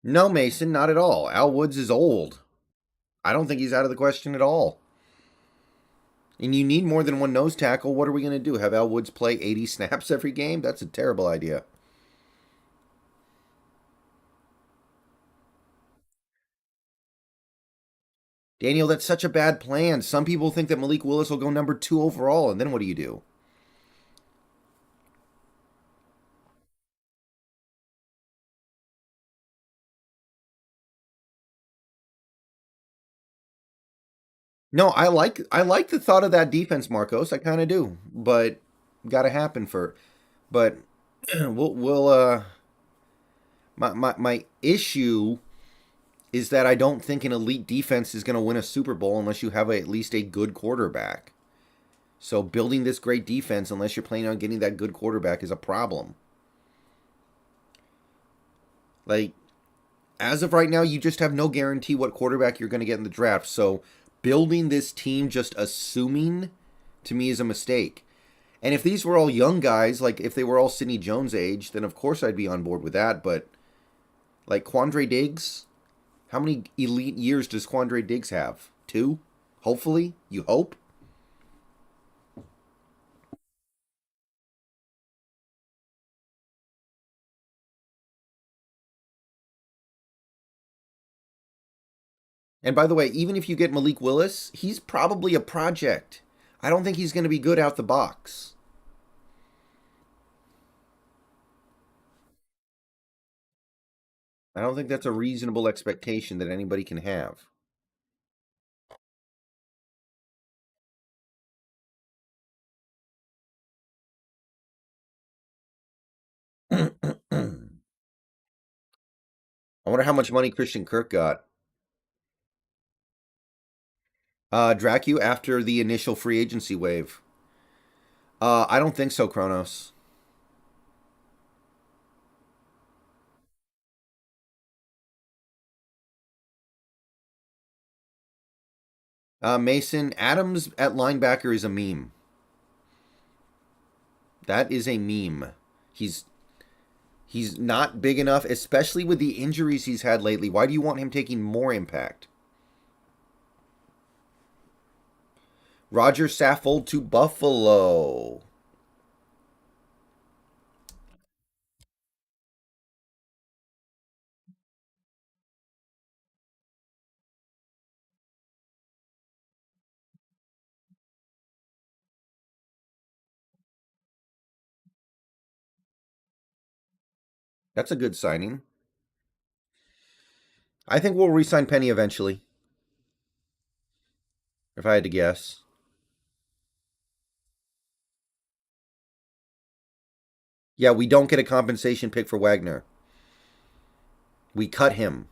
No, Mason, not at all. Al Woods is old. I don't think he's out of the question at all. And you need more than one nose tackle. What are we going to do? Have Al Woods play 80 snaps every game? That's a terrible idea. Daniel, that's such a bad plan. Some people think that Malik Willis will go number 2 overall, and then what do you do? No, I like the thought of that defense, Marcos. I kind of do, but got to happen for. But we'll my issue is that I don't think an elite defense is going to win a Super Bowl unless you have at least a good quarterback. So building this great defense, unless you're planning on getting that good quarterback, is a problem. Like, as of right now, you just have no guarantee what quarterback you're going to get in the draft. So building this team just assuming, to me, is a mistake. And if these were all young guys, like if they were all Sidney Jones age, then of course I'd be on board with that. But like Quandre Diggs, how many elite years does Quandre Diggs have? 2? Hopefully? You hope? And by the way, even if you get Malik Willis, he's probably a project. I don't think he's going to be good out the box. I don't think that's a reasonable expectation that anybody can have. I wonder how much money Christian Kirk got. Dracu after the initial free agency wave. I don't think so, Kronos. Mason Adams at linebacker is a meme. That is a meme. He's he's not big enough, especially with the injuries he's had lately. Why do you want him taking more impact? Roger Saffold to Buffalo. That's a good signing. I think we'll re-sign Penny eventually, if I had to guess. Yeah, we don't get a compensation pick for Wagner. We cut him.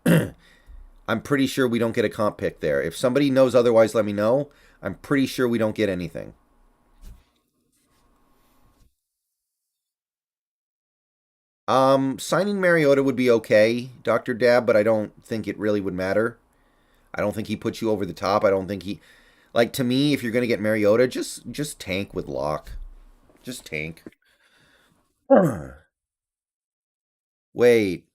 I'm pretty sure we don't get a comp pick there. If somebody knows otherwise, let me know. I'm pretty sure we don't get anything. Signing Mariota would be okay, Dr. Dab, but I don't think it really would matter. I don't think he puts you over the top. I don't think he like to me, if you're gonna get Mariota, just tank with Locke. Just tank. Wait,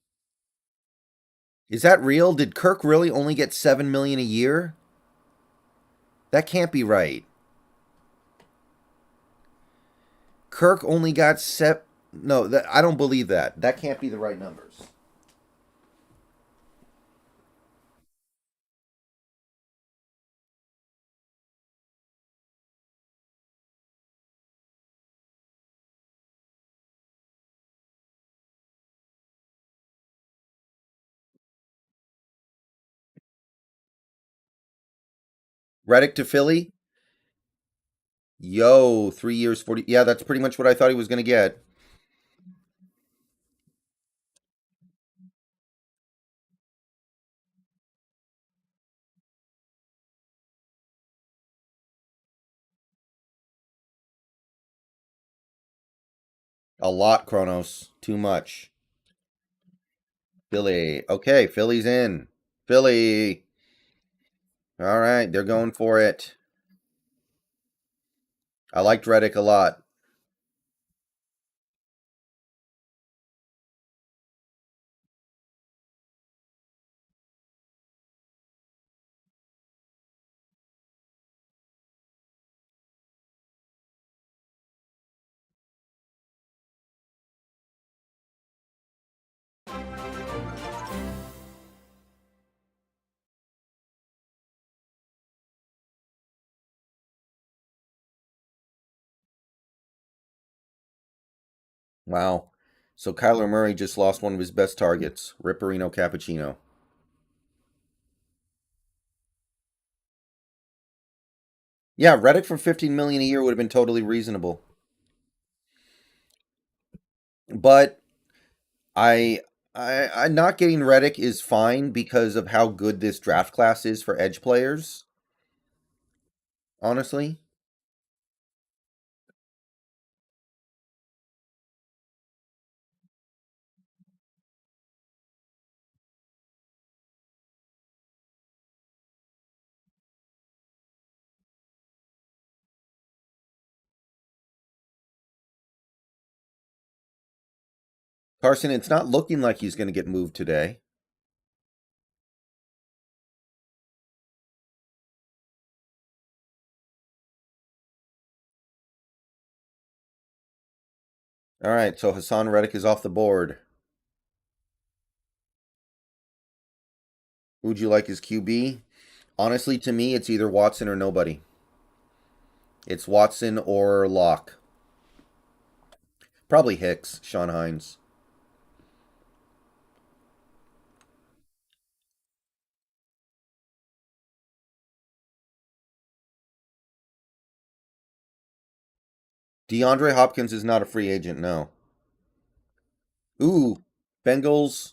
is that real? Did Kirk really only get 7 million a year? That can't be right. Kirk only got No, I don't believe that. That can't be the right numbers. Reddick to Philly? Yo, 3 years, 40. Yeah, that's pretty much what I thought he was going to get. A lot, Kronos. Too much. Philly. Okay, Philly's in. Philly. All right, they're going for it. I liked Reddick a lot. Wow. So Kyler Murray just lost one of his best targets, Ripperino Cappuccino. Yeah, Reddick for 15 million a year would have been totally reasonable. But I not getting Reddick is fine because of how good this draft class is for edge players, honestly. Carson, it's not looking like he's going to get moved today. All right, so Hassan Reddick is off the board. Who'd you like as QB? Honestly, to me, it's either Watson or nobody. It's Watson or Locke. Probably Hicks, Sean Hines. DeAndre Hopkins is not a free agent, no. Ooh, Bengals.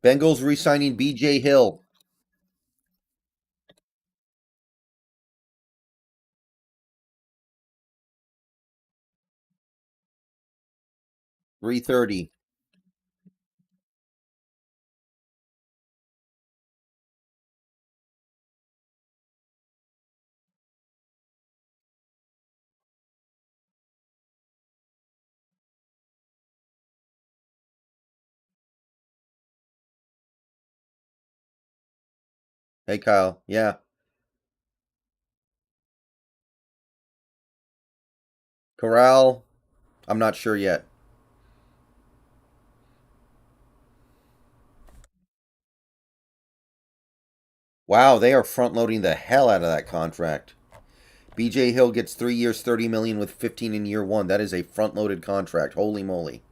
Bengals re-signing B.J. Hill, 330. Hey, Kyle. Yeah. Corral. I'm not sure yet. Wow, they are front loading the hell out of that contract. BJ Hill gets 3 years, 30 million with 15 in year one. That is a front loaded contract. Holy moly.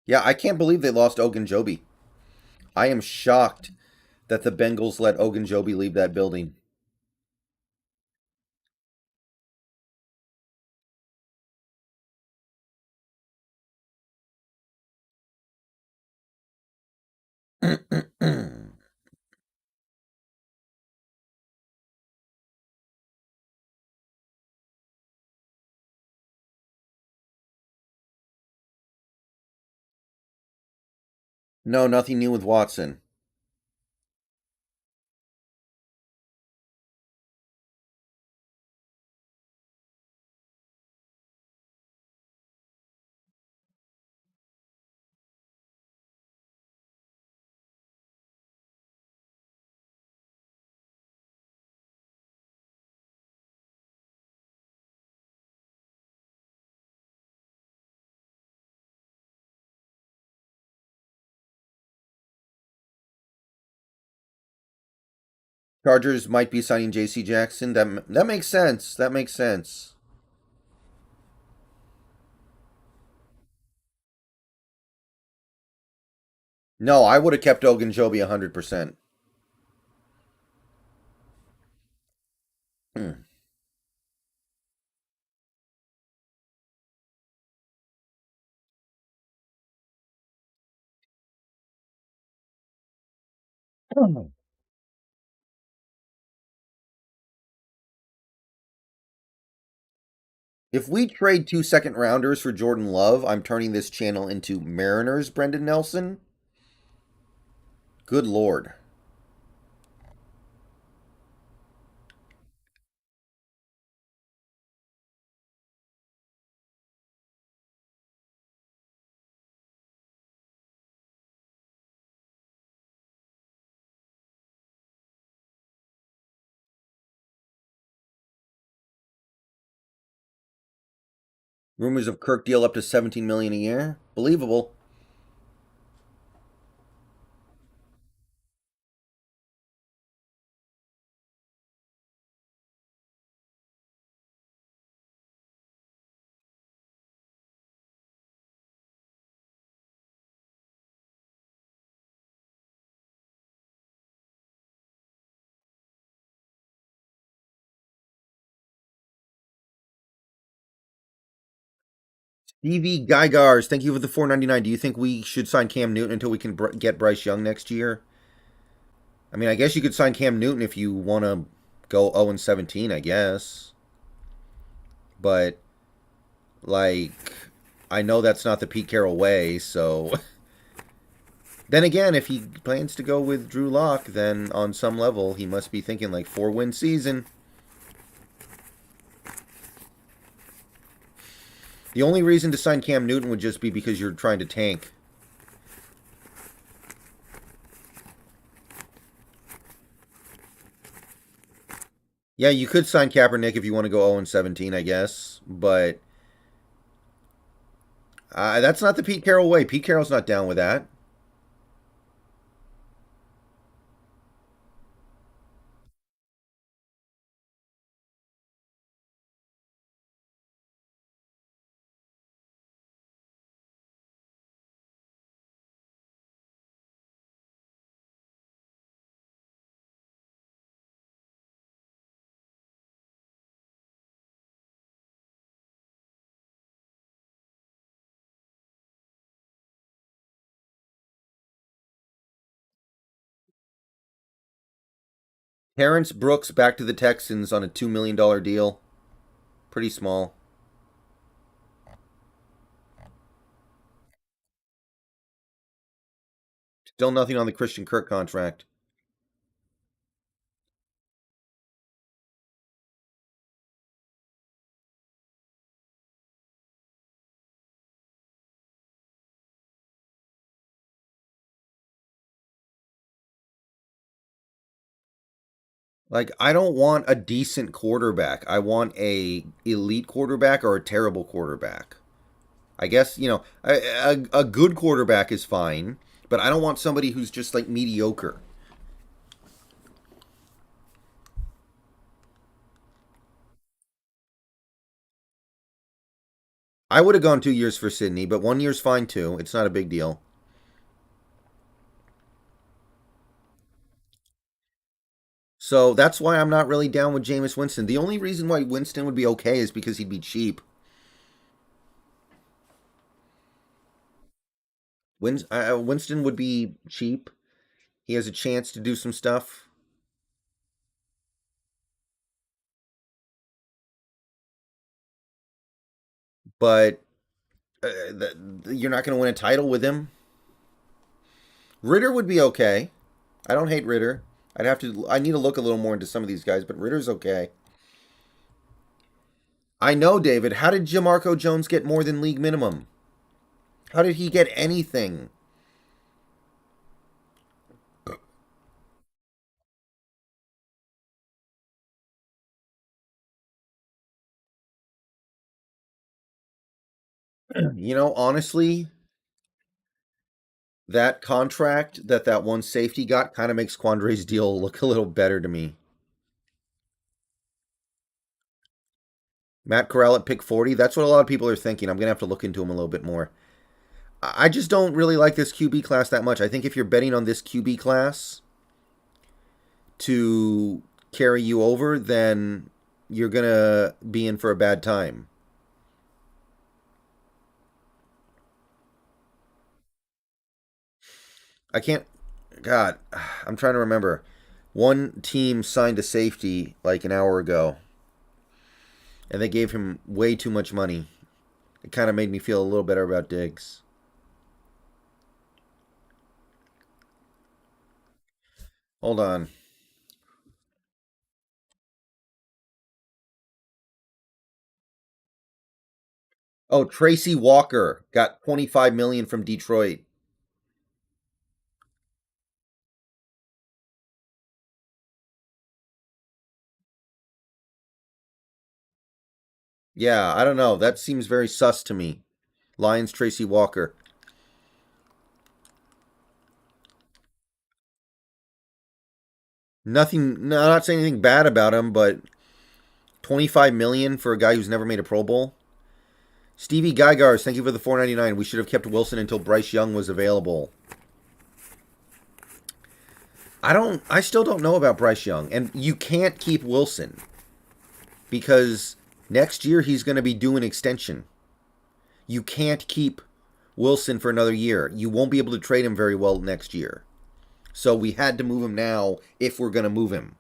Yeah, I can't believe they lost Ogunjobi. I am shocked that the Bengals let Ogunjobi leave that building. No, nothing new with Watson. Chargers might be signing J.C. Jackson. That makes sense. That makes sense. No, I would have kept Ogunjobi 100%. If we trade 2 second rounders for Jordan Love, I'm turning this channel into Mariners Brendan Nelson. Good lord. Rumors of Kirk deal up to 17 million a year. Believable. Stevie Geigars, thank you for the 4.99. Do you think we should sign Cam Newton until we can get Bryce Young next year? I mean, I guess you could sign Cam Newton if you want to go 0-17, I guess. But like, I know that's not the Pete Carroll way. So then again, if he plans to go with Drew Lock, then on some level he must be thinking like 4-win season. The only reason to sign Cam Newton would just be because you're trying to tank. Yeah, you could sign Kaepernick if you want to go 0-17, I guess. But that's not the Pete Carroll way. Pete Carroll's not down with that. Terence Brooks back to the Texans on a $2 million deal. Pretty small. Still nothing on the Christian Kirk contract. Like, I don't want a decent quarterback. I want a elite quarterback or a terrible quarterback. I guess, a good quarterback is fine, but I don't want somebody who's just like mediocre. I would have gone 2 years for Sydney, but 1 year's fine too. It's not a big deal. So that's why I'm not really down with Jameis Winston. The only reason why Winston would be okay is because he'd be cheap. Winston would be cheap. He has a chance to do some stuff, but you're not going to win a title with him. Ritter would be okay. I don't hate Ritter. I need to look a little more into some of these guys, but Ritter's okay. I know, David. How did Jamarco Jones get more than league minimum? How did he get anything? Honestly, that contract that one safety got kind of makes Quandre's deal look a little better to me. Matt Corral at pick 40. That's what a lot of people are thinking. I'm going to have to look into him a little bit more. I just don't really like this QB class that much. I think if you're betting on this QB class to carry you over, then you're going to be in for a bad time. I can't. God, I'm trying to remember. One team signed a safety like an hour ago, and they gave him way too much money. It kind of made me feel a little better about Diggs. Hold on. Oh, Tracy Walker got 25 million from Detroit. Yeah, I don't know. That seems very sus to me. Lions Tracy Walker. Nothing. No, I'm not saying anything bad about him, but 25 million for a guy who's never made a Pro Bowl. Stevie Geigars, thank you for the 4.99. We should have kept Wilson until Bryce Young was available. I still don't know about Bryce Young, and you can't keep Wilson because next year he's going to be due an extension. You can't keep Wilson for another year. You won't be able to trade him very well next year. So we had to move him now if we're going to move him.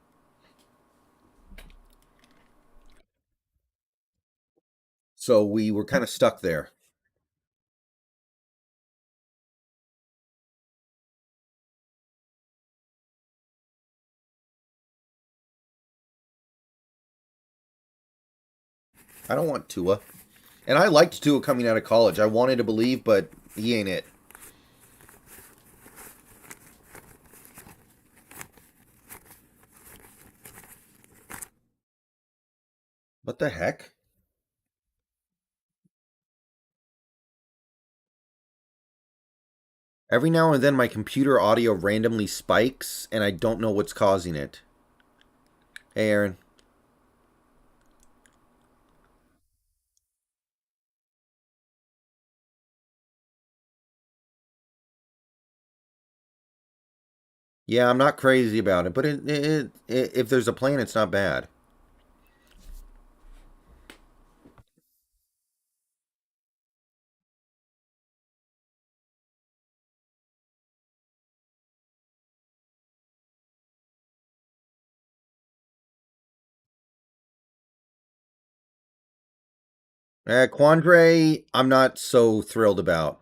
So we were kind of stuck there. I don't want Tua. And I liked Tua coming out of college. I wanted to believe, but he ain't it. What the heck? Every now and then my computer audio randomly spikes, and I don't know what's causing it. Hey, Aaron. Yeah, I'm not crazy about it, but if there's a plan, it's not bad. Quandre, I'm not so thrilled about.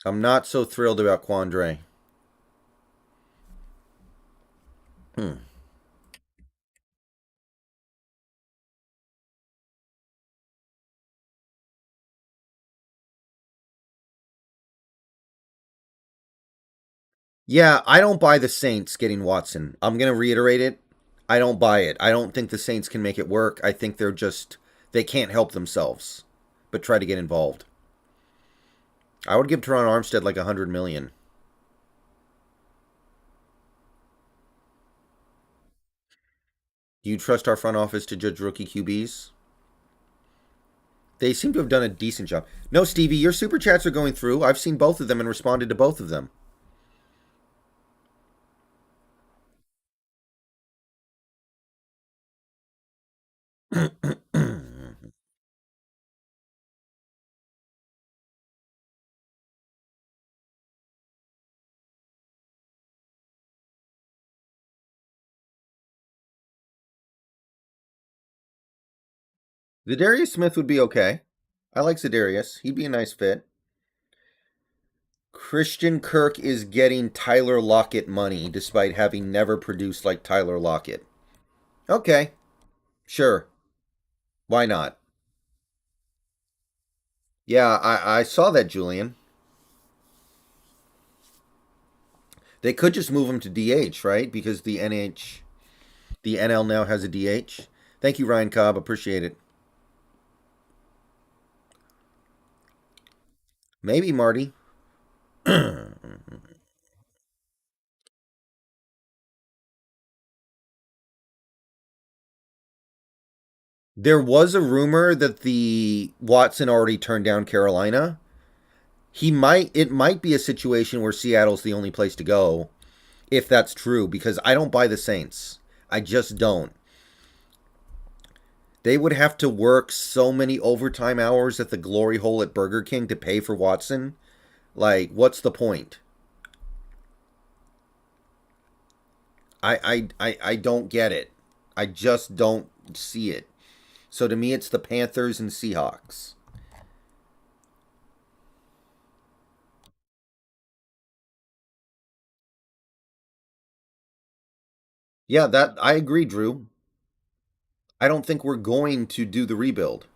I'm not so thrilled about Quandre. Hmm. Yeah, I don't buy the Saints getting Watson. I'm going to reiterate it. I don't buy it. I don't think the Saints can make it work. I think they can't help themselves, but try to get involved. I would give Teron Armstead like 100 million. Do you trust our front office to judge rookie QBs? They seem to have done a decent job. No, Stevie, your super chats are going through. I've seen both of them and responded to both of them. The Darius Smith would be okay. I like Zedarius. He'd be a nice fit. Christian Kirk is getting Tyler Lockett money despite having never produced like Tyler Lockett. Okay, sure. Why not? Yeah, I saw that, Julian. They could just move him to DH, right? Because the NL now has a DH. Thank you, Ryan Cobb. Appreciate it. Maybe, Marty. There was a rumor that the Watson already turned down Carolina. It might be a situation where Seattle's the only place to go, if that's true, because I don't buy the Saints. I just don't. They would have to work so many overtime hours at the glory hole at Burger King to pay for Watson. Like, what's the point? I don't get it. I just don't see it. So to me, it's the Panthers and Seahawks. Yeah, that I agree, Drew. I don't think we're going to do the rebuild.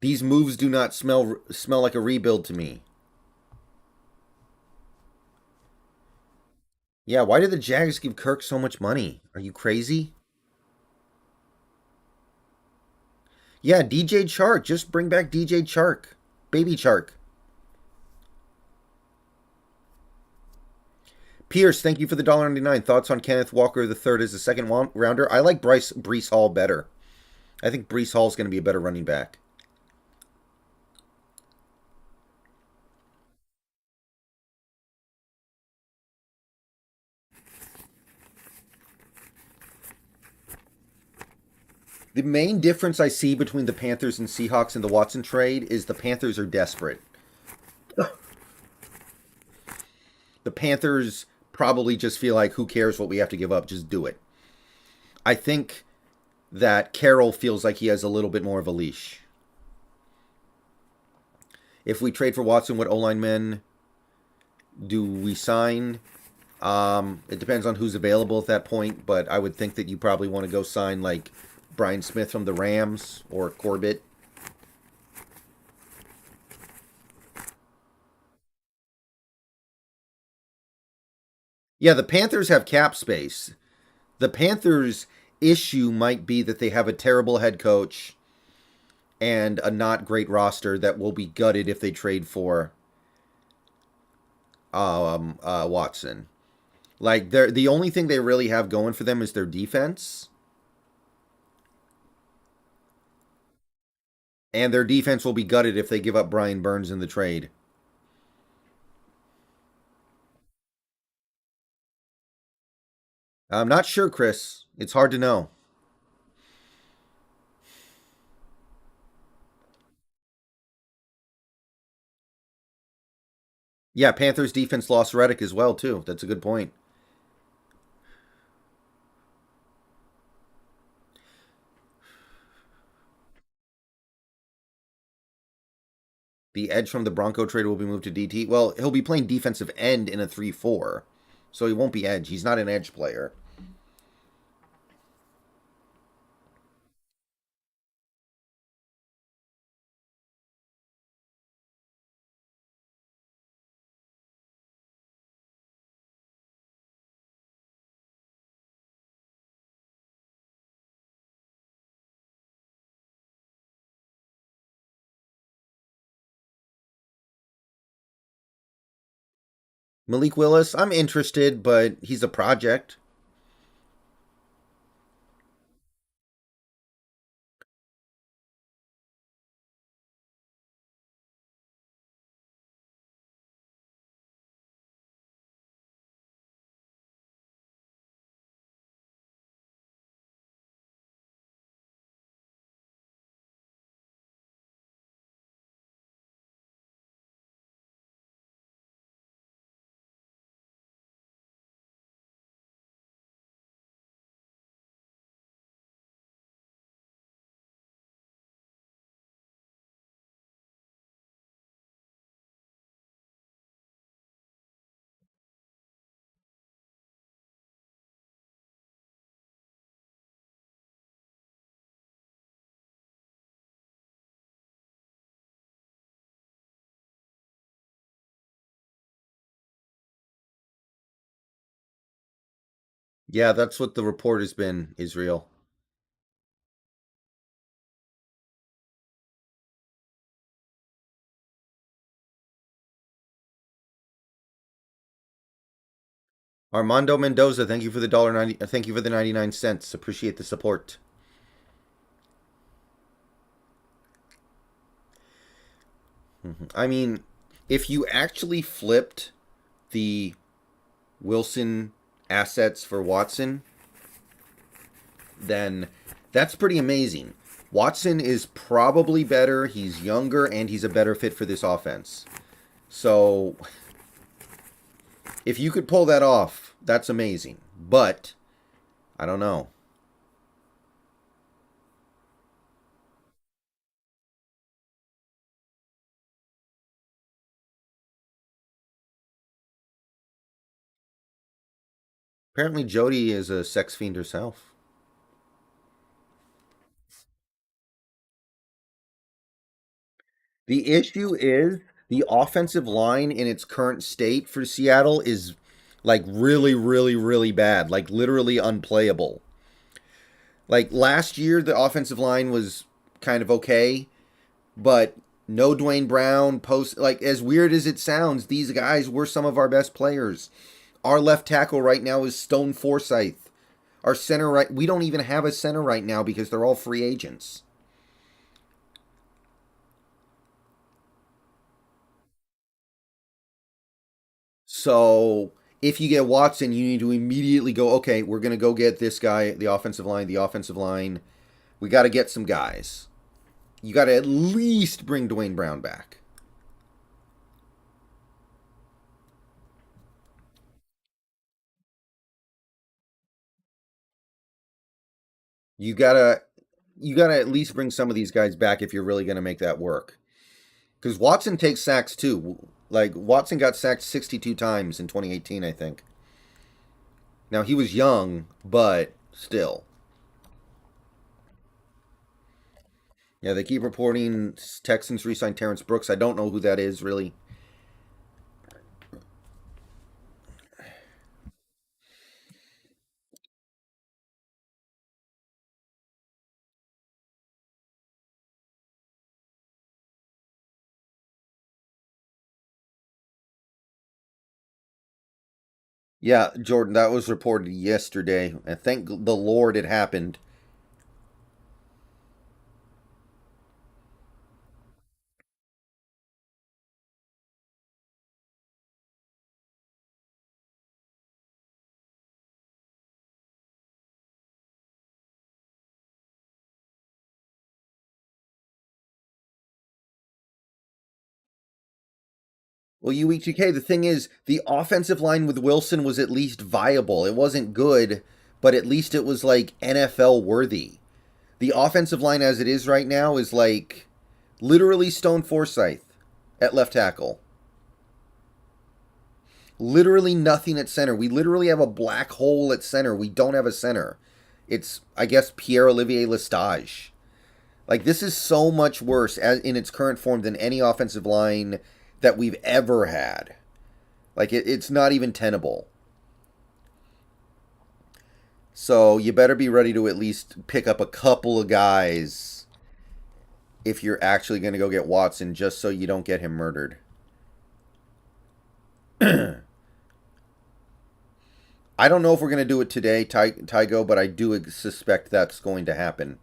These moves do not smell like a rebuild to me. Yeah, why did the Jags give Kirk so much money? Are you crazy? Yeah, DJ Chark. Just bring back DJ Chark. Baby Chark. Pierce, thank you for the $1.99. Thoughts on Kenneth Walker the third as a second rounder? I like Breece Hall better. I think Breece Hall is going to be a better running back. The main difference I see between the Panthers and Seahawks in the Watson trade is the Panthers are desperate. The Panthers probably just feel like, who cares what we have to give up? Just do it. I think that Carroll feels like he has a little bit more of a leash. If we trade for Watson, what O-line men do we sign? It depends on who's available at that point, but I would think that you probably want to go sign like Brian Smith from the Rams or Corbett. Yeah, the Panthers have cap space. The Panthers' issue might be that they have a terrible head coach and a not great roster that will be gutted if they trade for Watson. Like they're the only thing they really have going for them is their defense, and their defense will be gutted if they give up Brian Burns in the trade. I'm not sure, Chris. It's hard to know. Yeah, Panthers defense lost Reddick as well too. That's a good point. The edge from the Bronco trade will be moved to DT. Well, he'll be playing defensive end in a 3-4, so he won't be edge. He's not an edge player. Malik Willis, I'm interested, but he's a project. Yeah, that's what the report has been, Israel. Armando Mendoza, thank you for the $1.90. Thank you for the 99 cents. Appreciate the support. I mean, if you actually flipped the Wilson assets for Watson, then that's pretty amazing. Watson is probably better. He's younger and he's a better fit for this offense. So, if you could pull that off, that's amazing. But I don't know. Apparently, Jody is a sex fiend herself. The issue is the offensive line in its current state for Seattle is like really, really, really bad. Like literally unplayable. Like last year, the offensive line was kind of okay, but no Dwayne Brown post. Like as weird as it sounds, these guys were some of our best players. Our left tackle right now is Stone Forsyth. Our center right, we don't even have a center right now because they're all free agents. So if you get Watson, you need to immediately go, okay, we're going to go get this guy, the offensive line, the offensive line. We got to get some guys. You got to at least bring Dwayne Brown back. You got to you got to at least bring some of these guys back if you're really going to make that work. Cuz Watson takes sacks too. Like Watson got sacked 62 times in 2018, I think. Now he was young, but still. Yeah, they keep reporting Texans re-signed Terence Brooks. I don't know who that is really. Yeah, Jordan, that was reported yesterday, and thank the Lord it happened. Well, UEGK, the thing is, the offensive line with Wilson was at least viable. It wasn't good, but at least it was like NFL worthy. The offensive line as it is right now is like literally Stone Forsyth at left tackle. Literally nothing at center. We literally have a black hole at center. We don't have a center. It's, I guess, Pierre Olivier Lestage. Like this is so much worse as in its current form than any offensive line that we've ever had. Like it's not even tenable. So you better be ready to at least pick up a couple of guys if you're actually going to go get Watson, just so you don't get him murdered. I don't know if we're going to do it today, Tygo, but I do suspect that's going to happen.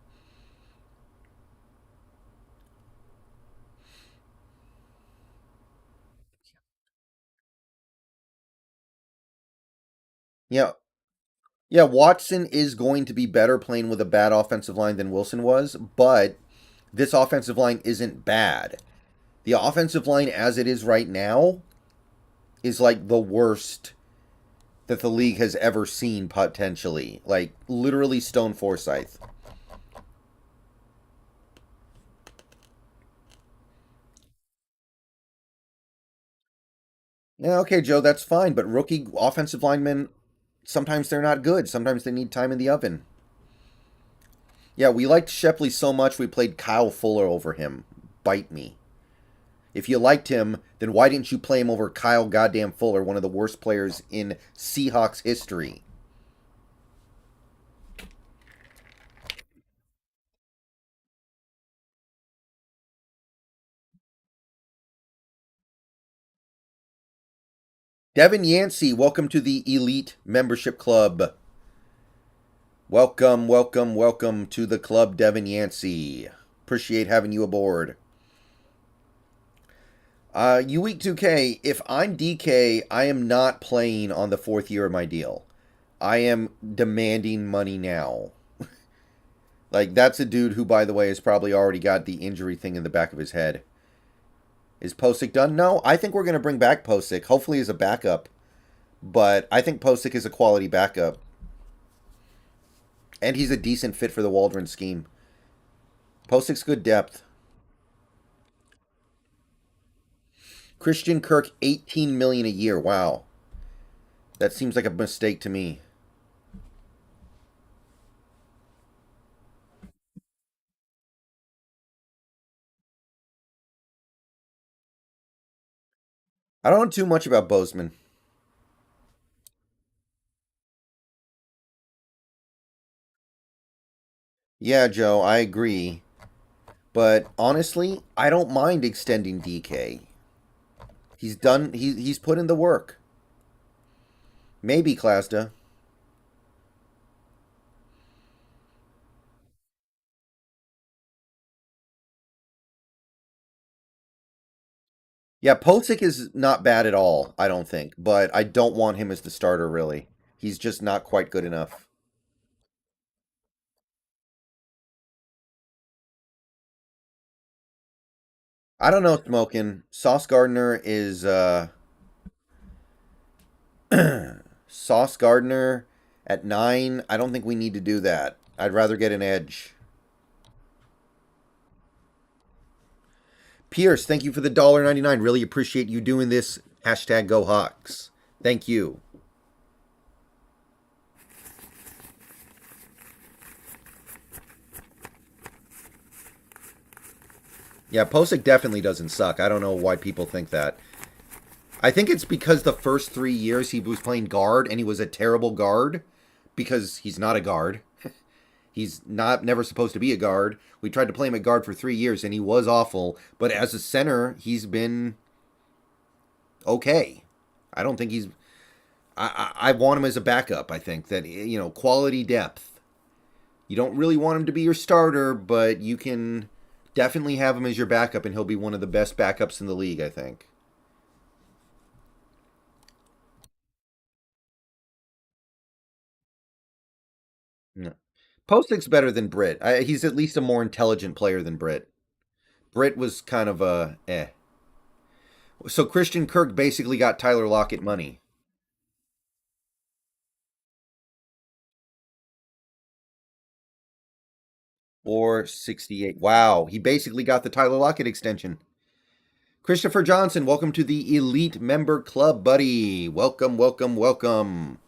Yeah, yeah. Watson is going to be better playing with a bad offensive line than Wilson was, but this offensive line isn't bad. The offensive line as it is right now is like the worst that the league has ever seen potentially. Like literally Stone Forsyth. Yeah, okay, Joe, that's fine, but rookie offensive linemen sometimes they're not good. Sometimes they need time in the oven. Yeah, we liked Shepley so much we played Kyle Fuller over him. Bite me. If you liked him, then why didn't you play him over Kyle goddamn Fuller, one of the worst players in Seahawks history? Devin Yancey, welcome to the Elite Membership Club. Welcome, welcome, welcome to the club, Devin Yancey. Appreciate having you aboard. Week 2K, if I'm DK, I am not playing on the fourth year of my deal. I am demanding money now. Like, that's a dude who, by the way, has probably already got the injury thing in the back of his head. Is Posick done? No, I think we're going to bring back Posick, hopefully as a backup. But I think Posick is a quality backup. And he's a decent fit for the Waldron scheme. Posick's good depth. Christian Kirk, $18 million a year. Wow. That seems like a mistake to me. I don't know too much about Bozeman. Yeah, Joe, I agree. But honestly, I don't mind extending DK. He's put in the work. Maybe Klasda. Yeah, Posick is not bad at all, I don't think, but I don't want him as the starter really. He's just not quite good enough. I don't know, Smokin'. Sauce Gardner is Sauce Gardner at 9. I don't think we need to do that. I'd rather get an edge. Pierce, thank you for the $1.99. Really appreciate you doing this. Hashtag Go Hawks. Thank you. Yeah, Posick definitely doesn't suck. I don't know why people think that. I think it's because the first 3 years he was playing guard and he was a terrible guard because he's not a guard. He's not never supposed to be a guard. We tried to play him at guard for 3 years and he was awful. But as a center, he's been okay. I don't think he's. I want him as a backup. I think that quality depth. You don't really want him to be your starter, but you can definitely have him as your backup, and he'll be one of the best backups in the league. I think. Yeah. Postic's better than Britt. He's at least a more intelligent player than Britt. Britt was kind of a eh. So Christian Kirk basically got Tyler Lockett money. Or 68. Wow, he basically got the Tyler Lockett extension. Christopher Johnson, welcome to the Elite Member Club, buddy. Welcome, welcome, welcome.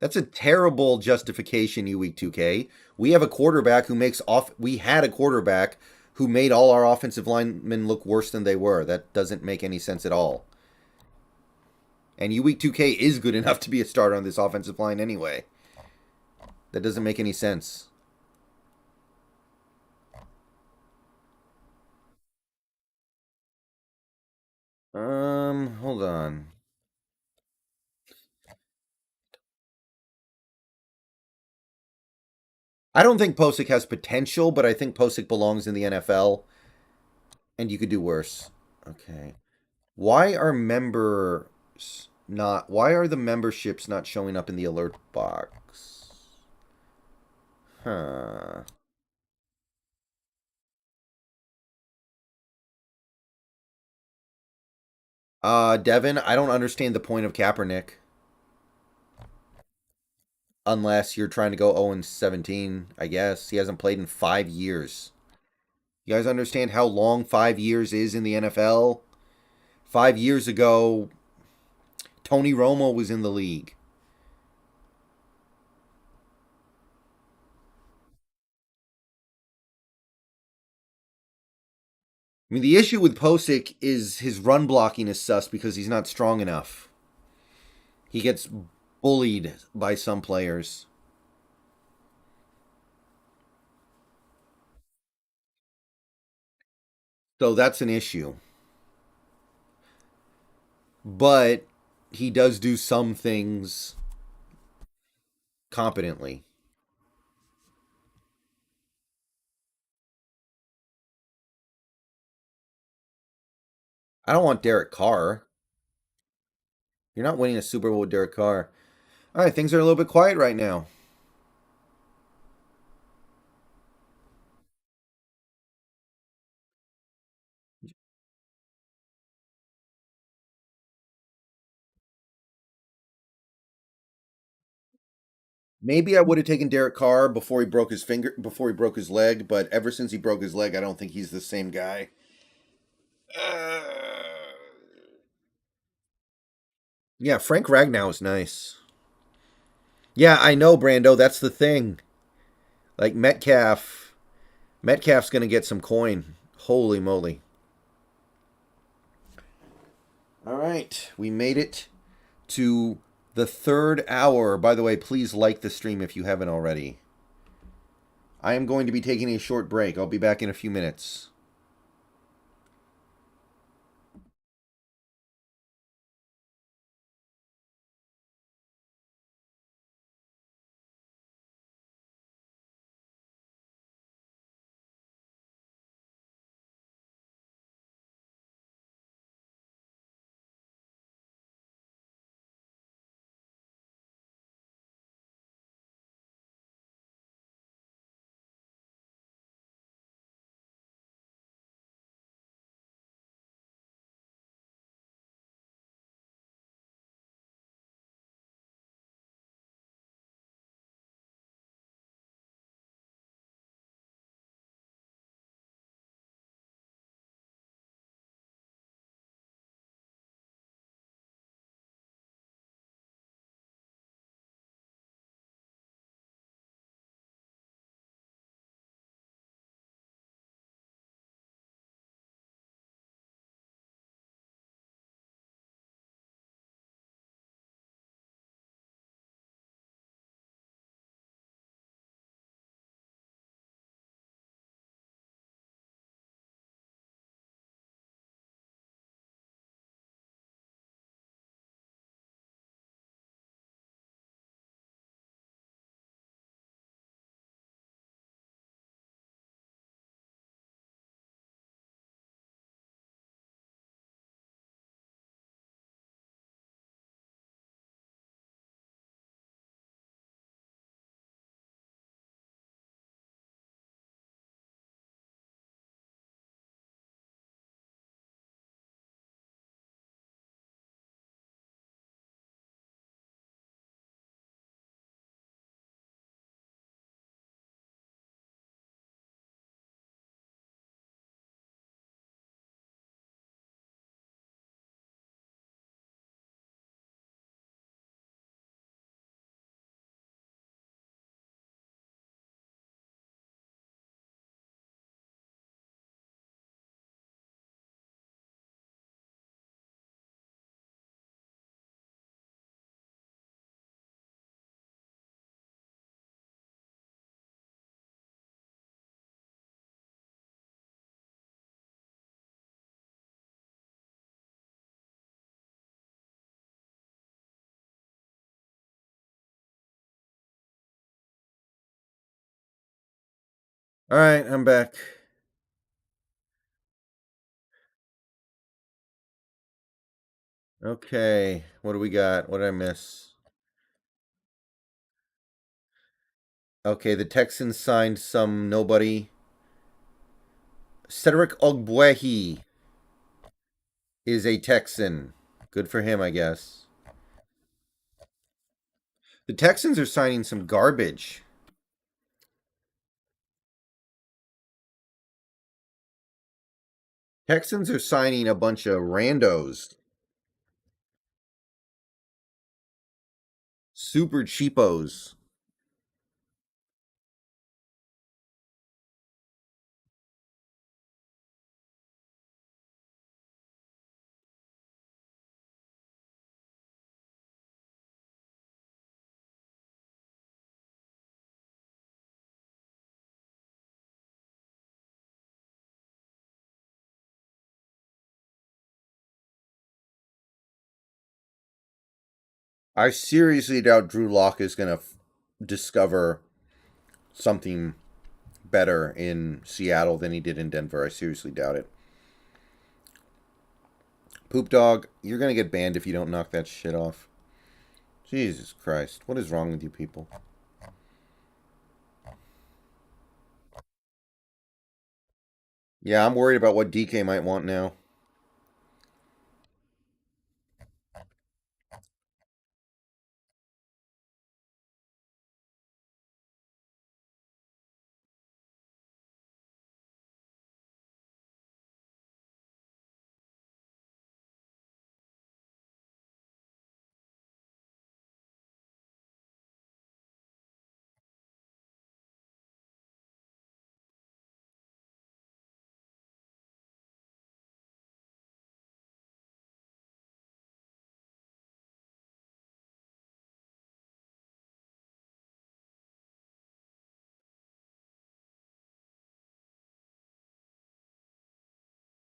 That's a terrible justification, you week 2K. We have a quarterback who makes off. We had a quarterback who made all our offensive linemen look worse than they were. That doesn't make any sense at all. And you week 2K is good enough to be a starter on this offensive line anyway. That doesn't make any sense. Hold on. I don't think Posick has potential, but I think Posick belongs in the NFL, and you could do worse. Okay. Why are members not? Why are the memberships not showing up in the alert box? Huh. Devin, I don't understand the point of Kaepernick unless you're trying to go 0-17, I guess. He hasn't played in 5 years. You guys understand how long 5 years is in the NFL? 5 years ago, Tony Romo was in the league. I mean, the issue with Posick is his run blocking is sus because he's not strong enough. He gets bullied by some players. So that's an issue. But he does do some things competently. I don't want Derek Carr. You're not winning a Super Bowl with Derek Carr. All right, things are a little bit quiet right now. Maybe I would have taken Derek Carr before he broke his leg, but ever since he broke his leg, I don't think he's the same guy. Uh, yeah, Frank Ragnow is nice. Yeah, I know, Brando. That's the thing. Like Metcalf's gonna get some coin. Holy moly! All right, we made it to the third hour. By the way, please like the stream if you haven't already. I am going to be taking a short break. I'll be back in a few minutes. All right, I'm back. Okay, what do we got? What did I miss? Okay, the Texans signed some nobody. Cedric Ogbuehi is a Texan. Good for him, I guess. The Texans are signing some garbage. Texans are signing a bunch of randos. Super cheapos. I seriously doubt Drew Lock is going to discover something better in Seattle than he did in Denver. I seriously doubt it. Poop Dog, you're going to get banned if you don't knock that shit off. Jesus Christ. What is wrong with you people? Yeah, I'm worried about what DK might want now.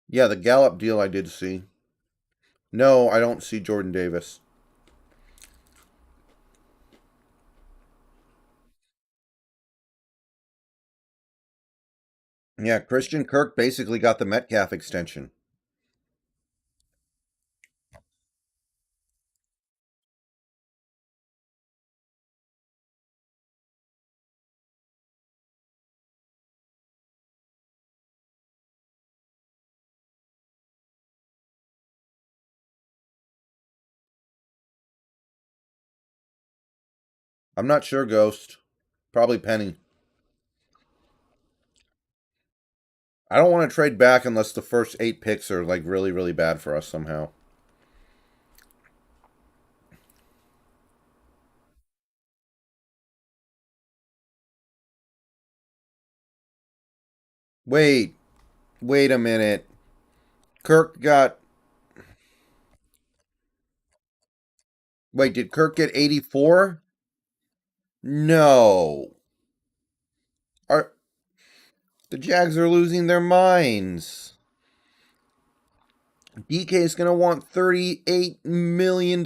Yeah, the Gallup deal I did see. No, I don't see Jordan Davis. Yeah, Christian Kirk basically got the Metcalf extension. I'm not sure, Ghost. Probably Penny. I don't want to trade back unless the first 8 picks are like really, really bad for us somehow. Wait, wait a minute. Kirk got. Wait, did Kirk get 84? No. Are the Jags are losing their minds? DK is going to want $38 million.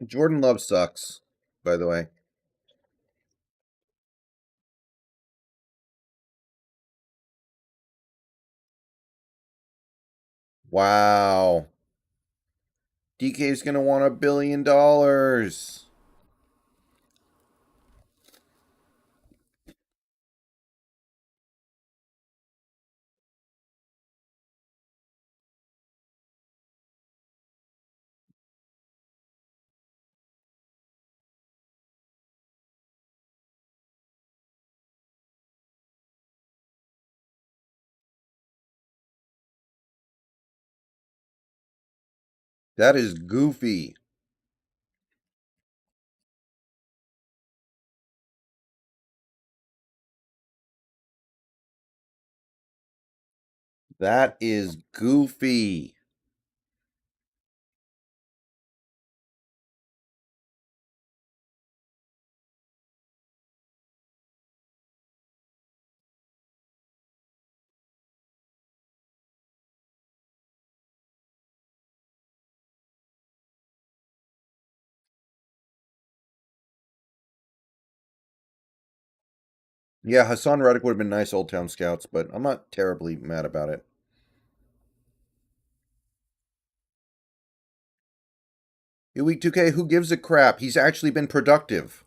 Jordan Love sucks, by the way. Wow. DK is going to want $1 billion. That is goofy. That is goofy. Yeah, Hassan Reddick would have been nice Old Town Scouts, but I'm not terribly mad about it. Week 2K, who gives a crap? He's actually been productive.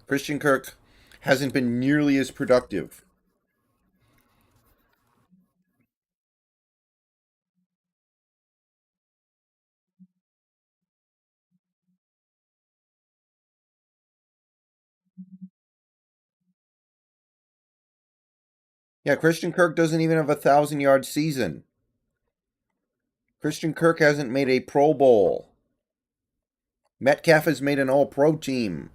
Christian Kirk hasn't been nearly as productive. Yeah, Christian Kirk doesn't even have a 1,000 yard season. Christian Kirk hasn't made a Pro Bowl. Metcalf has made an All Pro team.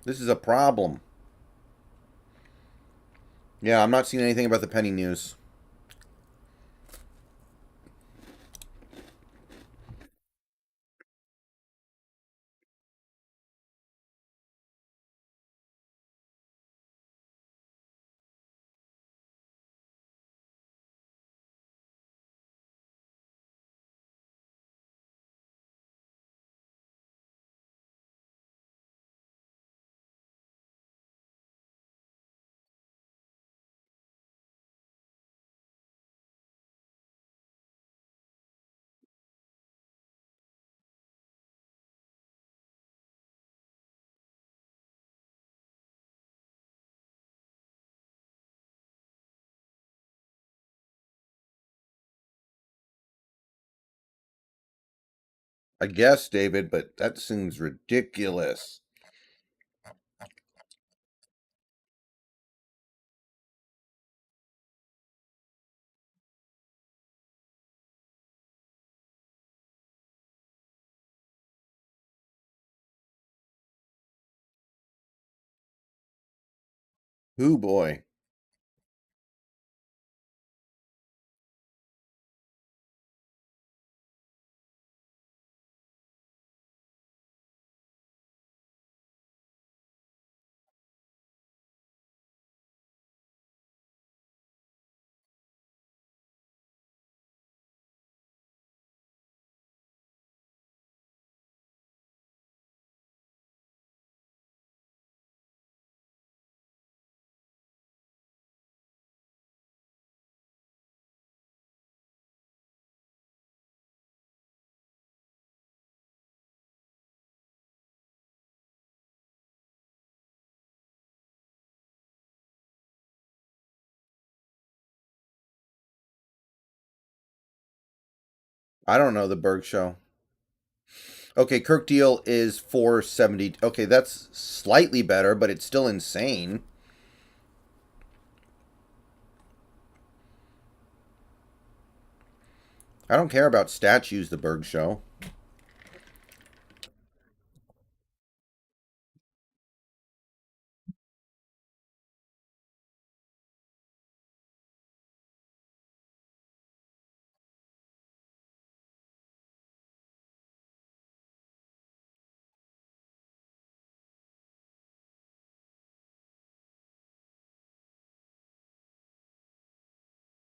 This is a problem. Yeah, I'm not seeing anything about the Penny news. I guess, David, but that seems ridiculous. Who boy. I don't know the Berg show. Okay, Kirk deal is 470. Okay, that's slightly better, but it's still insane. I don't care about statues, the Berg show.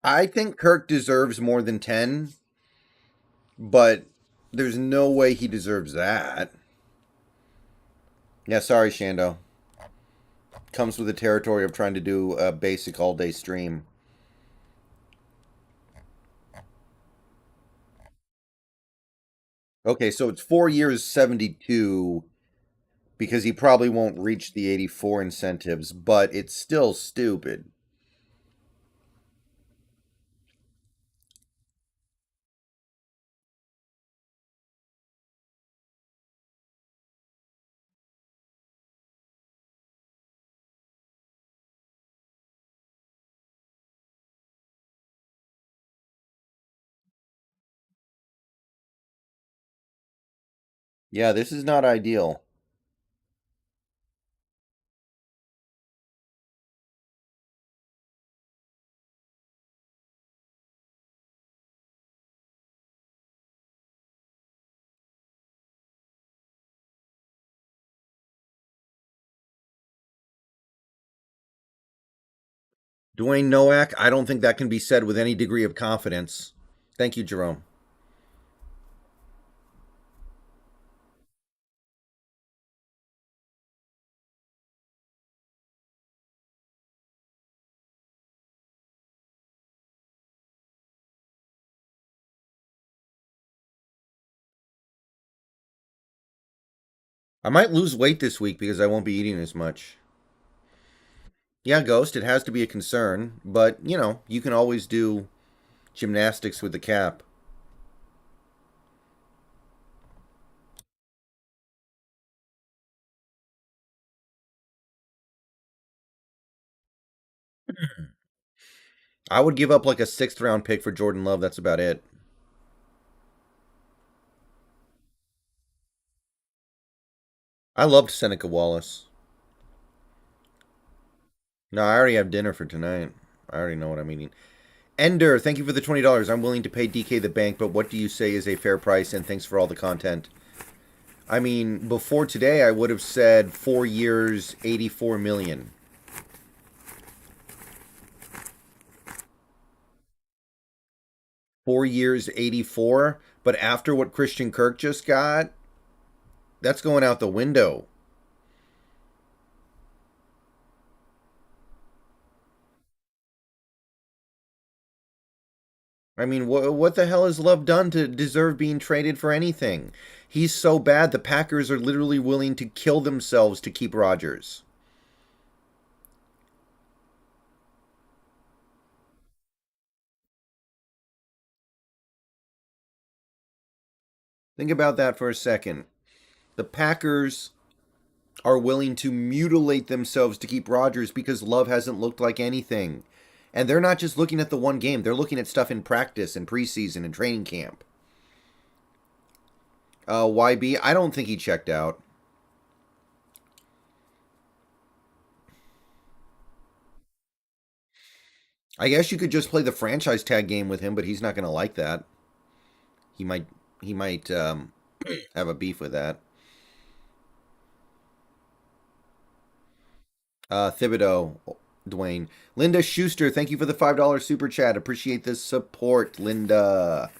I think Kirk deserves more than 10, but there's no way he deserves that. Yeah, sorry, Shando. Comes with the territory of trying to do a basic all day stream. Okay, so it's 4 years, 72, because he probably won't reach the 84 incentives, but it's still stupid. Yeah, this is not ideal. Dwayne Nowak, I don't think that can be said with any degree of confidence. Thank you, Jerome. I might lose weight this week because I won't be eating as much. Yeah, Ghost, it has to be a concern, but you can always do gymnastics with the cap. I would give up like a sixth round pick for Jordan Love. That's about it. I loved Seneca Wallace. No, I already have dinner for tonight. I already know what I'm eating. Ender, thank you for the $20. I'm willing to pay DK the bank, but what do you say is a fair price? And thanks for all the content. I mean, before today, I would have said 4 years, 84 million. 4 years, 84. But after what Christian Kirk just got, that's going out the window. I mean, what the hell has Love done to deserve being traded for anything? He's so bad, the Packers are literally willing to kill themselves to keep Rodgers. Think about that for a second. The Packers are willing to mutilate themselves to keep Rodgers because Love hasn't looked like anything. And they're not just looking at the one game, they're looking at stuff in practice and preseason and training camp. YB, I don't think he checked out. I guess you could just play the franchise tag game with him, but he's not going to like that. He might he might have a beef with that. Thibodeau, Dwayne. Linda Schuster, thank you for the $5 super chat. Appreciate the support, Linda.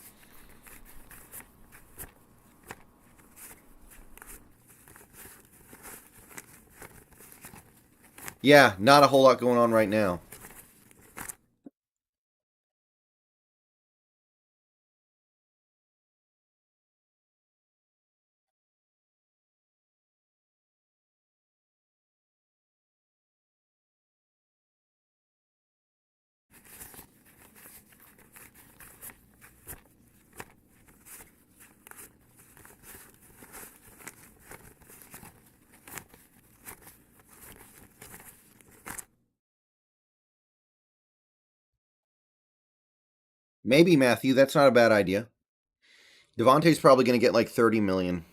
Yeah, not a whole lot going on right now. Maybe Matthew, that's not a bad idea. Devontae's probably going to get like 30 million.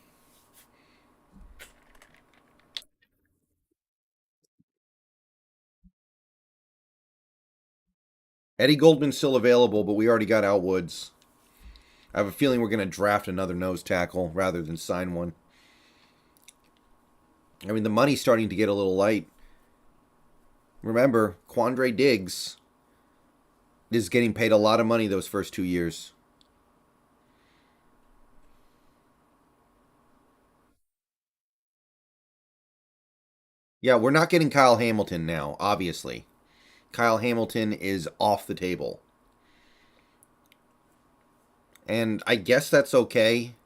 Eddie Goldman's still available, but we already got Al Woods. I have a feeling we're going to draft another nose tackle rather than sign one. I mean, the money's starting to get a little light. Remember, Quandre Diggs is getting paid a lot of money those first 2 years. Yeah, we're not getting Kyle Hamilton now, obviously. Kyle Hamilton is off the table. And I guess that's okay.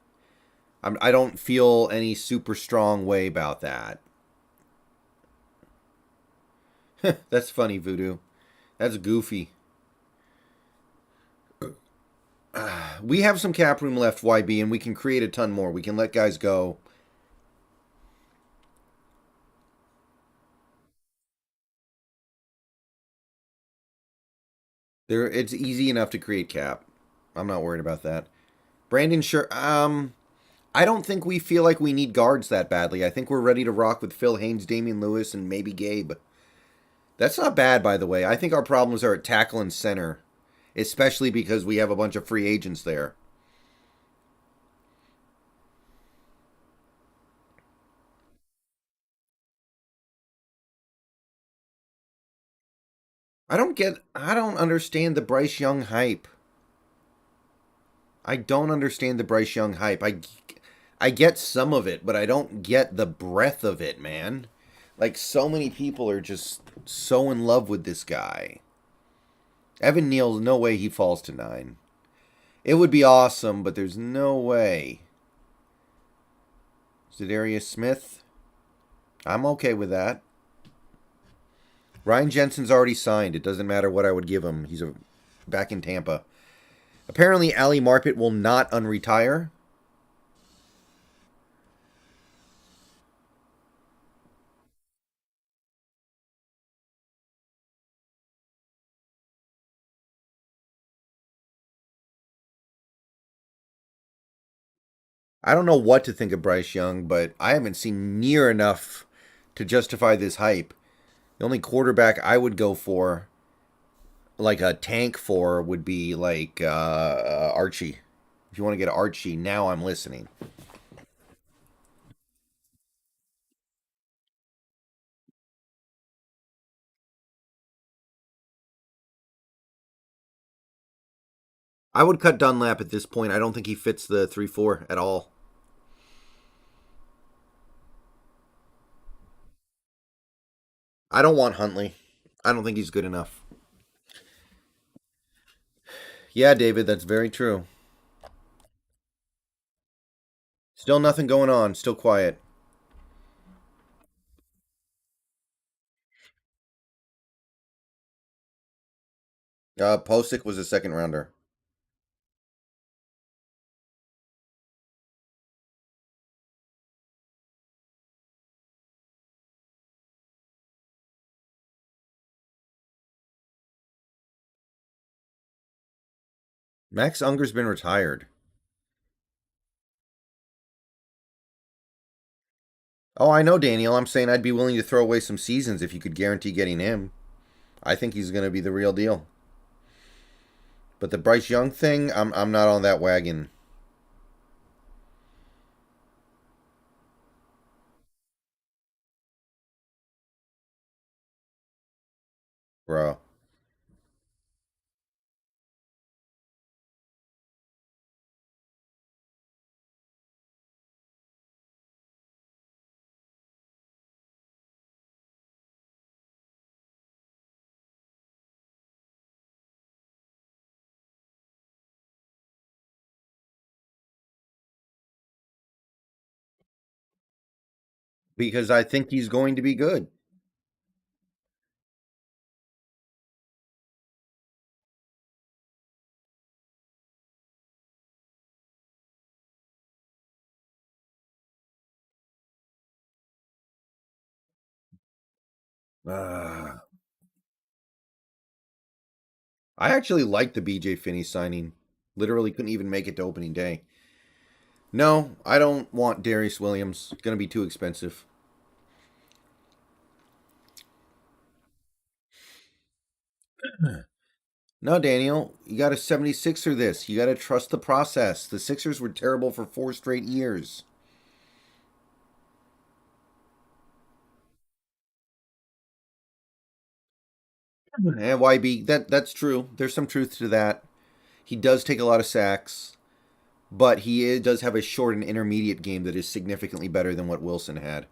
I don't feel any super strong way about that. That's funny, Voodoo. That's goofy. We have some cap room left, YB, and we can create a ton more. We can let guys go. It's easy enough to create cap. I'm not worried about that. Brandon, sure. I don't think we feel like we need guards that badly. I think we're ready to rock with Phil Haynes, Damian Lewis, and maybe Gabe. That's not bad, by the way. I think our problems are at tackle and center, especially because we have a bunch of free agents there. I don't understand the Bryce Young hype. I don't understand the Bryce Young hype. I get some of it, but I don't get the breadth of it, man. Like so many people are just so in love with this guy. Evan Neal, no way he falls to 9. It would be awesome, but there's no way. Za'Darius Smith, I'm okay with that. Ryan Jensen's already signed. It doesn't matter what I would give him. Back in Tampa. Apparently, Ali Marpet will not unretire. I don't know what to think of Bryce Young, but I haven't seen near enough to justify this hype. The only quarterback I would go for, like a tank for, would be like Archie. If you want to get Archie, now I'm listening. I would cut Dunlap at this point. I don't think he fits the 3-4 at all. I don't want Huntley. I don't think he's good enough. Yeah, David, that's very true. Still nothing going on. Still quiet. Posick was a second rounder. Max Unger's been retired. Oh, I know, Daniel. I'm saying I'd be willing to throw away some seasons if you could guarantee getting him. I think he's going to be the real deal. But the Bryce Young thing, I'm not on that wagon, bro. Because I think he's going to be good. Uh, I actually like the BJ Finney signing. Literally couldn't even make it to opening day. No, I don't want Darius Williams. It's going to be too expensive. No, Daniel, you got a 76er this. You got to trust the process. The Sixers were terrible for 4 straight years. And YB, that's true. There's some truth to that. He does take a lot of sacks, but does have a short and intermediate game that is significantly better than what Wilson had.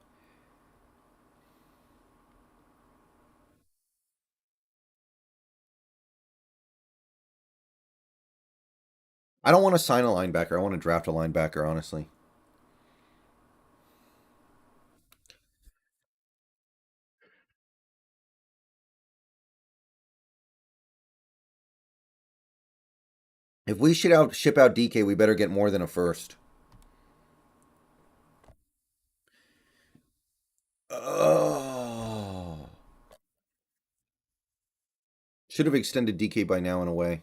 I don't want to sign a linebacker. I want to draft a linebacker, honestly. If we ship out DK, we better get more than a first. Oh. Should have extended DK by now in a way.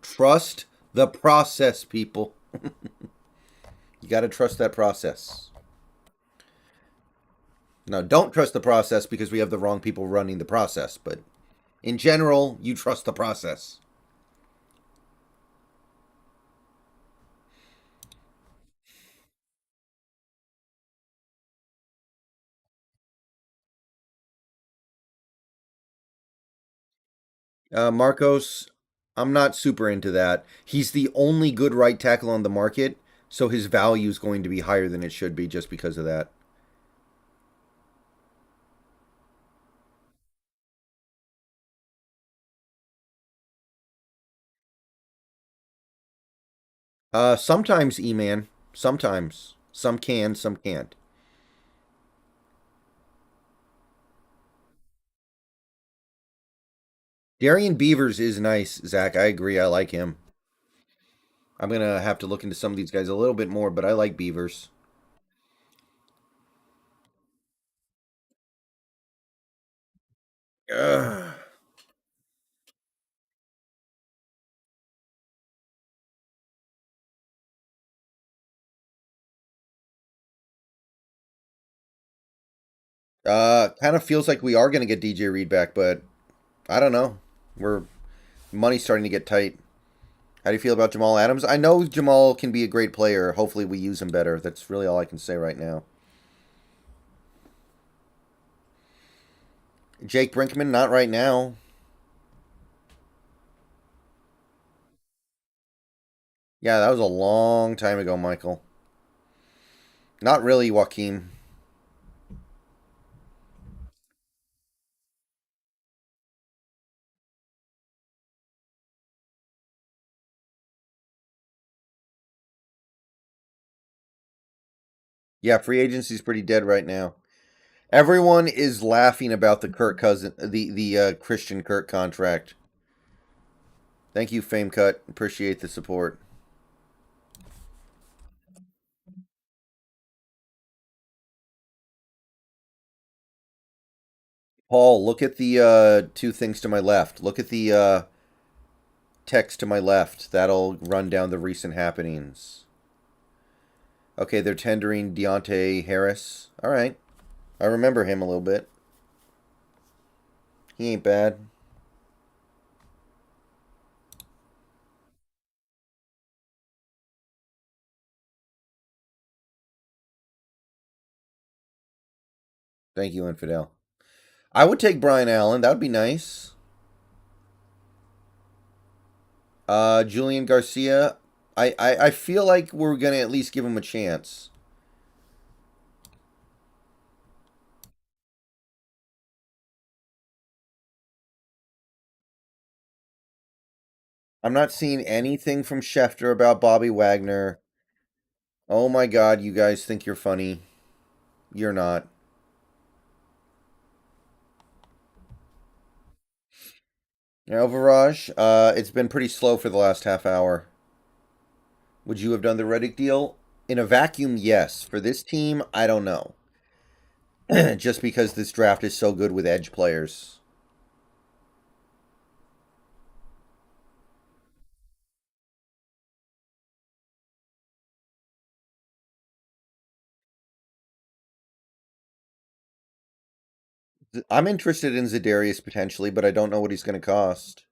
Trust the process, people. You got to trust that process. Now, don't trust the process because we have the wrong people running the process, but in general, you trust the process. Marcos, I'm not super into that. He's the only good right tackle on the market, so his value is going to be higher than it should be just because of that. Sometimes E-Man. Sometimes. Some can, some can't. Darian Beavers is nice, Zach. I agree. I like him. I'm going to have to look into some of these guys a little bit more, but I like Beavers. Ugh. Kind of feels like we are going to get DJ Reed back, but I don't know. We're money's starting to get tight. How do you feel about Jamal Adams? I know Jamal can be a great player. Hopefully, we use him better. That's really all I can say right now. Jake Brinkman, not right now. Yeah, that was a long time ago, Michael. Not really, Joaquin. Yeah, free agency's pretty dead right now. Everyone is laughing about the Kirk cousin, the Christian Kirk contract. Thank you, Fame Cut. Appreciate the support. Paul, look at the two things to my left. Look at the text to my left. That'll run down the recent happenings. Okay, they're tendering Deontay Harris. All right. I remember him a little bit. He ain't bad. Thank you, Infidel. I would take Brian Allen. That would be nice. Julian Garcia. I feel like we're going to at least give him a chance. I'm not seeing anything from Schefter about Bobby Wagner. Oh my god, you guys think you're funny. You're not. Alvaraj, it's been pretty slow for the last half hour. Would you have done the Reddick deal? In a vacuum, yes. For this team, I don't know. Just because this draft is so good with edge players. I'm interested in Zedarius potentially, but I don't know what he's going to cost.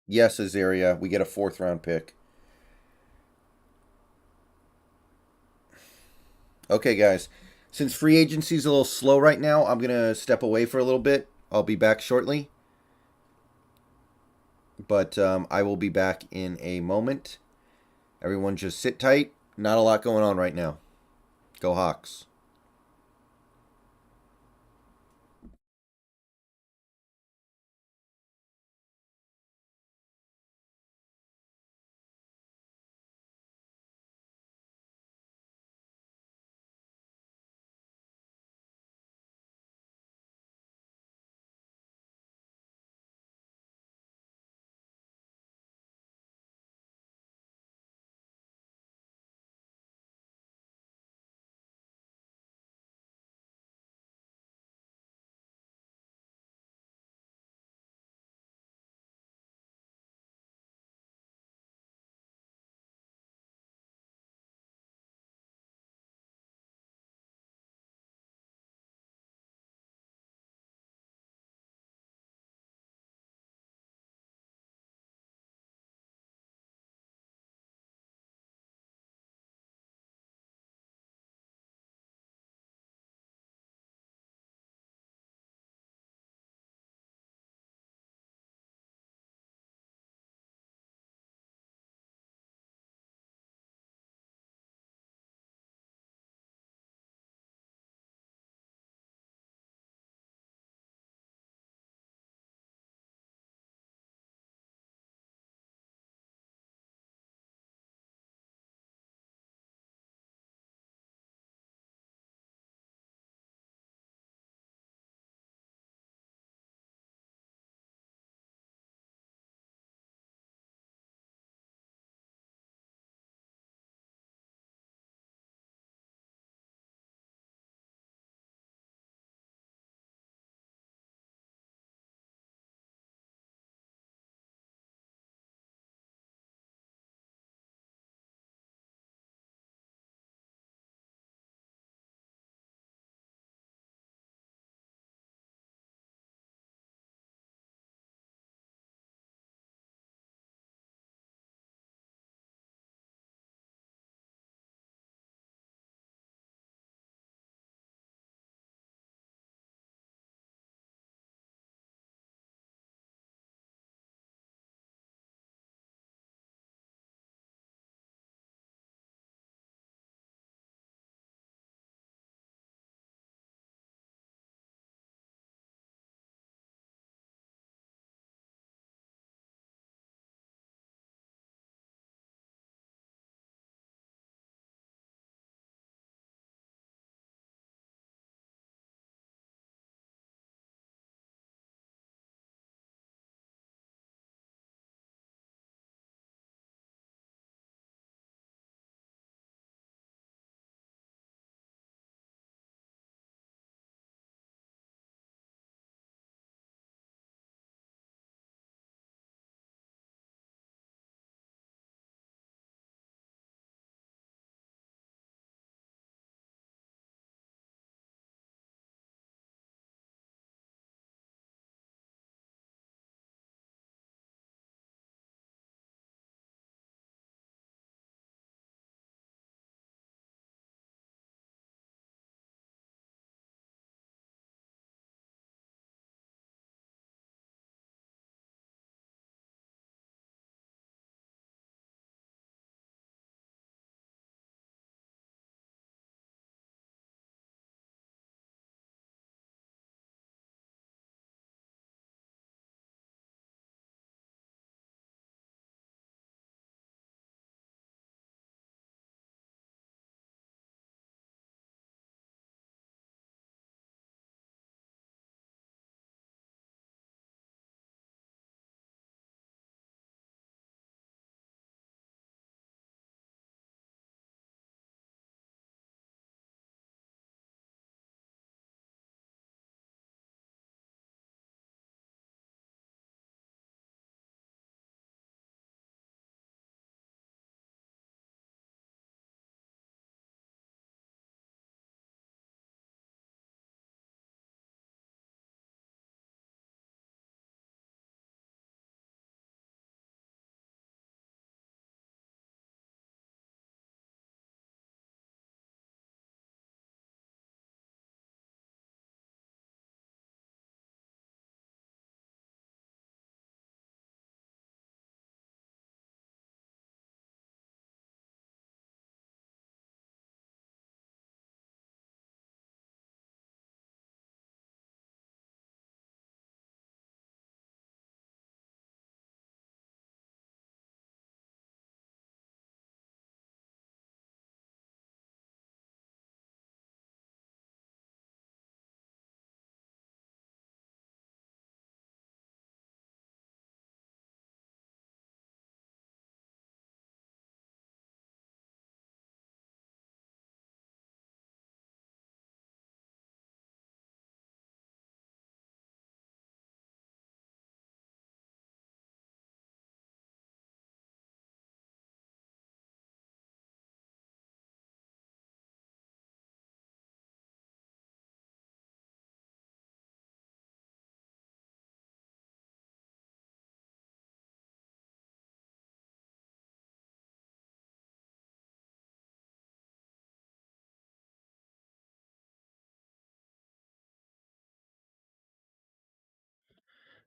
Yes, Azaria. We get a fourth round pick. Okay, guys. Since free agency is a little slow right now, I'm going to step away for a little bit. I'll be back shortly. But I will be back in a moment. Everyone just sit tight. Not a lot going on right now. Go Hawks.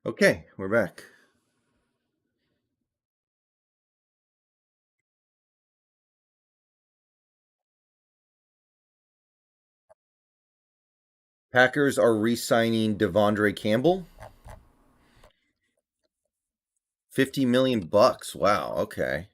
Okay, we're back. Packers are re-signing Devondre Campbell. 50 million bucks. Wow, okay.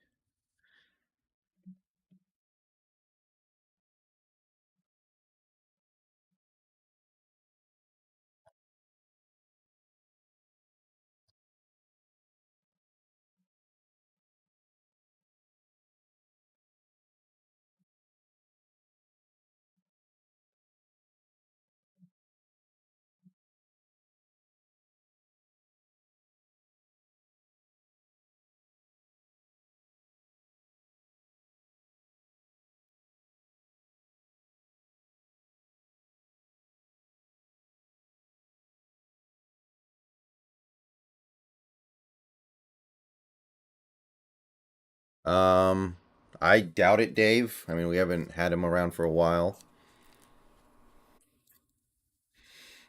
Um I doubt it, Dave. I mean, we haven't had him around for a while.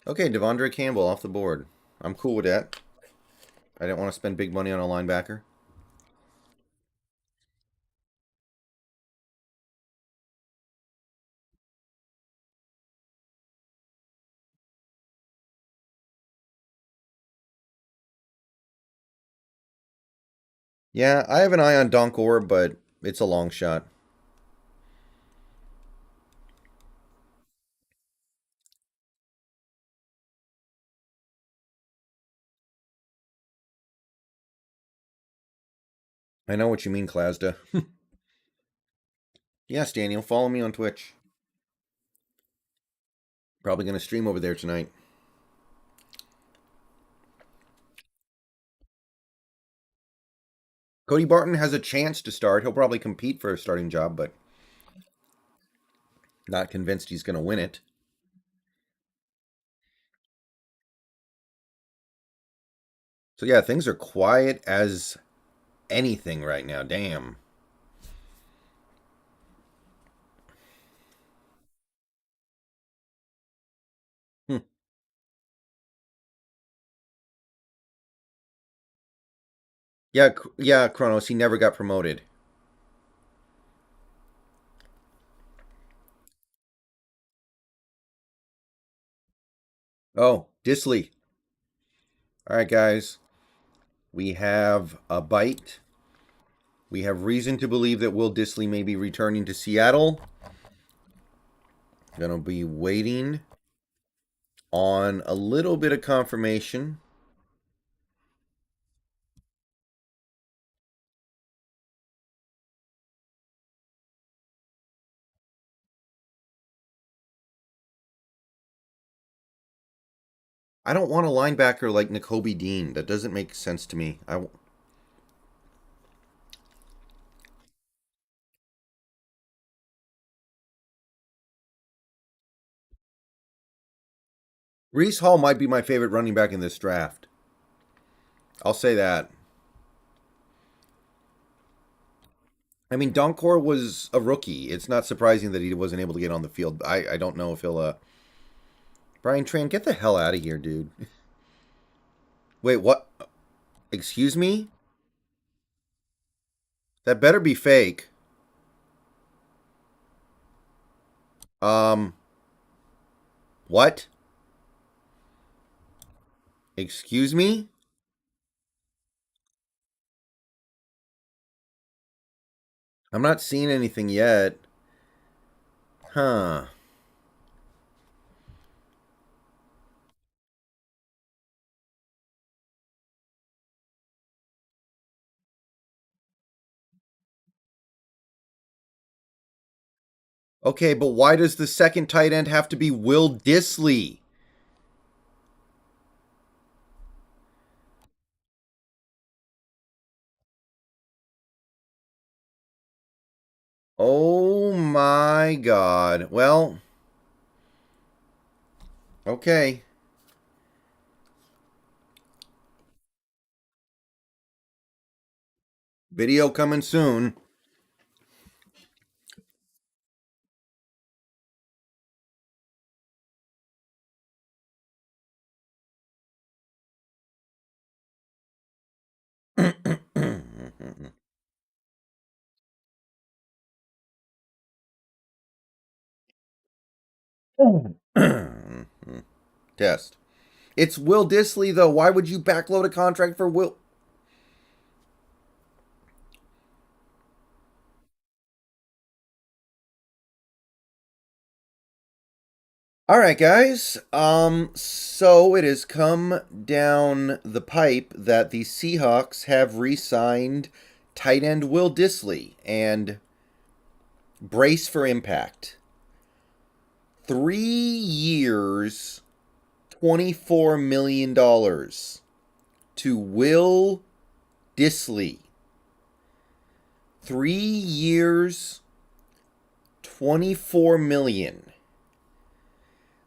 Okay, Devondre Campbell off the board. I'm cool with that. I didn't want to spend big money on a linebacker. Yeah, I have an eye on Donkor, but it's a long shot. I know what you mean, Klasda. Yes, Daniel, follow me on Twitch. Probably going to stream over there tonight. Cody Barton has a chance to start. He'll probably compete for a starting job, but not convinced he's going to win it. So yeah, things are quiet as anything right now. Damn. Hmm. Yeah, yeah, Kronos. He never got promoted. Oh, Disley. All right, guys. We have a bite. We have reason to believe that Will Disley may be returning to Seattle. Gonna be waiting on a little bit of confirmation. I don't want a linebacker like Nakobe Dean. That doesn't make sense to me. Reece Hall might be my favorite running back in this draft. I'll say that. I mean, Donkor was a rookie. It's not surprising that he wasn't able to get on the field. I don't know if he'll. Brian Tran, get the hell out of here, dude. Wait, what? Excuse me? That better be fake. Um, what? Excuse me? I'm not seeing anything yet. Huh. Okay, but why does the second tight end have to be Will Disley? Oh my god. Well, okay. Video coming soon. Test. It's Will Dissly, though. Why would you backload a contract for Will? All right, guys. So it has come down the pipe that the Seahawks have re-signed tight end Will Dissly, and brace for impact. 3 years, $24 million to Will Dissly. 3 years, 24 million.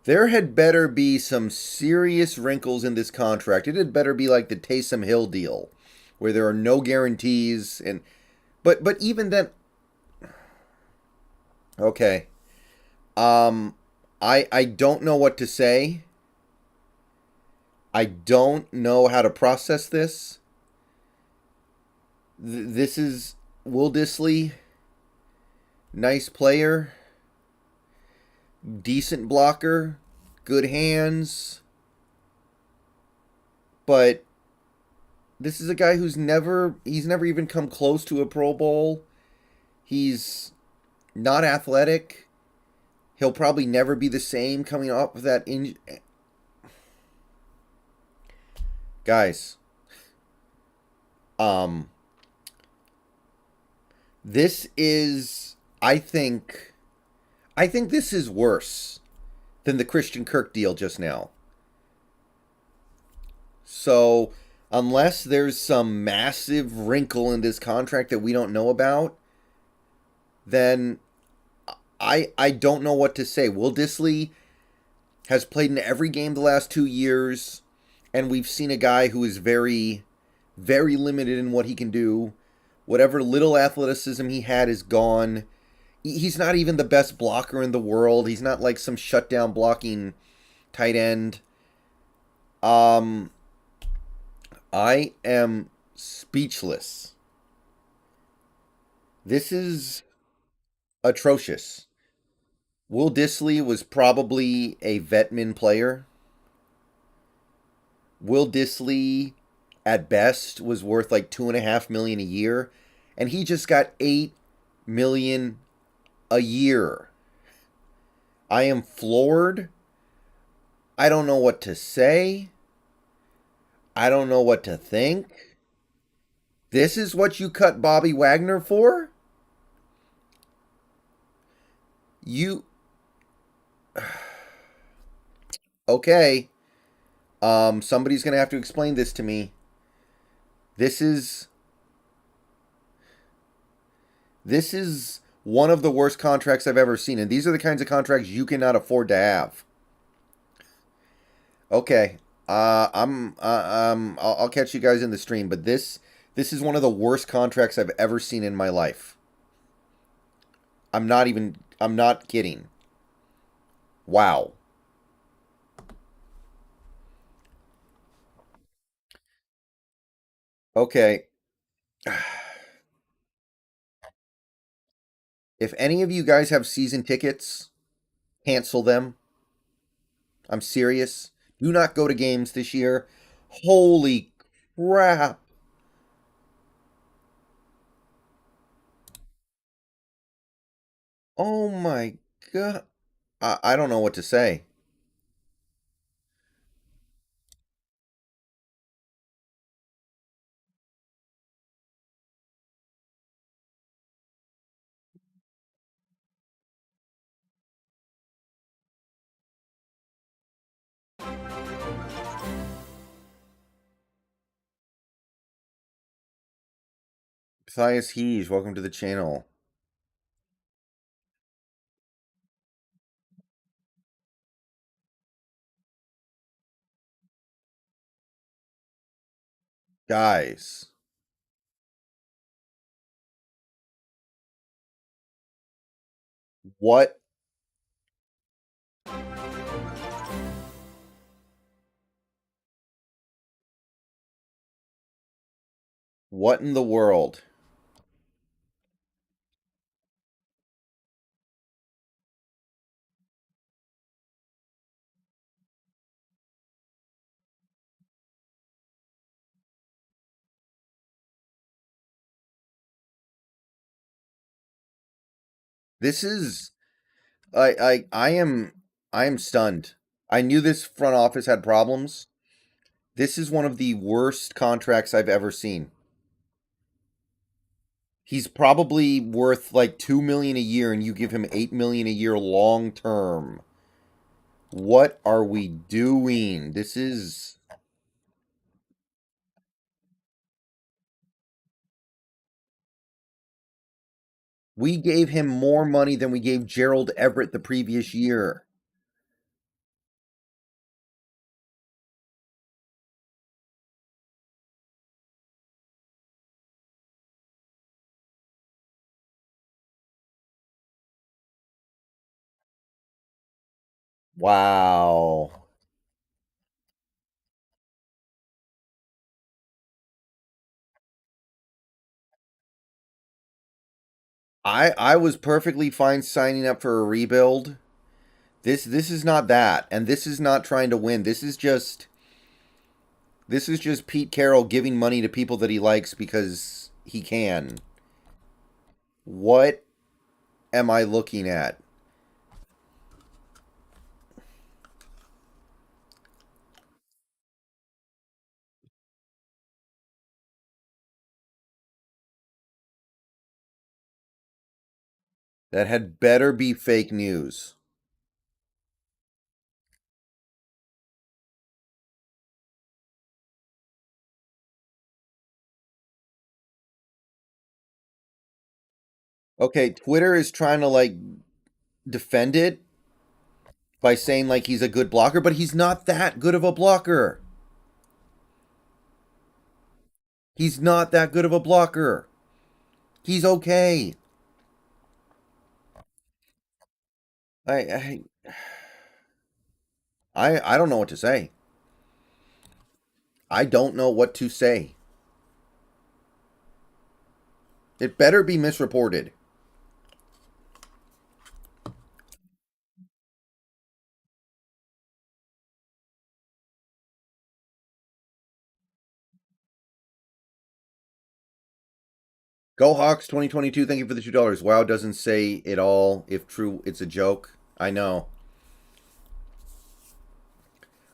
There had better be some serious wrinkles in this contract. It had better be like the Taysom Hill deal, where there are no guarantees. And but even then, okay. I don't know what to say. I don't know how to process this. This is Will Dissly, nice player, decent blocker, good hands, but this is a guy he's never even come close to a Pro Bowl. He's not athletic. He'll probably never be the same coming off of that injury. Guys, um this is I think this is worse than the Christian Kirk deal just now. So, unless there's some massive wrinkle in this contract that we don't know about, then I don't know what to say. Will Dissly has played in every game the last 2 years, and we've seen a guy who is very, very limited in what he can do. Whatever little athleticism he had is gone. He's not even the best blocker in the world. He's not like some shutdown blocking tight end. I am speechless. This is atrocious. Will Dissly was probably a Vetmin player. Will Dissly, at best, was worth like 2.5 million a year, and he just got 8 million a year. I am floored. I don't know what to say. I don't know what to think. This is what you cut Bobby Wagner for? You okay. Somebody's gonna have to explain this to me. This is this is one of the worst contracts I've ever seen, and these are the kinds of contracts you cannot afford to have. Okay. I'll catch you guys in the stream, but this is one of the worst contracts I've ever seen in my life. I'm not kidding. Wow. Okay. If any of you guys have season tickets, cancel them. I'm serious. Do not go to games this year. Holy crap. Oh my god. I don't know what to say. Matthias Heege, welcome to the channel. Guys, what what in the world? This is I am stunned. I knew this front office had problems. This is one of the worst contracts I've ever seen. He's probably worth like 2 million a year and you give him 8 million a year long term. What are we doing? This is we gave him more money than we gave Gerald Everett the previous year. Wow. I was perfectly fine signing up for a rebuild. This is not that, and this is not trying to win. This is just Pete Carroll giving money to people that he likes because he can. What am I looking at? That had better be fake news. Okay, Twitter is trying to like defend it by saying like he's a good blocker, but he's not that good of a blocker. He's not that good of a blocker. He's okay. I I don't know what to say. I don't know what to say. It better be misreported. Go Hawks 2022. Thank you for the $2. Wow doesn't say it all. If true, it's a joke. I know.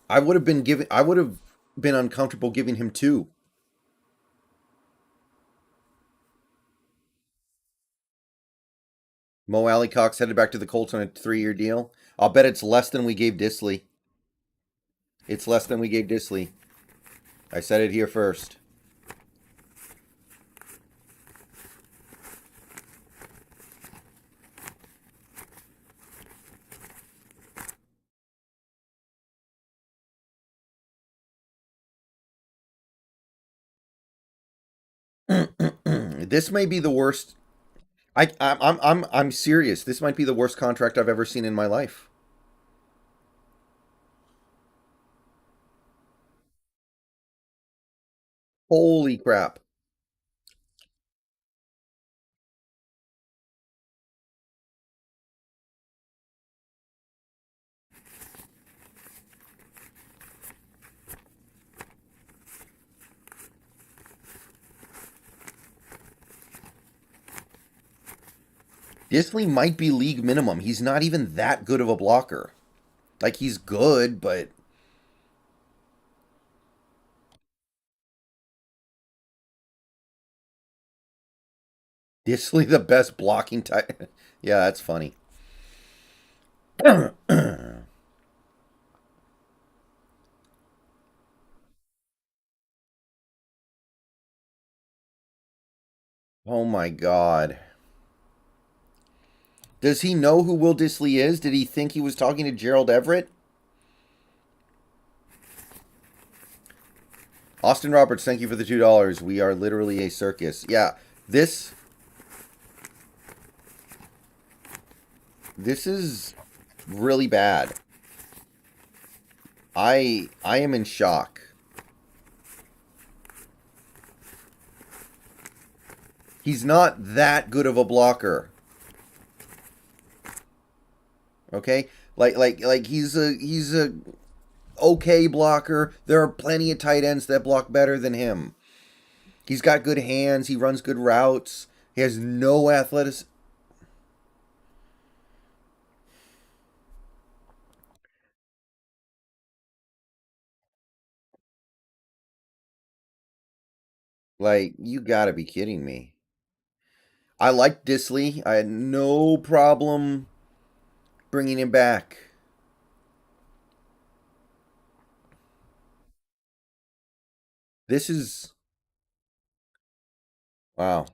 I would have been uncomfortable giving him two. Mo Alley Cox headed back to the Colts on a 3-year deal. I'll bet it's less than we gave Disley. It's less than we gave Disley. I said it here first. This may be the worst. I'm serious. This might be the worst contract I've ever seen in my life. Holy crap. Disley might be league minimum. He's not even that good of a blocker. Like he's good, but Disley the best blocking type. Yeah, that's funny. Oh my god. Does he know who Will Disley is? Did he think he was talking to Gerald Everett? Austin Roberts, thank you for the $2. We are literally a circus. Yeah, this this is really bad. I am in shock. He's not that good of a blocker. Okay? Like he's a okay blocker. There are plenty of tight ends that block better than him. He's got good hands, he runs good routes. He has no athleticism. Like, you gotta be kidding me. I like Disley. I had no problem bringing him back. This is wow.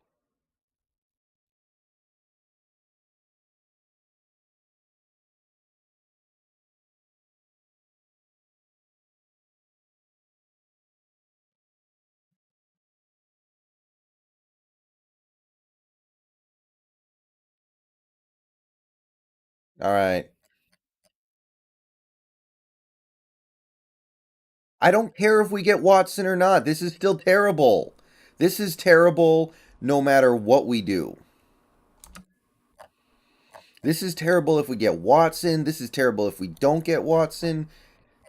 All right. I don't care if we get Watson or not. This is still terrible. This is terrible no matter what we do. This is terrible if we get Watson. This is terrible if we don't get Watson.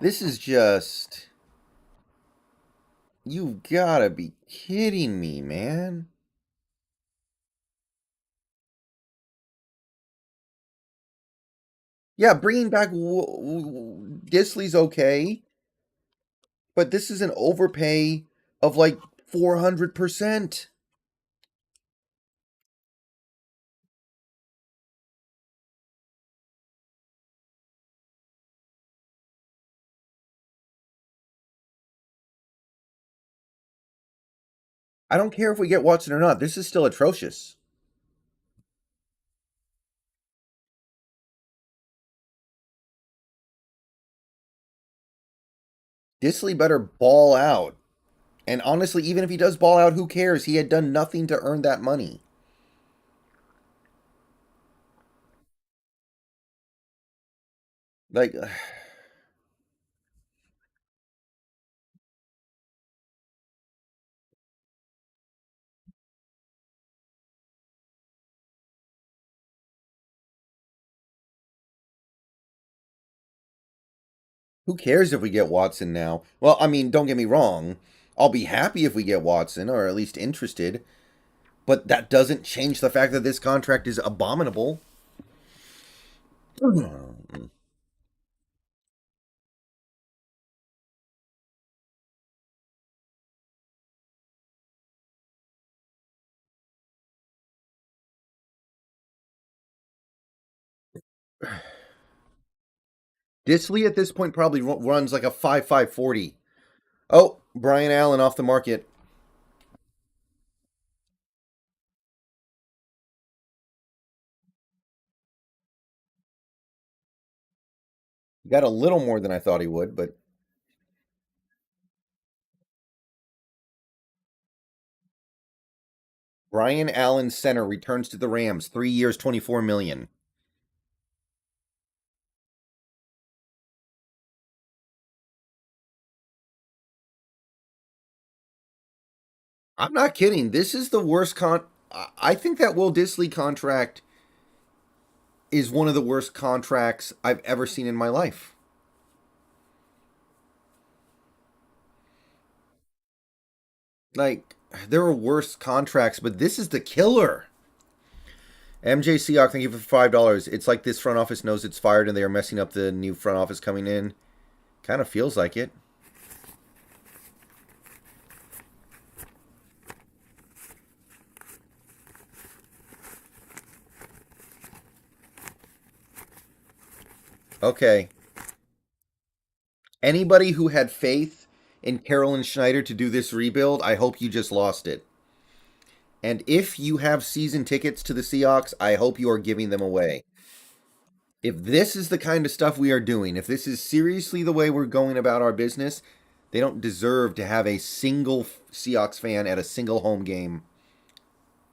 This is just. You gotta be kidding me, man. Yeah, bringing back Disley's okay, but this is an overpay of like 400%. I don't care if we get Watson or not. This is still atrocious. Disley better ball out. And honestly, even if he does ball out, who cares? He had done nothing to earn that money. Like, who cares if we get Watson now? Well, I mean, don't get me wrong. I'll be happy if we get Watson, or at least interested. But that doesn't change the fact that this contract is abominable. Disley at this point probably runs like a 5.540. Oh, Brian Allen off the market. Got a little more than I thought he would, but Brian Allen center returns to the Rams. 3 years, 24 million. I'm not kidding. This is the worst I think that Will Disley contract is one of the worst contracts I've ever seen in my life. Like, there are worse contracts, but this is the killer. MJ Seahawks, thank you for $5. It's like this front office knows it's fired and they are messing up the new front office coming in. Kind of feels like it. Okay. Anybody who had faith in Carolyn Schneider to do this rebuild, I hope you just lost it. And if you have season tickets to the Seahawks, I hope you are giving them away. If this is the kind of stuff we are doing, if this is seriously the way we're going about our business, they don't deserve to have a single Seahawks fan at a single home game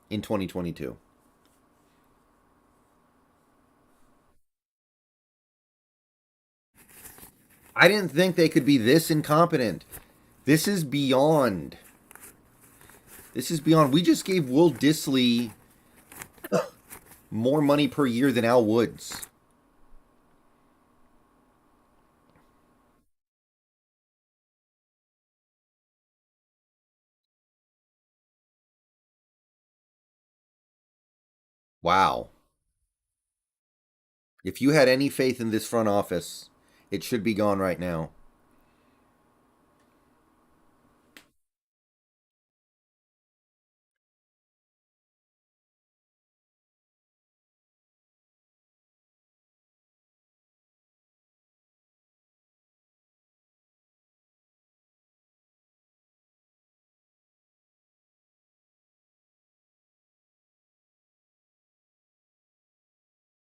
in 2022. I didn't think they could be this incompetent. This is beyond. This is beyond. We just gave Will Disley more money per year than Al Woods. Wow. If you had any faith in this front office, it should be gone right now.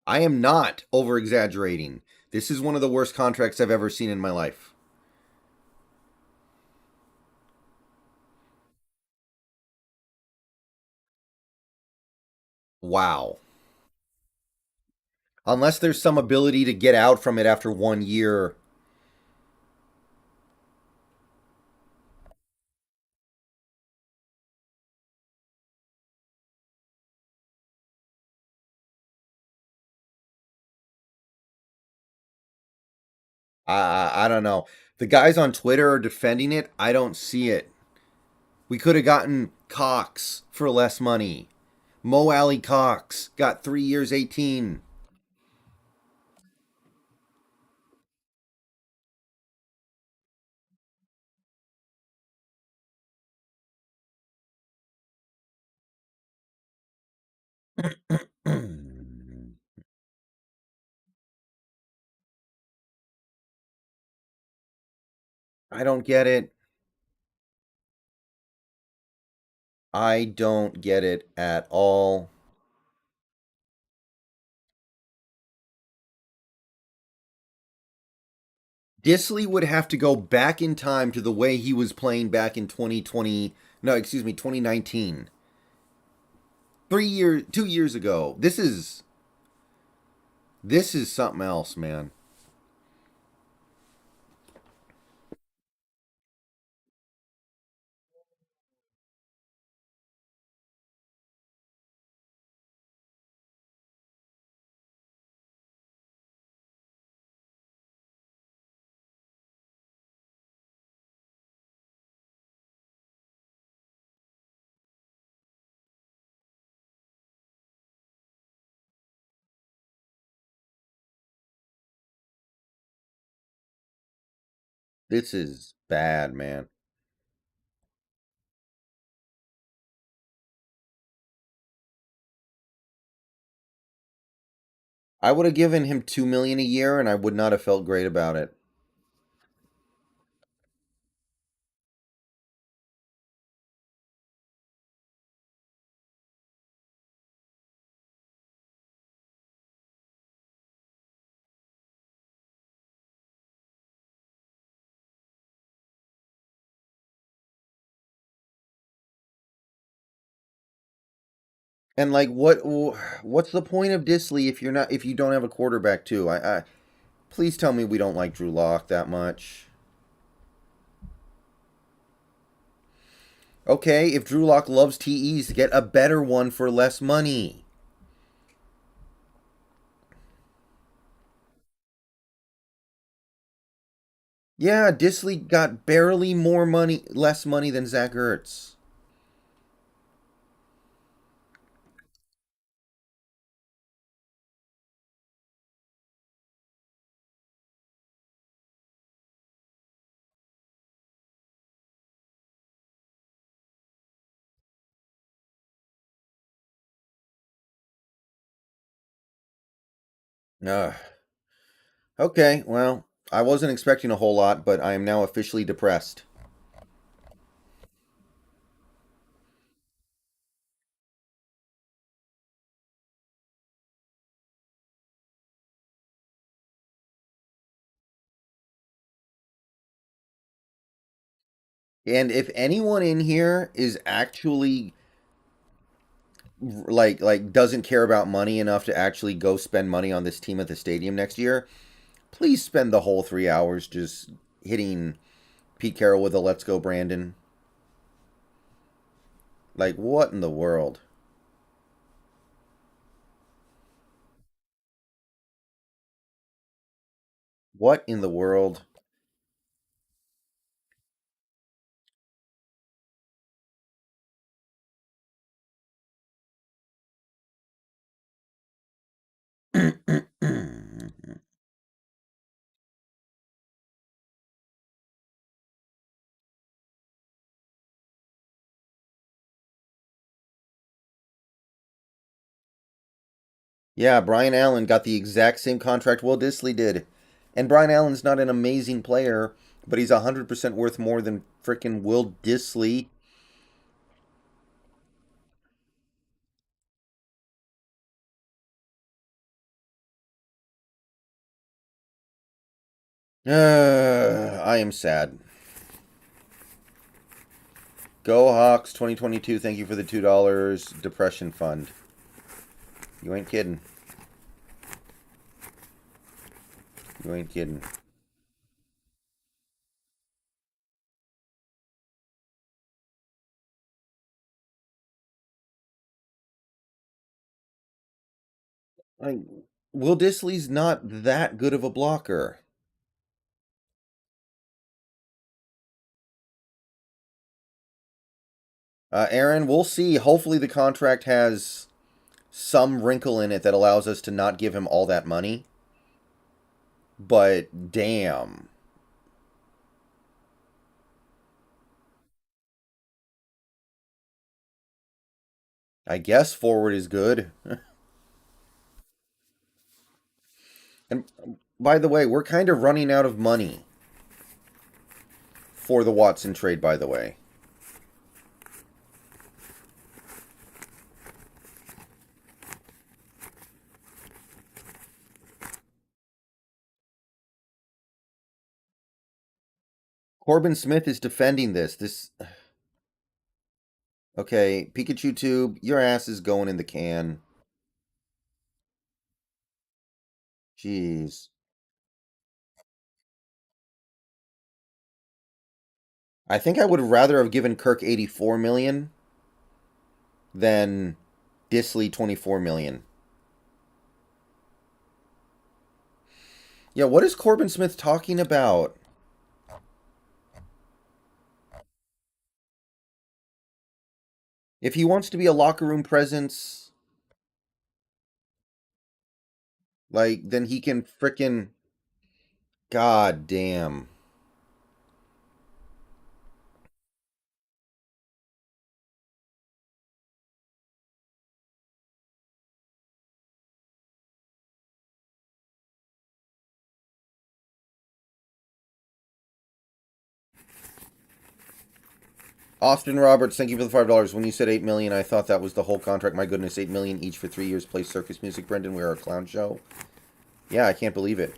I am not over exaggerating. This is one of the worst contracts I've ever seen in my life. Wow. Unless there's some ability to get out from it after 1 year. I don't know. The guys on Twitter are defending it. I don't see it. We could have gotten Cox for less money. Mo Alley Cox got 3 years, 18. I don't get it. I don't get it at all. Disley would have to go back in time to the way he was playing back in 2020. No, excuse me, 2019. 3 years, 2 years ago. This is something else, man. This is bad, man. I would have given him 2 million a year, and I would not have felt great about it. And like, what's the point of Disley if you don't have a quarterback too? I please tell me we don't like Drew Lock that much. Okay, if Drew Lock loves TEs, get a better one for less money. Yeah, Disley got barely less money than Zach Ertz. Ugh. Okay, well, I wasn't expecting a whole lot, but I am now officially depressed. And if anyone in here is actually like doesn't care about money enough to actually go spend money on this team at the stadium next year, please spend the whole 3 hours just hitting Pete Carroll with a "Let's go, Brandon." Like, what in the world? What in the world? Yeah, Brian Allen got the exact same contract Will Disley did. And Brian Allen's not an amazing player, but he's 100% worth more than frickin' Will Disley. I am sad. Go Hawks 2022. Thank you for the $2 depression fund. You ain't kidding. You ain't kidding. Like, Will Disley's not that good of a blocker. Aaron, we'll see. Hopefully, the contract has some wrinkle in it that allows us to not give him all that money. But damn. I guess forward is good. And by the way, we're kind of running out of money for the Watson trade, by the way. Corbin Smith is defending this. Okay, Pikachu Tube, your ass is going in the can. Jeez. I think I would rather have given Kirk 84 million than Disley 24 million. Yeah, what is Corbin Smith talking about? If he wants to be a locker room presence, like, then he can frickin' God damn. Austin Roberts, thank you for the $5. When you said 8 million, I thought that was the whole contract. My goodness, 8 million each for 3 years. Play circus music, Brendan. We are a clown show. Yeah, I can't believe it.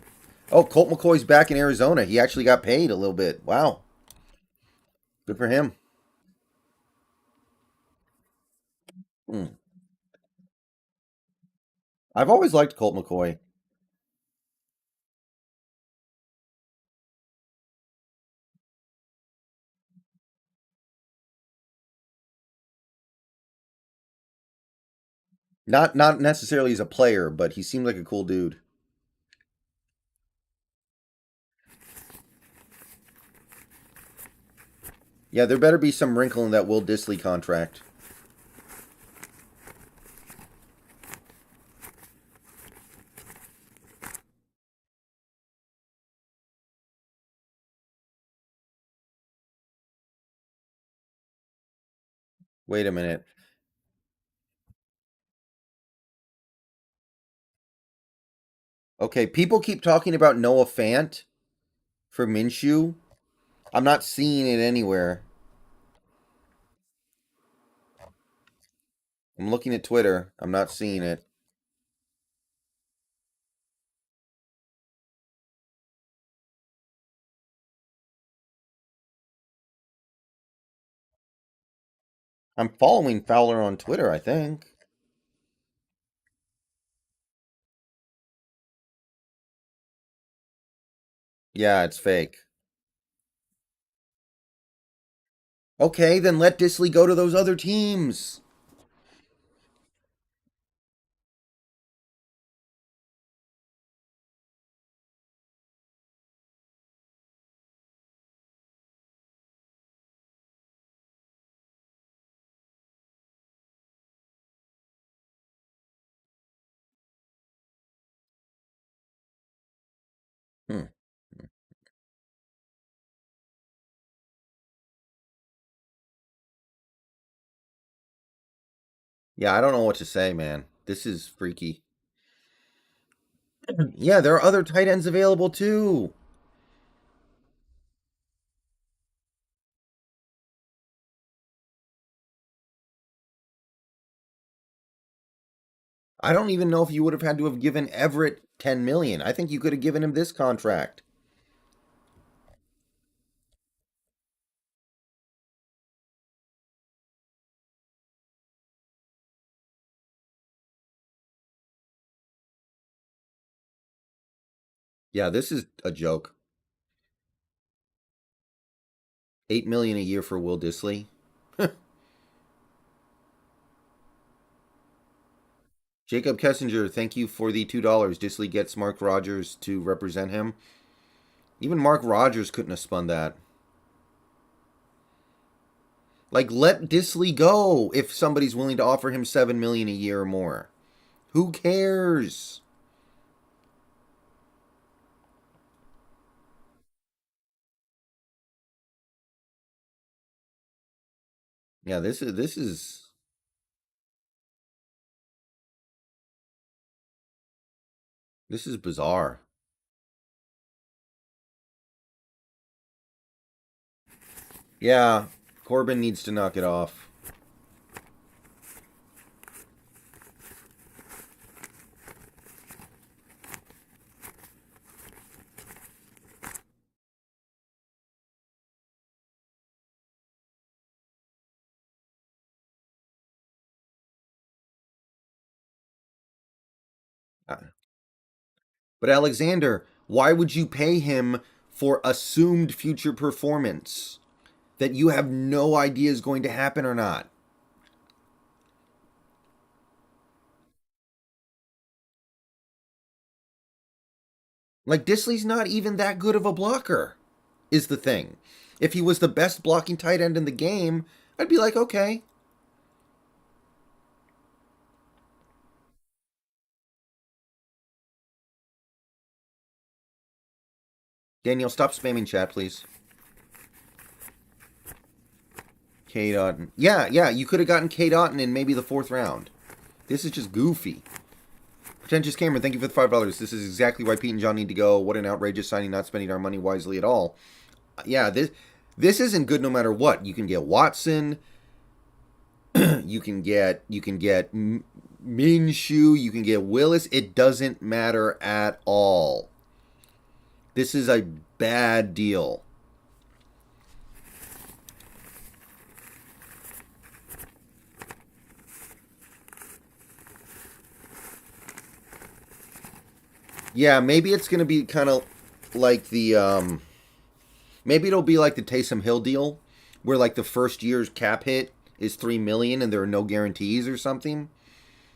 Oh, Colt McCoy's back in Arizona. He actually got paid a little bit. Wow, good for him. Hmm. I've always liked Colt McCoy. Not necessarily as a player, but he seemed like a cool dude. Yeah, there better be some wrinkle in that Will Disley contract. Wait a minute. Okay, people keep talking about Noah Fant for Minshew. I'm not seeing it anywhere. I'm looking at Twitter. I'm not seeing it. I'm following Fowler on Twitter, I think. Yeah, it's fake. Okay, then let Disley go to those other teams. Hmm. Yeah, I don't know what to say, man. This is freaky. Yeah, there are other tight ends available too. I don't even know if you would have had to have given Everett 10 million. I think you could have given him this contract. Yeah, this is a joke. 8 million a year for Will Disley. Jacob Kessinger, thank you for the $2. Disley gets Mark Rogers to represent him. Even Mark Rogers couldn't have spun that. Like, let Disley go if somebody's willing to offer him 7 million a year or more. Who cares? Yeah, this is bizarre. Yeah, Corbin needs to knock it off. Uh, But Alexander, why would you pay him for assumed future performance that you have no idea is going to happen or not? Like, Disley's not even that good of a blocker, is the thing. If he was the best blocking tight end in the game, I'd be like, okay. Daniel, stop spamming chat, please. Kate Otten. Yeah, you could have gotten Kate Otten in maybe the fourth round. This is just goofy. Pretentious Cameron, thank you for the $5. This is exactly why Pete and John need to go. What an outrageous signing, not spending our money wisely at all. Yeah, this isn't good no matter what. You can get Watson, you can get Minshew, you can get Willis. It doesn't matter at all. This is a bad deal. Yeah, maybe it's gonna be kind of like the maybe it'll be like the Taysom Hill deal, where like the first year's cap hit is 3 million and there are no guarantees or something.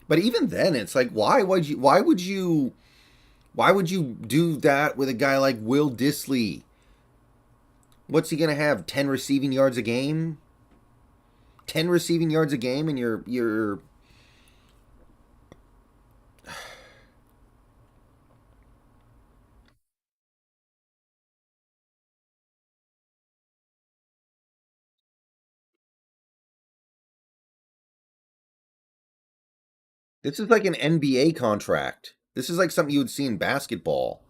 But even then, it's like why would you do that with a guy like Will Disley? What's he gonna have? 10 receiving yards a game? 10 receiving yards a game, and you're. This is like an NBA contract. This is like something you would see in basketball.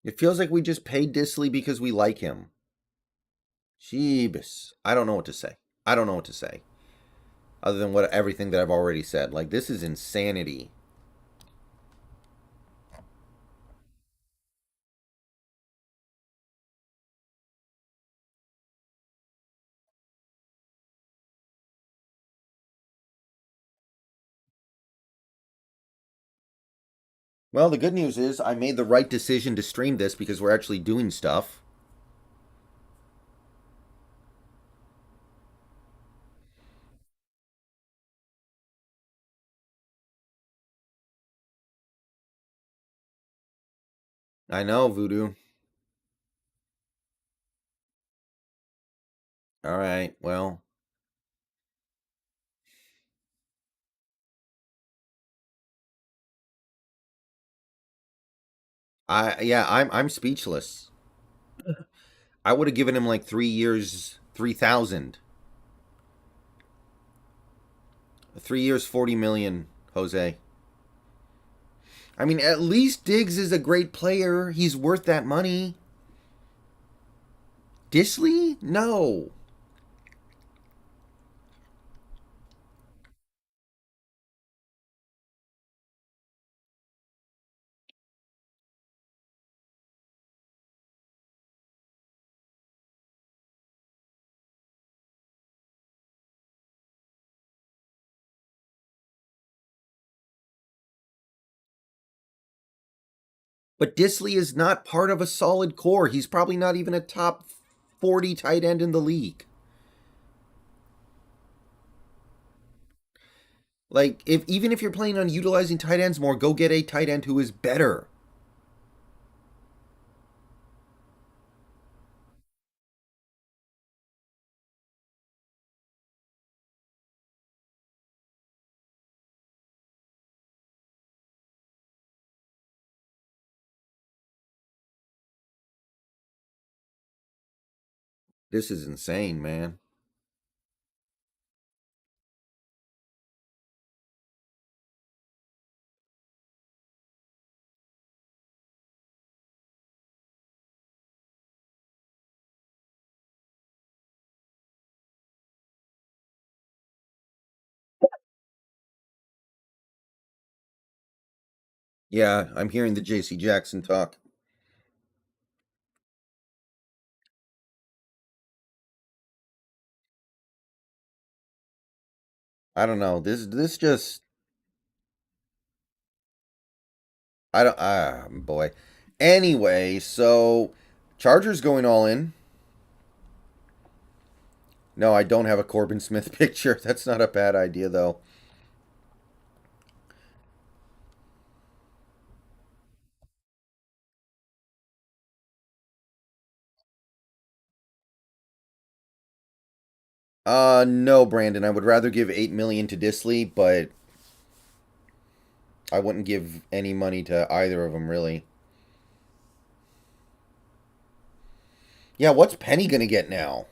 It feels like we just paid Disley because we like him. Jeebus. I don't know what to say. I don't know what to say. Other than what everything that I've already said. Like, this is insanity. Well, the good news is I made the right decision to stream this because we're actually doing stuff. I know, Voodoo. All right. Well, I'm speechless. I would have given him like 3 years, 3,000. 3 years, 40 million, Jose. I mean, at least Diggs is a great player. He's worth that money. Disley? No. But Disley is not part of a solid core. He's probably not even a top 40 tight end in the league. Like, if even if you're planning on utilizing tight ends more, go get a tight end who is better. This is insane, man. Yeah, I'm hearing the JC Jackson talk. I don't know. This just I don't boy. Anyway, so Chargers going all in. No, I don't have a Corbin Smith picture. That's not a bad idea though. No, Brandon. I would rather give 8 million to Disley, but I wouldn't give any money to either of them really. Yeah, what's Penny gonna get now?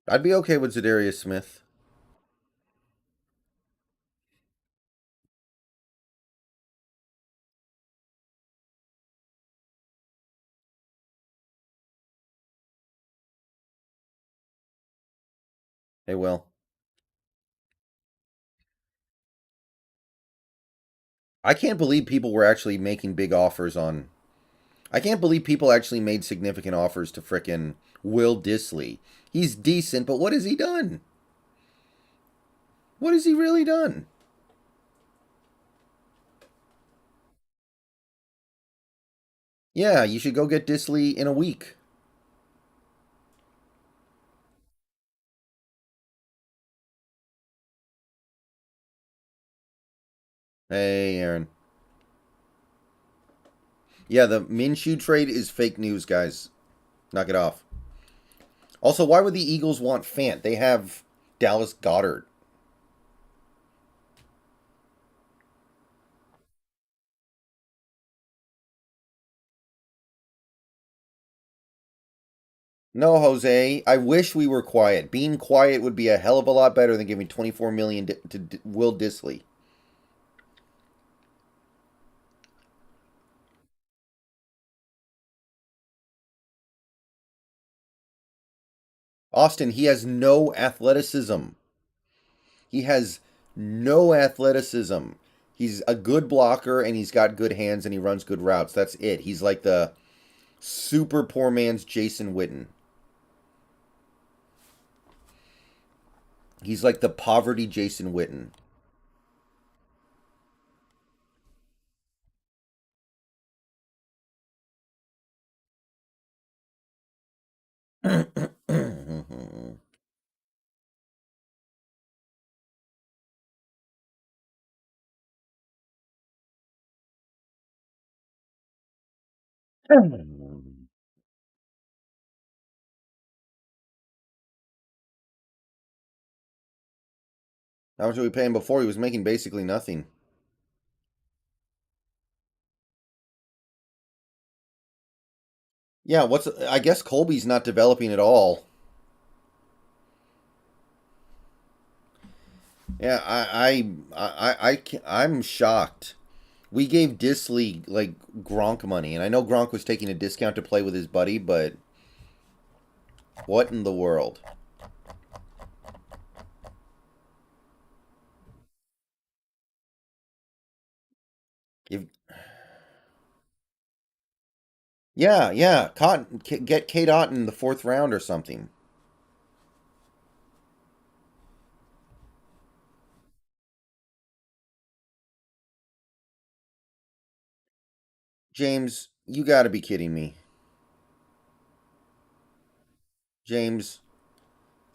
I'd be okay with Zadarius Smith. Hey, well, I can't believe people were actually making big offers on. I can't believe people actually made significant offers to frickin' Will Disley. He's decent, but what has he done? What has he really done? Yeah, you should go get Disley in a week. Hey, Aaron. Yeah, the Minshew trade is fake news, guys. Knock it off. Also, why would the Eagles want Fant? They have Dallas Goddard. No, Jose. I wish we were quiet. Being quiet would be a hell of a lot better than giving 24 million to Will Disley. Austin, he has no athleticism. He has no athleticism. He's a good blocker and he's got good hands and he runs good routes. That's it. He's like the super poor man's Jason Witten. He's like the poverty Jason Witten. How much were we paying before? He was making basically nothing. Yeah, what's I guess Colby's not developing at all. Yeah, I'm shocked. We gave Disley like Gronk money, and I know Gronk was taking a discount to play with his buddy, but what in the world? Give Yeah, yeah. Cotton, get Kate Otten in the fourth round or something. James, you got to be kidding me. James,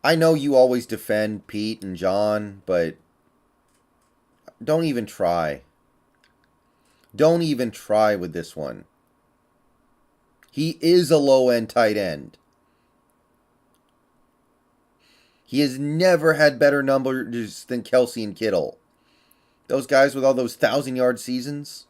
I know you always defend Pete and John, but don't even try. Don't even try with this one. He is a low end tight end. He has never had better numbers than Kelsey and Kittle. Those guys with all those 1,000 yard seasons.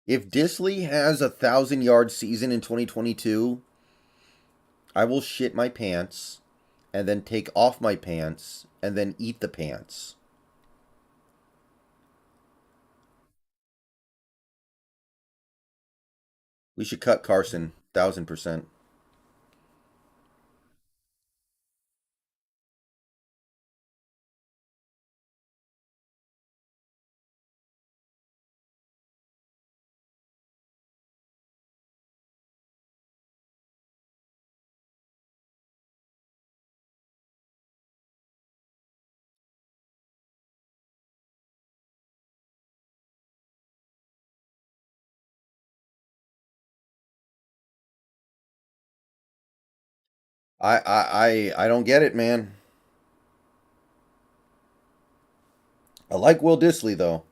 If Disley has a 1,000 yard season in 2022, I will shit my pants and then take off my pants and then eat the pants. We should cut Carson, 1,000%. I don't get it, man. I like Will Disley though.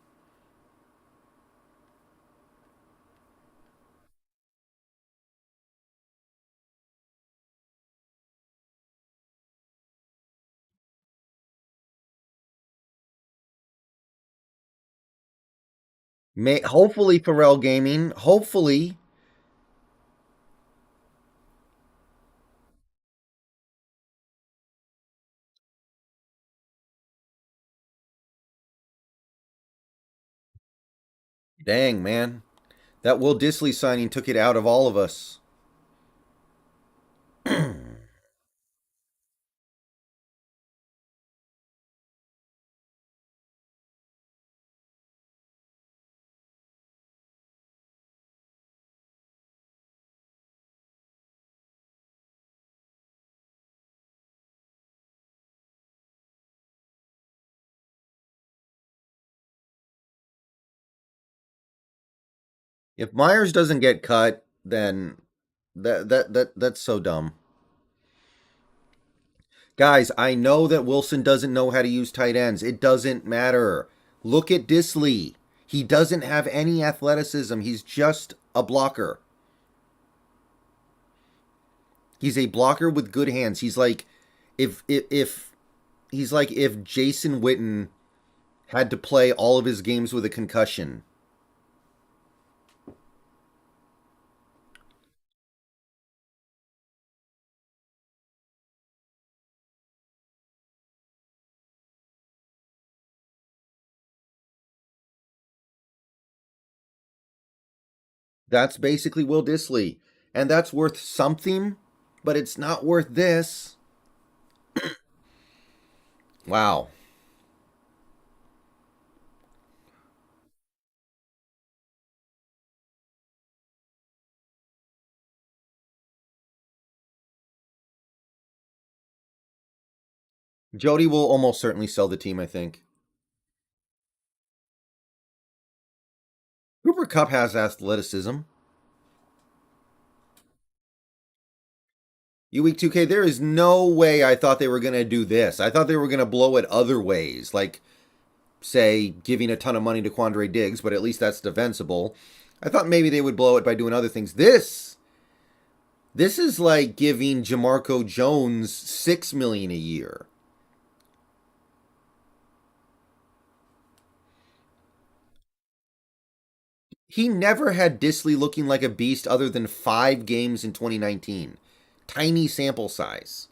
Hopefully Pharrell Gaming. Hopefully. Dang, man. That Will Disley signing took it out of all of us. If Myers doesn't get cut, then that's so dumb. Guys, I know that Wilson doesn't know how to use tight ends. It doesn't matter. Look at Disley. He doesn't have any athleticism. He's just a blocker. He's a blocker with good hands. He's like if he's like if Jason Witten had to play all of his games with a concussion. That's basically Will Disley. And that's worth something, but it's not worth this. Wow. Jody will almost certainly sell the team, I think. Cooper Cup has athleticism. U Week 2K, there is no way I thought they were going to do this. I thought they were going to blow it other ways, like, say, giving a ton of money to Quandre Diggs, but at least that's defensible. I thought maybe they would blow it by doing other things. This is like giving Jamarco Jones $6 million a year. He never had Disley looking like a beast other than 5 games in 2019. Tiny sample size.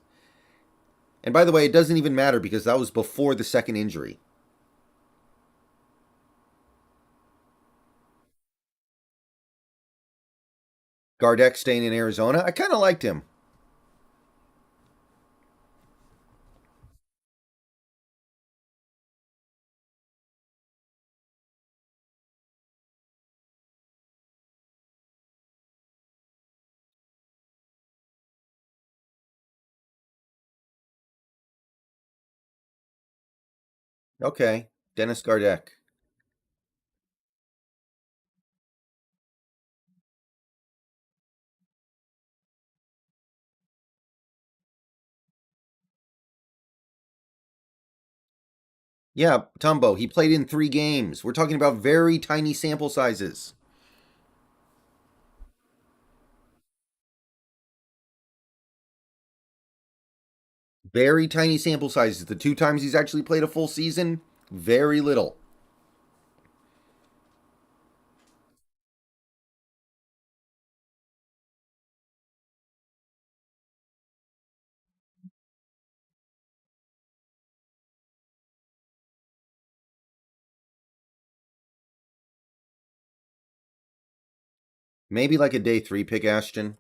And by the way, it doesn't even matter because that was before the second injury. Gardeck staying in Arizona. I kind of liked him. Okay, Dennis Gardeck. Yeah, Tumbo. He played in 3 games. We're talking about very tiny sample sizes. Very tiny sample sizes. The 2 times he's actually played a full season, very little. Maybe like a day 3 pick, Ashton.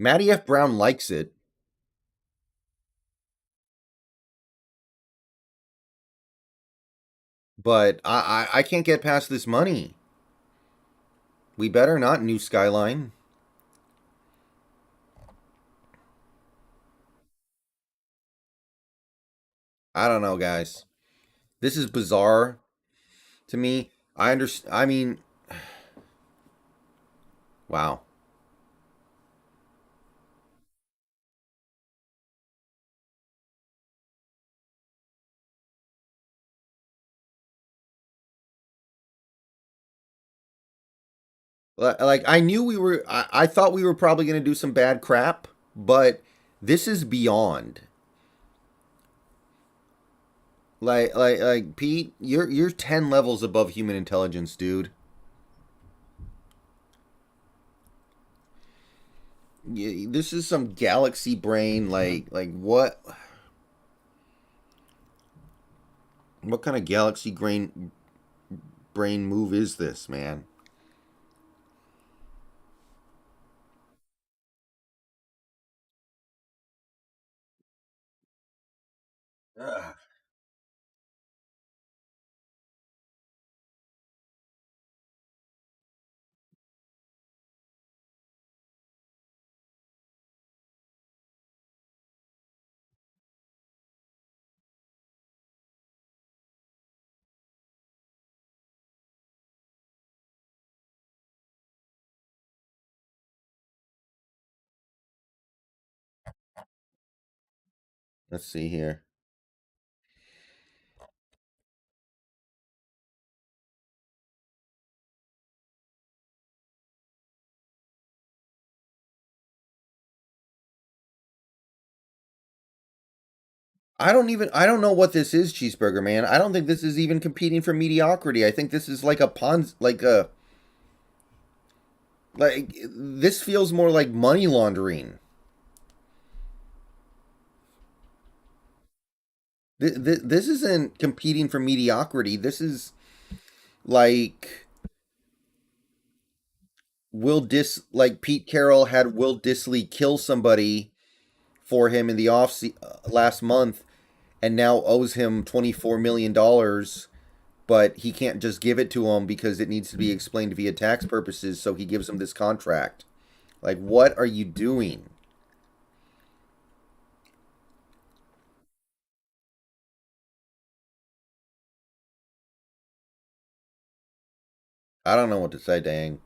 Matty F. Brown likes it, but I can't get past this money. We better not new skyline. I don't know, guys. This is bizarre to me. I understand. I mean, wow. Like I knew we were. I thought we were probably going to do some bad crap, but this is beyond. Like Pete, you're 10 levels above human intelligence, dude. This is some galaxy brain. Like what kind of galaxy brain move is this, man? Ugh. Let's see here. I don't know what this is, Cheeseburger Man. I don't think this is even competing for mediocrity. I think this is like a pons like this feels more like money laundering. This isn't competing for mediocrity. This is like like Pete Carroll had Will Disley kill somebody for him in the last month and now owes him $24 million, but he can't just give it to him because it needs to be explained via tax purposes, so he gives him this contract. Like, what are you doing? I don't know what to say, dang.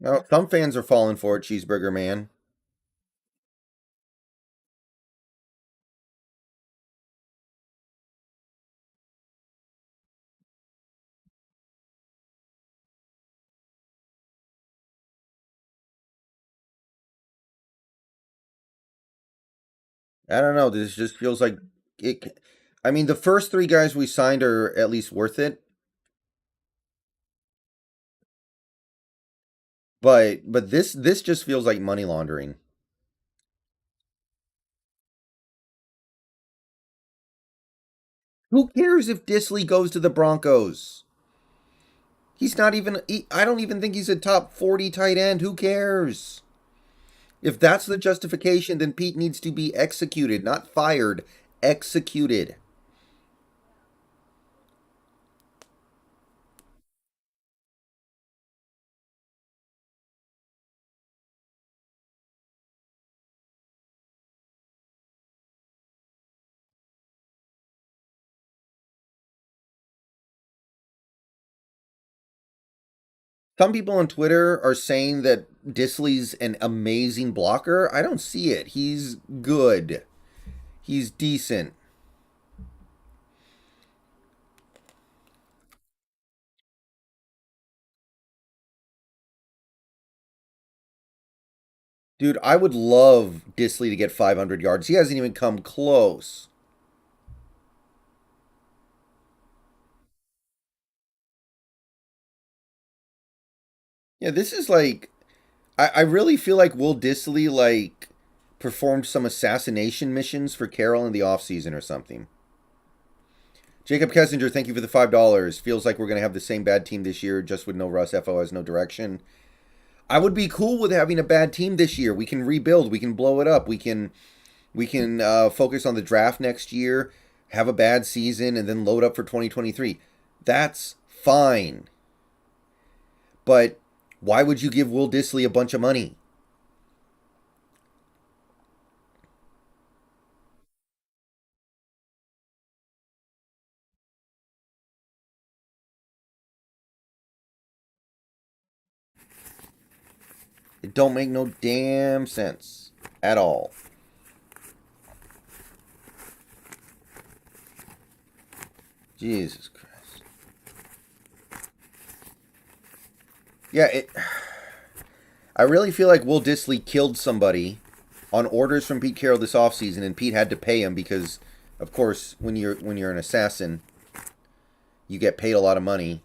No, some fans are falling for it, Cheeseburger Man. I don't know. This just feels like it. I mean, the first three guys we signed are at least worth it, but this just feels like money laundering. Who cares if Disley goes to the Broncos? He's not even. I don't even think he's a top 40 tight end. Who cares? If that's the justification, then Pete needs to be executed, not fired. Executed. Some people on Twitter are saying that Disley's an amazing blocker. I don't see it. He's good. He's decent. Dude, I would love Disley to get 500 yards. He hasn't even come close. Yeah, this is like I really feel like Will Disley like performed some assassination missions for Carroll in the offseason or something. Jacob Kessinger, thank you for the $5. Feels like we're gonna have the same bad team this year, just with no Russ. FO has no direction. I would be cool with having a bad team this year. We can rebuild. We can blow it up. We can focus on the draft next year, have a bad season, and then load up for 2023. That's fine. But why would you give Will Disley a bunch of money? It don't make no damn sense at all. Jesus Christ. Yeah, I really feel like Will Disley killed somebody on orders from Pete Carroll this offseason, and Pete had to pay him because, of course, when you're an assassin, you get paid a lot of money.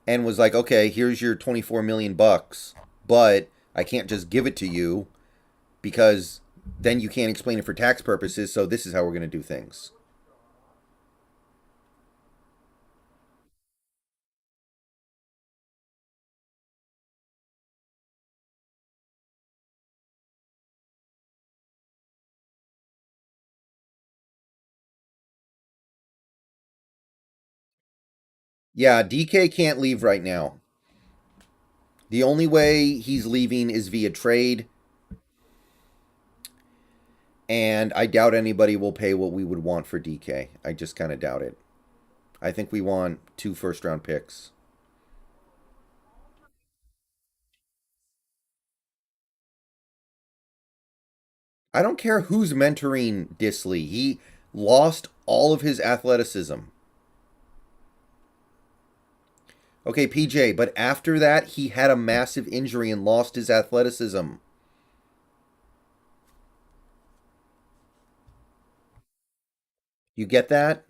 And was like, okay, here's your 24 million bucks, but I can't just give it to you because then you can't explain it for tax purposes. So this is how we're going to do things. Yeah, DK can't leave right now. The only way he's leaving is via trade, and I doubt anybody will pay what we would want for DK. I just kind of doubt it. I think we want two first round picks. I don't care who's mentoring Disley. He lost all of his athleticism. Okay, PJ, but after that, he had a massive injury and lost his athleticism. You get that?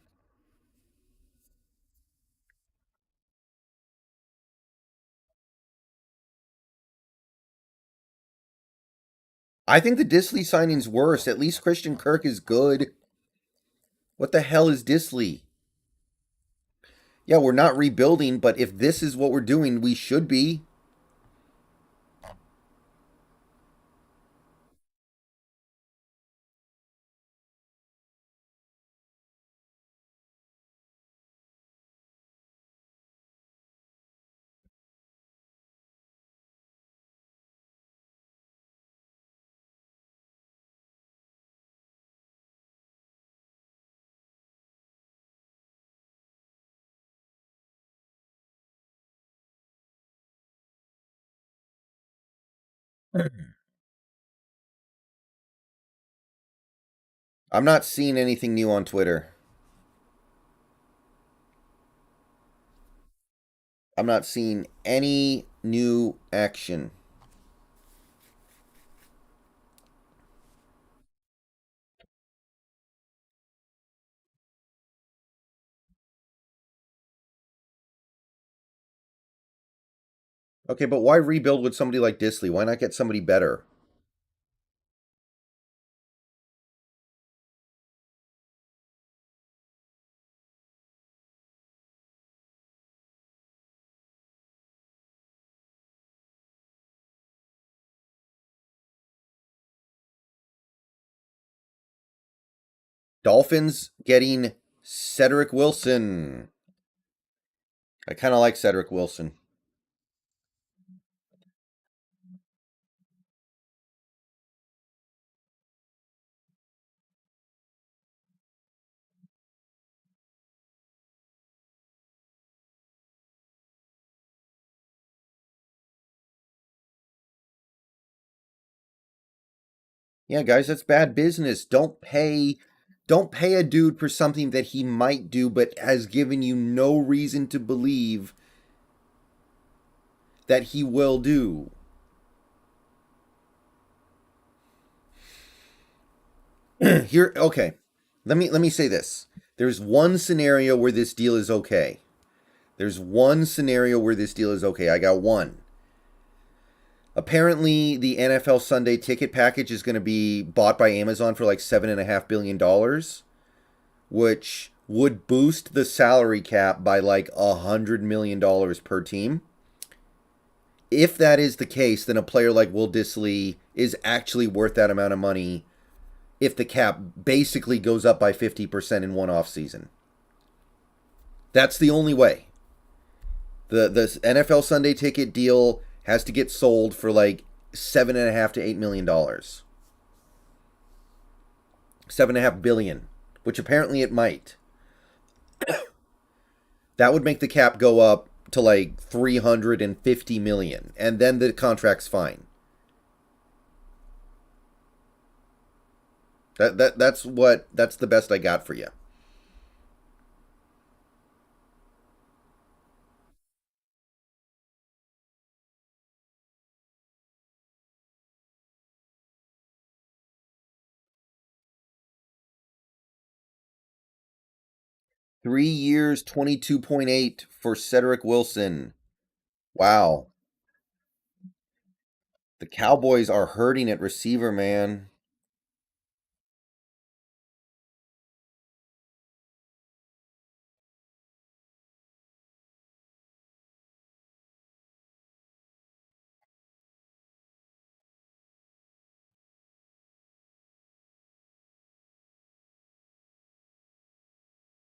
I think the Disley signing's worse. At least Christian Kirk is good. What the hell is Disley? Yeah, we're not rebuilding, but if this is what we're doing, we should be. I'm not seeing anything new on Twitter. I'm not seeing any new action. Okay, but why rebuild with somebody like Disley? Why not get somebody better? Dolphins getting Cedric Wilson. I kind of like Cedric Wilson. Yeah, guys, that's bad business. Don't pay a dude for something that he might do but has given you no reason to believe that he will do. Here, okay. Let me say this. There's one scenario where this deal is okay. There's one scenario where this deal is okay. I got one. Apparently, the NFL Sunday ticket package is going to be bought by Amazon for like $7.5 billion, which would boost the salary cap by like $100 million per team. If that is the case, then a player like Will Disley is actually worth that amount of money if the cap basically goes up by 50% in one off season. That's the only way. The NFL Sunday ticket deal has to get sold for like $7.5 to $8 million. $7.5 billion, which apparently it might. That would make the cap go up to like 350 million, and then the contract's fine. That's the best I got for you. 3 years, 22.8 for Cedric Wilson. Wow. The Cowboys are hurting at receiver, man.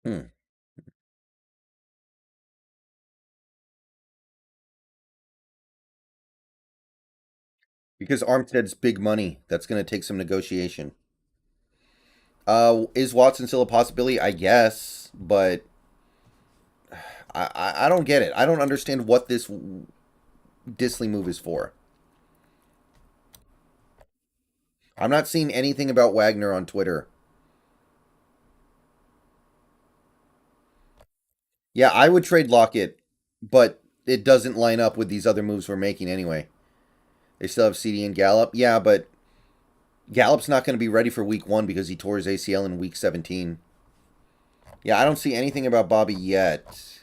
Hmm. Because Armstead's big money. That's going to take some negotiation. Is Watson still a possibility? I guess, but I don't get it. I don't understand what this Disley move is for. I'm not seeing anything about Wagner on Twitter. Yeah, I would trade Lockett, but it doesn't line up with these other moves we're making anyway. They still have CD and Gallup. Yeah, but Gallup's not going to be ready for week 1 because he tore his ACL in week 17. Yeah, I don't see anything about Bobby yet.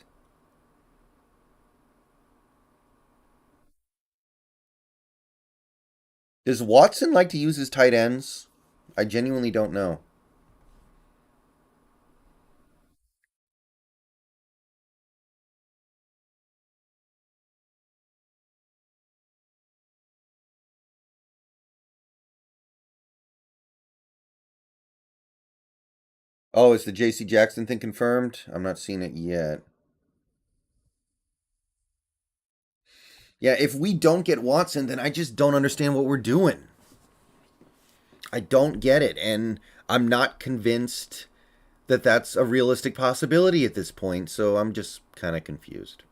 Does Watson like to use his tight ends? I genuinely don't know. Oh, is the JC Jackson thing confirmed? I'm not seeing it yet. Yeah, if we don't get Watson, then I just don't understand what we're doing. I don't get it, and I'm not convinced that that's a realistic possibility at this point, so I'm just kind of confused.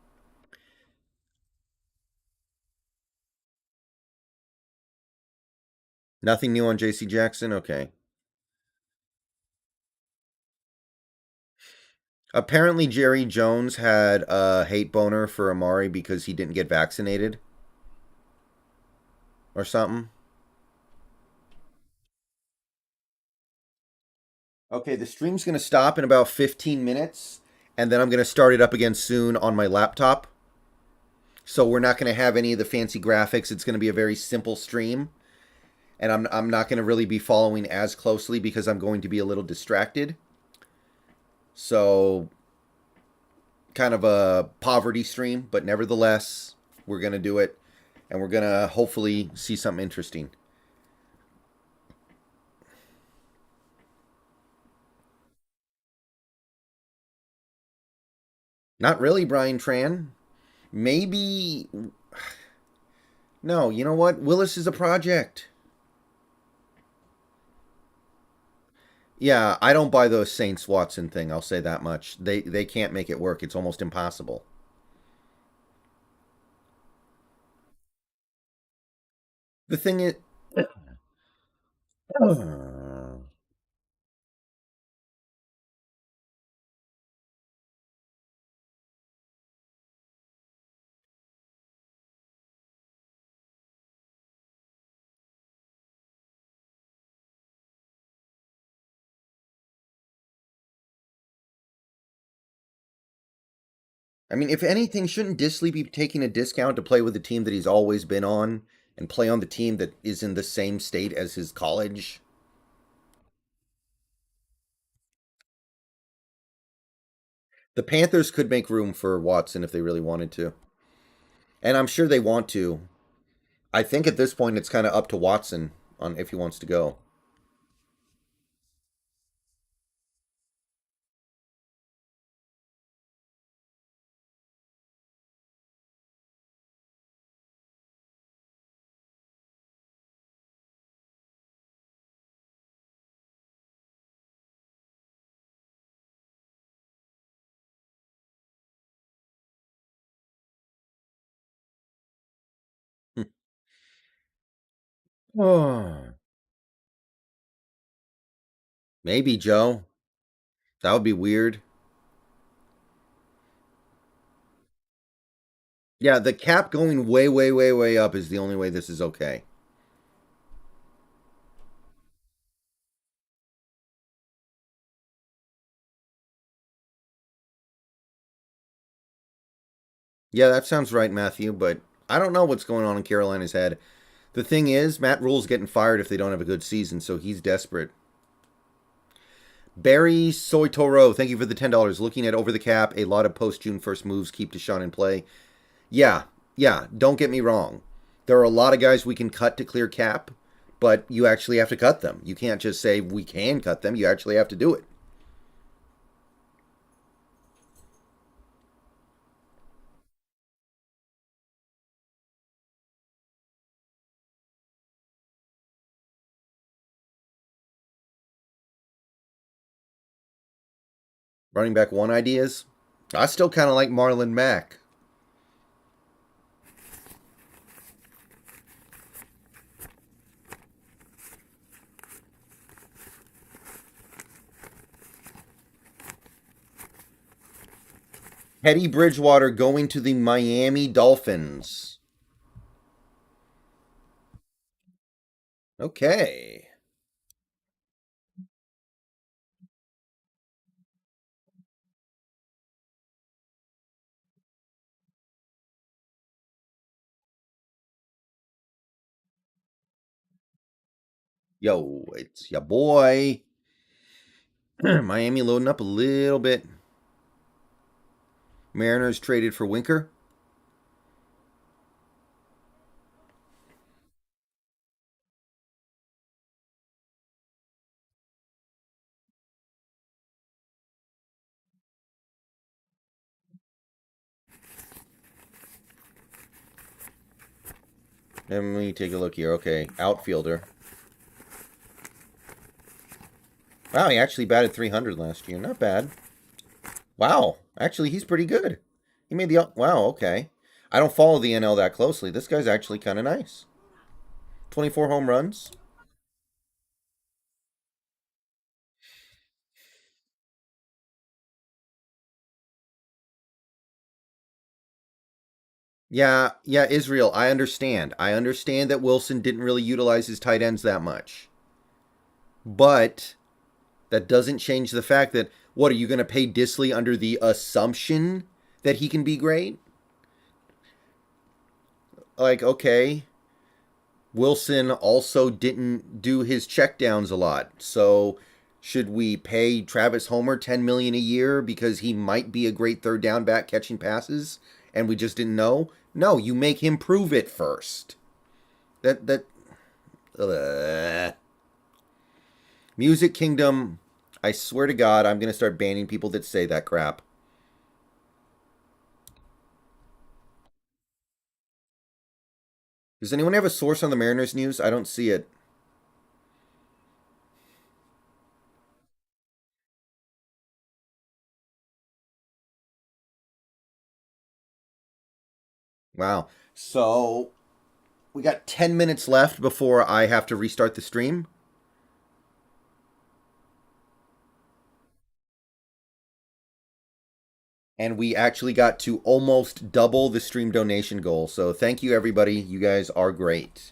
Nothing new on JC Jackson? Okay. Apparently, Jerry Jones had a hate boner for Amari because he didn't get vaccinated or something. Okay, the stream's going to stop in about 15 minutes, and then I'm going to start it up again soon on my laptop. So we're not going to have any of the fancy graphics. It's going to be a very simple stream. And I'm not going to really be following as closely because I'm going to be a little distracted. So, kind of a poverty stream, but nevertheless, we're going to do it. And we're going to hopefully see something interesting. Not really, Brian Tran. Maybe. No, you know what? Willis is a project. Yeah, I don't buy the Saints Watson thing. I'll say that much. They can't make it work. It's almost impossible. The thing is, I mean, if anything, shouldn't Disley be taking a discount to play with the team that he's always been on and play on the team that is in the same state as his college? The Panthers could make room for Watson if they really wanted to. And I'm sure they want to. I think at this point it's kind of up to Watson on if he wants to go. Oh. Maybe, Joe. That would be weird. Yeah, the cap going way, way, way, way up is the only way this is okay. Yeah, that sounds right, Matthew, but I don't know what's going on in Carolina's head. The thing is, Matt Rule's getting fired if they don't have a good season, so he's desperate. Barry Soitoro, thank you for the $10. Looking at over the cap, a lot of post June 1st moves keep Deshaun in play. Yeah, yeah, don't get me wrong. There are a lot of guys we can cut to clear cap, but you actually have to cut them. You can't just say we can cut them, you actually have to do it. Running back one ideas? I still kind of like Marlon Mack. Teddy Bridgewater going to the Miami Dolphins. Okay. Yo, it's your boy. Miami loading up a little bit. Mariners traded for Winker. Let me take a look here. Okay, outfielder. Wow, he actually batted 300 last year. Not bad. Wow, actually, he's pretty good. He made the. Wow, okay. I don't follow the NL that closely. This guy's actually kind of nice. 24 home runs. Yeah, yeah, Israel, I understand. I understand that Wilson didn't really utilize his tight ends that much. But that doesn't change the fact that, what, are you going to pay Disley under the assumption that he can be great? like, okay, Wilson also didn't do his checkdowns a lot. So should we pay Travis Homer 10 million a year because he might be a great third down back catching passes and we just didn't know? No, you make him prove it first. That Music Kingdom, I swear to God, I'm going to start banning people that say that crap. Does anyone have a source on the Mariners news? I don't see it. Wow. So we got 10 minutes left before I have to restart the stream. And we actually got to almost double the stream donation goal. So thank you, everybody. You guys are great.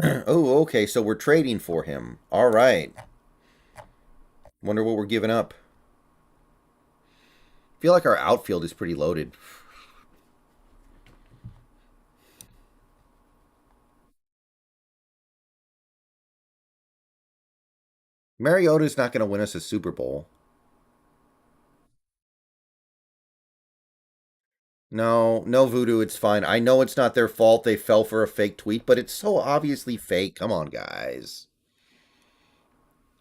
Oh, okay. So we're trading for him. All right. Wonder what we're giving up. Feel like our outfield is pretty loaded. Mariota's not going to win us a Super Bowl. No, no voodoo. It's fine. I know it's not their fault. They fell for a fake tweet, but it's so obviously fake. Come on, guys.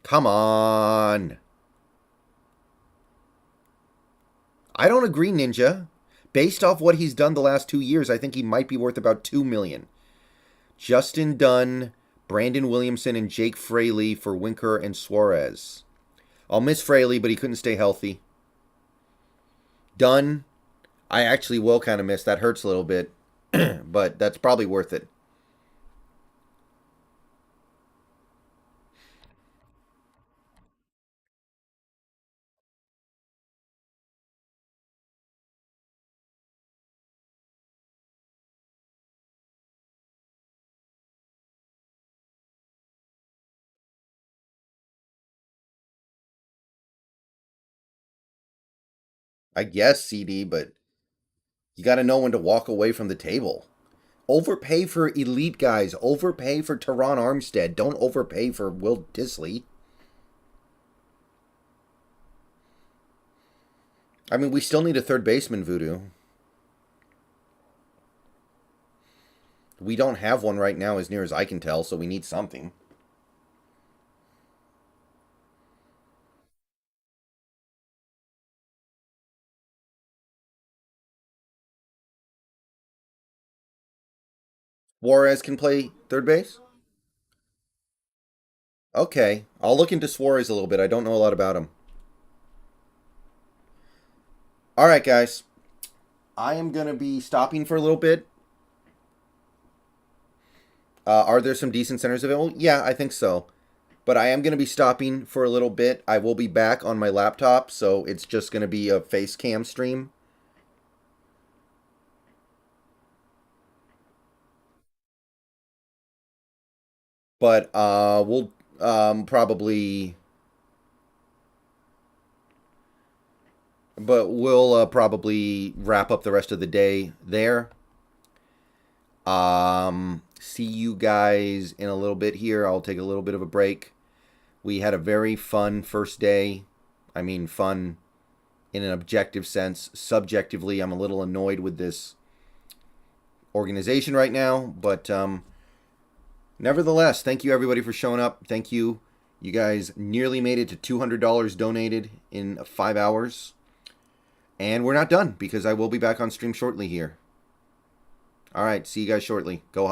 Come on. I don't agree, Ninja. Based off what he's done the last 2 years, I think he might be worth about $2 million. Justin Dunn, Brandon Williamson, and Jake Fraley for Winker and Suarez. I'll miss Fraley, but he couldn't stay healthy. Dunn, I actually will kind of miss. That hurts a little bit, but that's probably worth it. I guess, CD, but you got to know when to walk away from the table. Overpay for elite guys. Overpay for Teron Armstead. Don't overpay for Will Disley. I mean, we still need a third baseman, Voodoo. We don't have one right now, as near as I can tell, so we need something. Suarez can play third base? Okay. I'll look into Suarez a little bit. I don't know a lot about him. All right, guys. I am going to be stopping for a little bit. Are there some decent centers available? Yeah, I think so. But I am going to be stopping for a little bit. I will be back on my laptop, so it's just going to be a face cam stream. But we'll probably... But we'll probably wrap up the rest of the day there. See you guys in a little bit here. I'll take a little bit of a break. We had a very fun first day. I mean, fun in an objective sense. Subjectively, I'm a little annoyed with this organization right now. But nevertheless, thank you everybody for showing up. Thank you. You guys nearly made it to $200 donated in 5 hours. And we're not done because I will be back on stream shortly here. All right, see you guys shortly. Go Hawks.